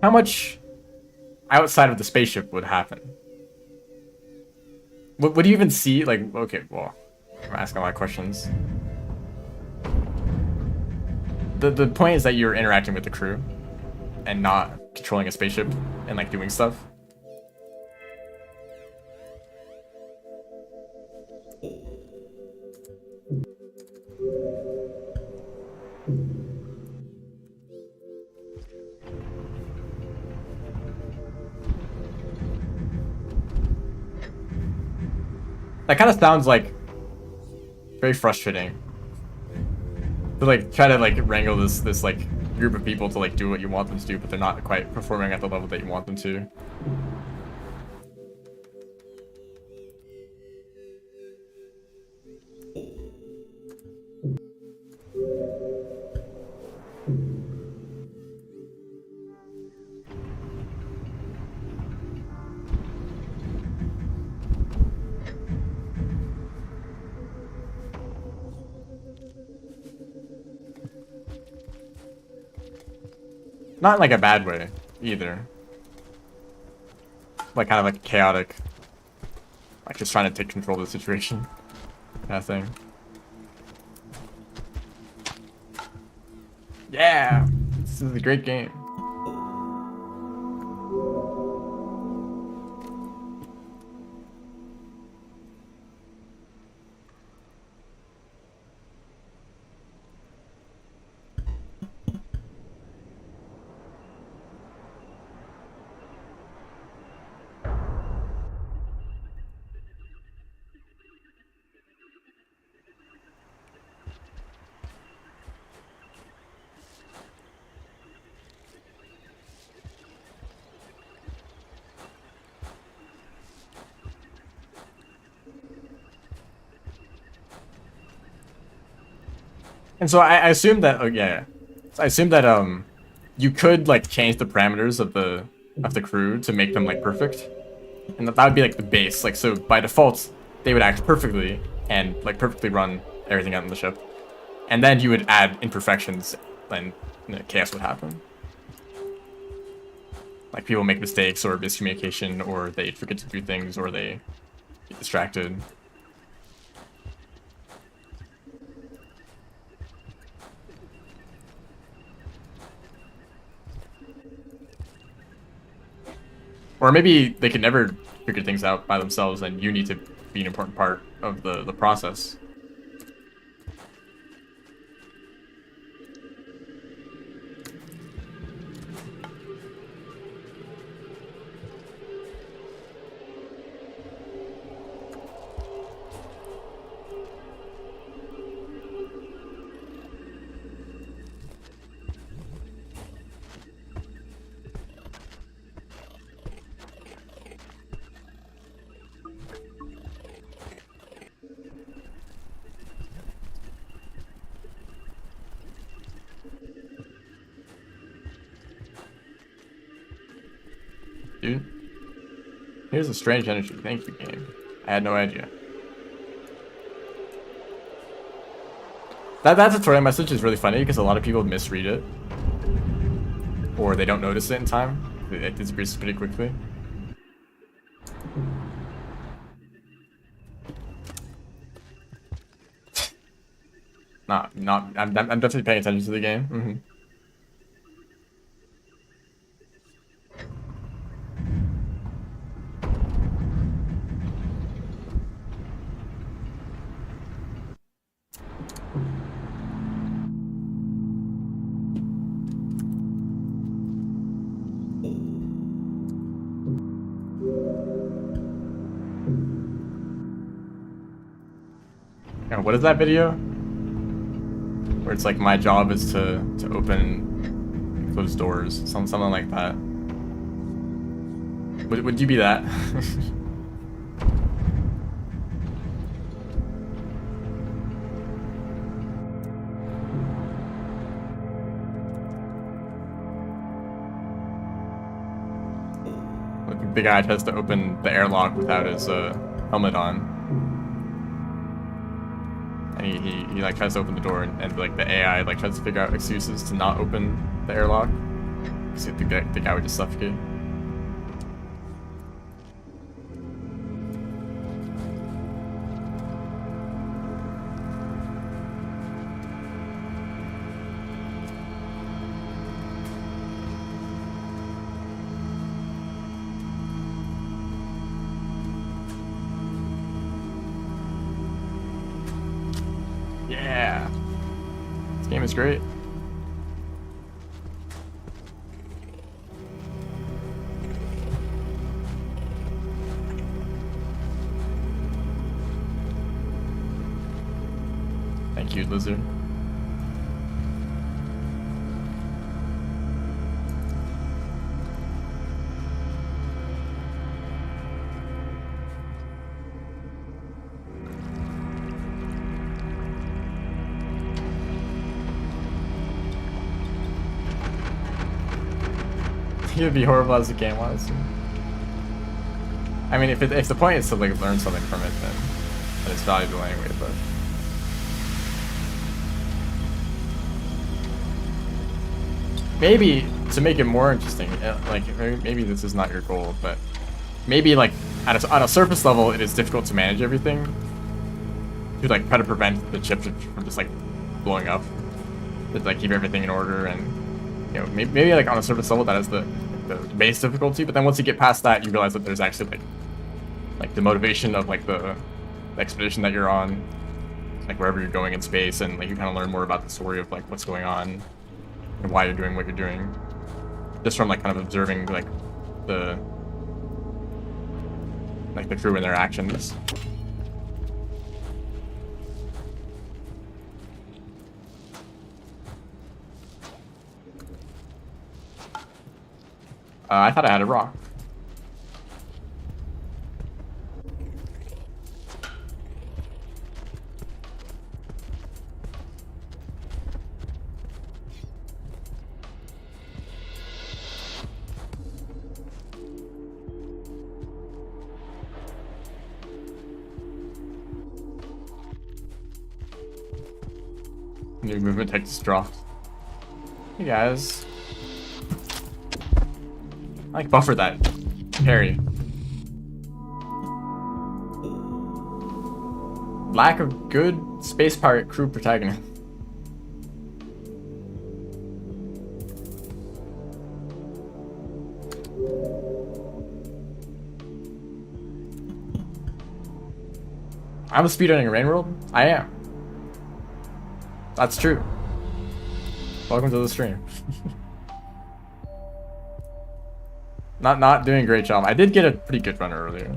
How much outside of the spaceship would happen? Would you even see, like, okay, well, I'm asking a lot of questions. The point is that you're interacting with the crew and not controlling a spaceship and like doing stuff. That kind of sounds like very frustrating to like try to like wrangle this like group of people to like do what you want them to do, but they're not quite performing at the level that you want them to. Not in like a bad way either. Like kind of like chaotic. Like just trying to take control of the situation. Kind of thing. Yeah! This is a great game. And so I assume that, oh yeah, so I assume that you could like change the parameters of the crew to make them like perfect, and that would be like the base. Like so by default they would act perfectly and like perfectly run everything out on the ship, and then you would add imperfections, and chaos would happen. Like people make mistakes or miscommunication, or they forget to do things, or they get distracted. Or maybe they could never figure things out by themselves, and you need to be an important part of the process. Dude, here's a strange energy. Thank you, game. I had no idea. That tutorial message is really funny because a lot of people misread it, or they don't notice it in time. It disappears pretty quickly. I'm definitely paying attention to the game. Mm-hmm. What is that video? Where it's like my job is to open and close doors, something like that. Would you be that? The guy tries to open the airlock without his helmet on. He like tries to open the door, and like the AI like tries to figure out excuses to not open the airlock. So the guy would just suffocate. Yeah, this game is great. Thank you, Lizard. You'd be horrible as a game, honestly. I mean, if the point is to like learn something from it, then it's valuable anyway. But maybe to make it more interesting, like maybe this is not your goal, but maybe like on a surface level, it is difficult to manage everything. To like try to prevent the chip from just like blowing up, to like keep everything in order, and you know maybe like on a surface level that is the base difficulty. But then once you get past that, you realize that there's actually like the motivation of like the expedition that you're on, like wherever you're going in space, and like you kind of learn more about the story of like what's going on and why you're doing what you're doing, just from like kind of observing like the crew and their actions. I thought I had a rock. New movement text just dropped. Hey guys. I like buffer that. Harry. Lack of good space pirate crew protagonist. I'm speedrunning Rain World? I am. That's true. Welcome to the stream. Not doing a great job. I did get a pretty good run earlier.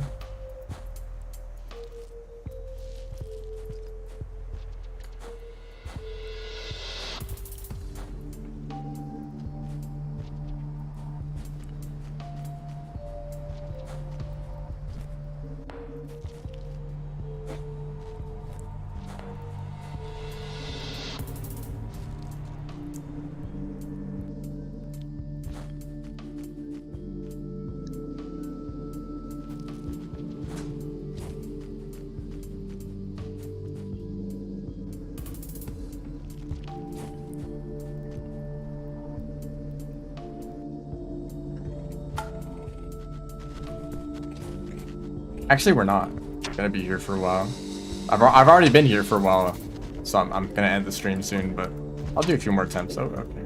Actually, we're not gonna be here for a while. I've already been here for a while, so I'm gonna end the stream soon. But I'll do a few more attempts. Oh, okay.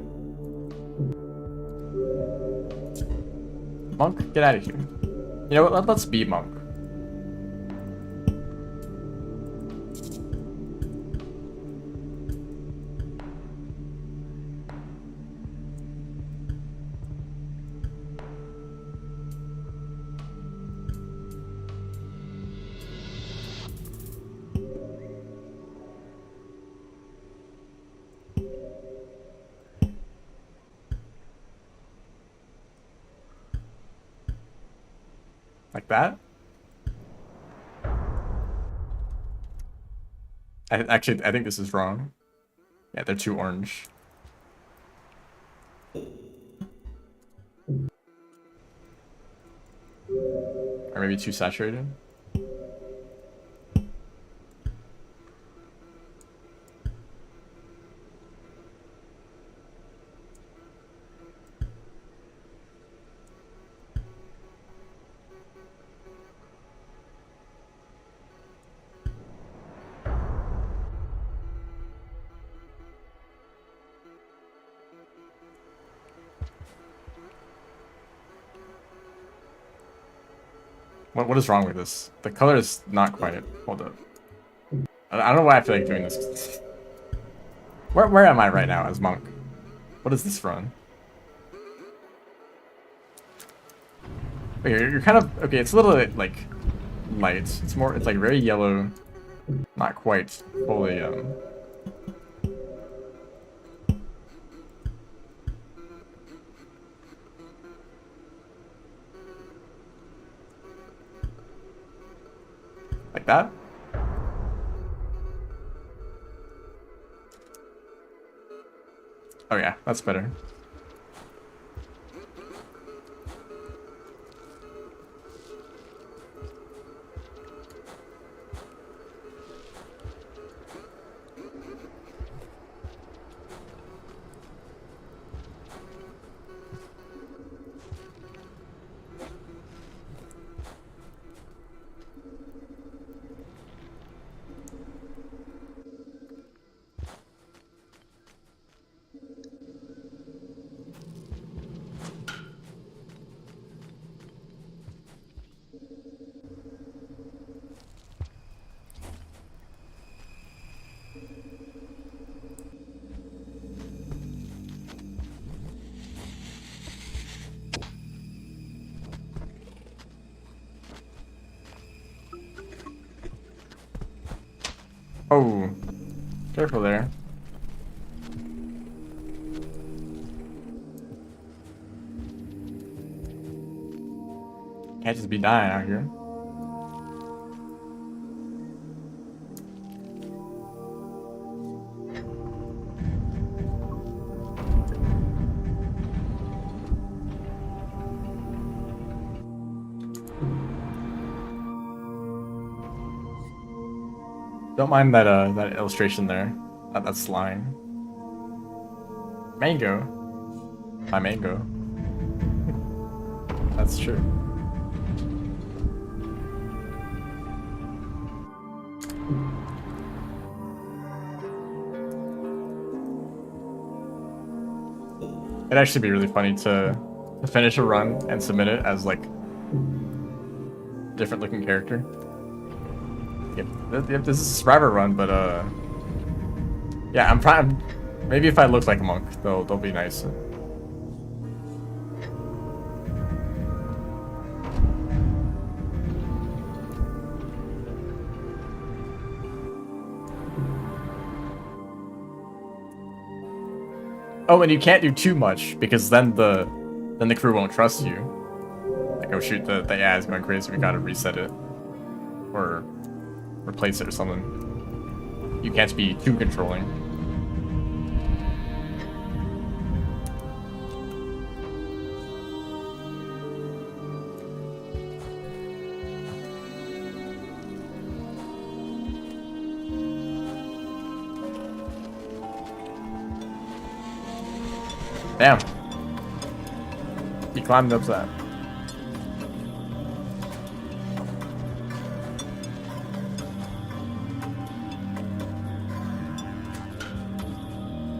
Monk, get out of here. You know what? Let's be Monk. Like that? I think this is wrong. Yeah, they're too orange. Or maybe too saturated. What is wrong with this? The color is not quite. Hold up. I don't know why I feel like doing this. Where am I right now as Monk? What is this run? Okay, you're kind of okay. It's a little bit like light. It's like very yellow, not quite fully like that. Oh yeah, that's better. Oh, careful there. Can't just be dying out here. Don't mind that that illustration there. That's line. Mango. My mango. That's true. It'd actually be really funny to finish a run and submit it as like different looking character. Yep, this is a survivor run, but yeah, I'm trying. Maybe if I look like a monk, they'll be nice. Oh, and you can't do too much because then the crew won't trust you. Like, oh shoot, the AI is going crazy. We gotta reset it or replace it or something. You can't be too controlling. Damn. He climbed up that.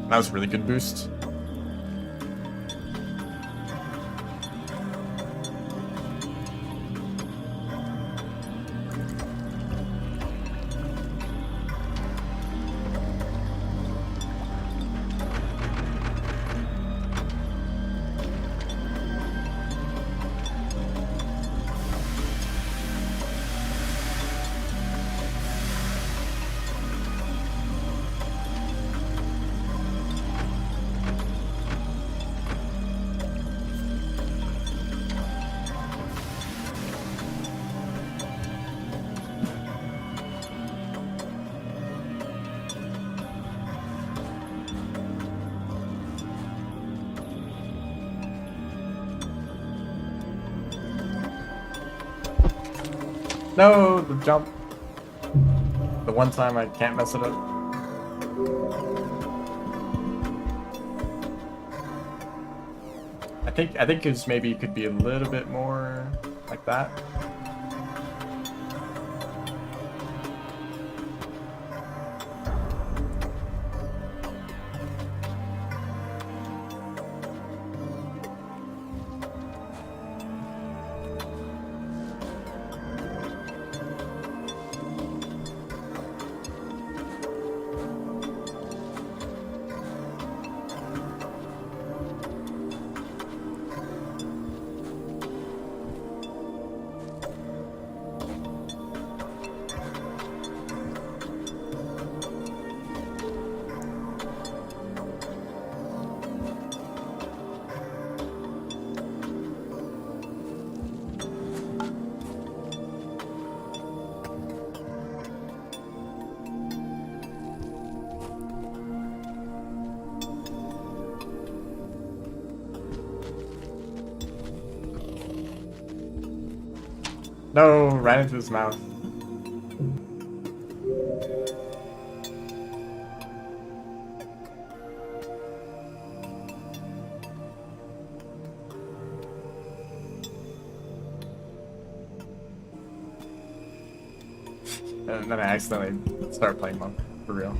That was a really good boost. No, the jump. The one time I can't mess it up. I think it's maybe it could be a little bit more like that. No, right into his mouth. And then I accidentally start playing monk for real.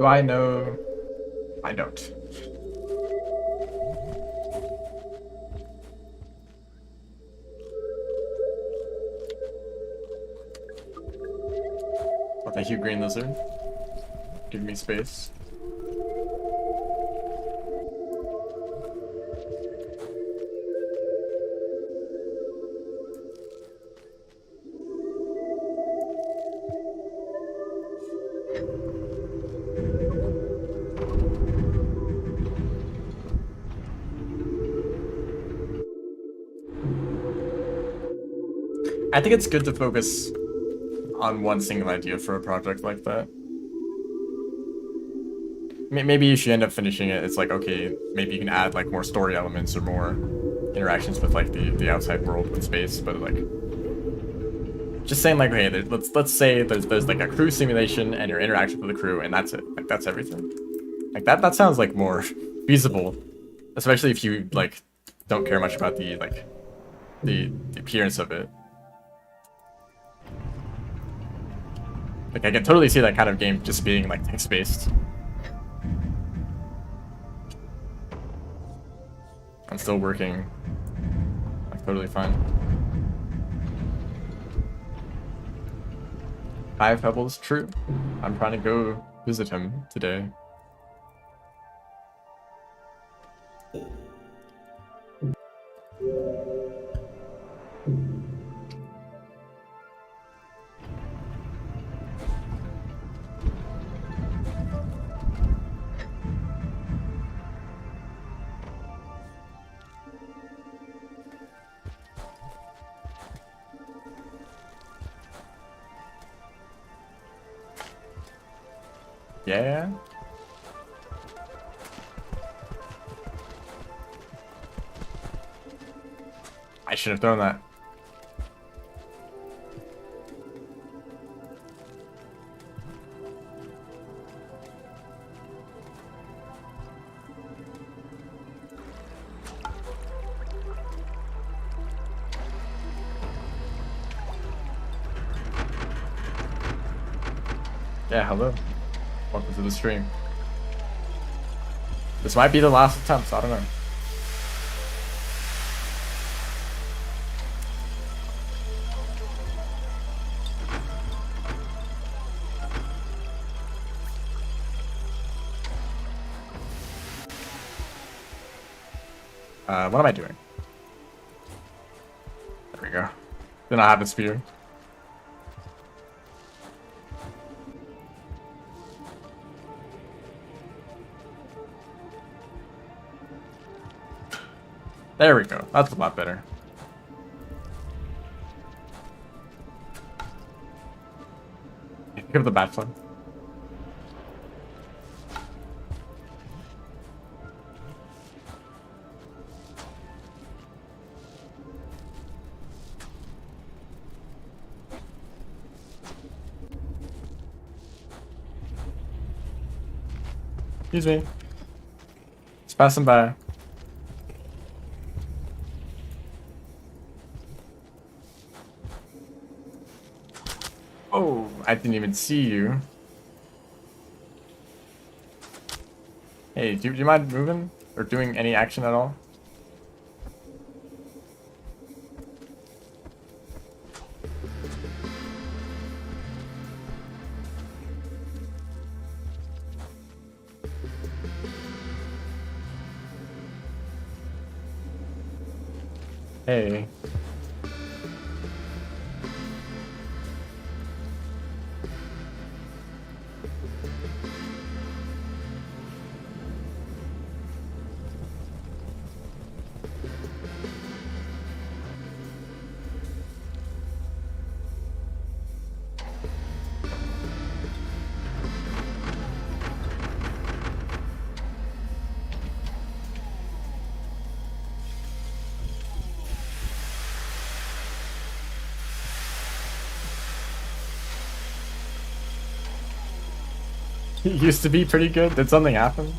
Do I know? I don't. Well, thank you, Green Lizard. Give me space. I think it's good to focus on one single idea for a project like that. Maybe if you end up finishing it, it's like, okay, maybe you can add like more story elements or more interactions with like the outside world with space, but like just saying like, hey, let's say there's like a crew simulation and your interaction with the crew, and that's it. Like that's everything. Like that sounds like more feasible, especially if you like don't care much about the like the appearance of it. Like I can totally see that kind of game just being like text-based. I'm still working. Like totally fine. 5 pebbles, true. I'm trying to go visit him today. Yeah. I should have thrown that. Yeah, hello. Welcome to the stream. This might be the last attempt, I don't know. What am I doing? There we go. Then I have the spear. There we go. That's a lot better. Give the bat flip. Excuse me. Just passing by. Oh, I didn't even see you. Hey, do you mind moving or doing any action at all? Hey. He used to be pretty good. Did something happen?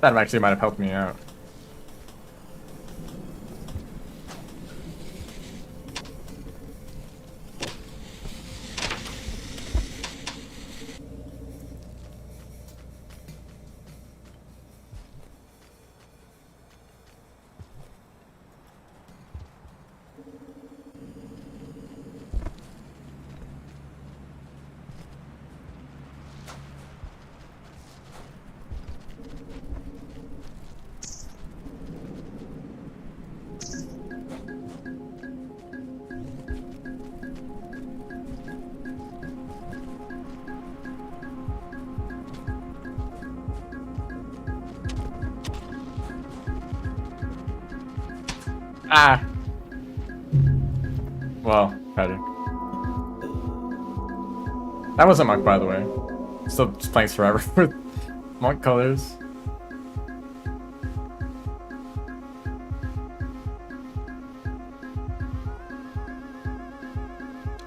That actually might have helped me out. Ah! Well, tragic. That wasn't Monk, by the way. Still just playing forever with Monk colors.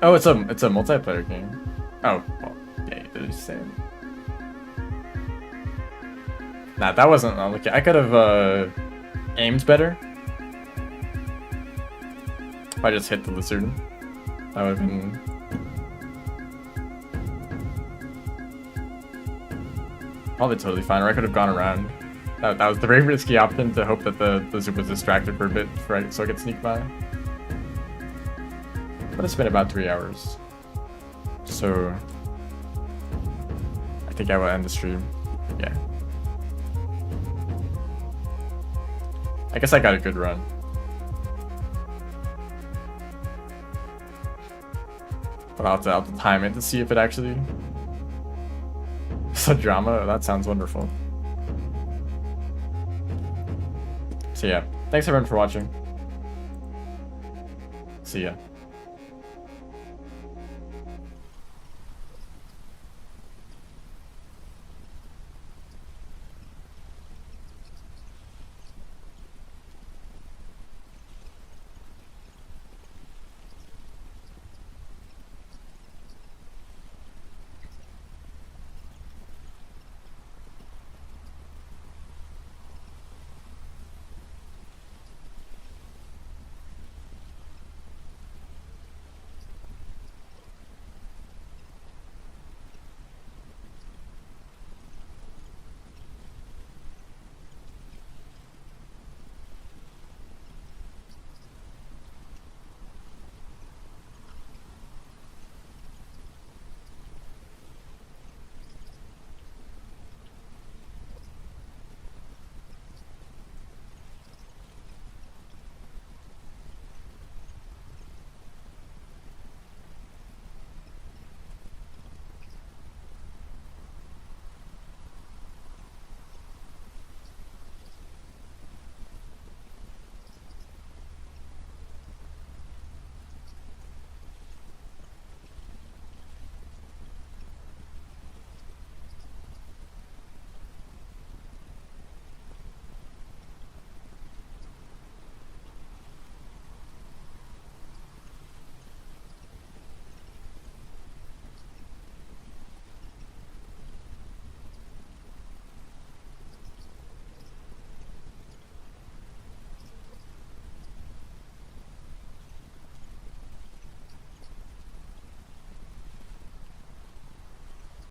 Oh, it's a multiplayer game. Oh, well, yeah, you did the same. Nah, that wasn't unlucky. I could have aimed better. If I just hit the lizard, that would have been. Probably totally fine, or I could have gone around. That was the very risky option, to hope that the lizard was distracted for a bit so I could sneak by. But it's been about 3 hours. So I think I will end the stream. Yeah. I guess I got a good run. But I'll have to time it to see if it actually... It's a drama? That sounds wonderful. So yeah, thanks everyone for watching. See ya.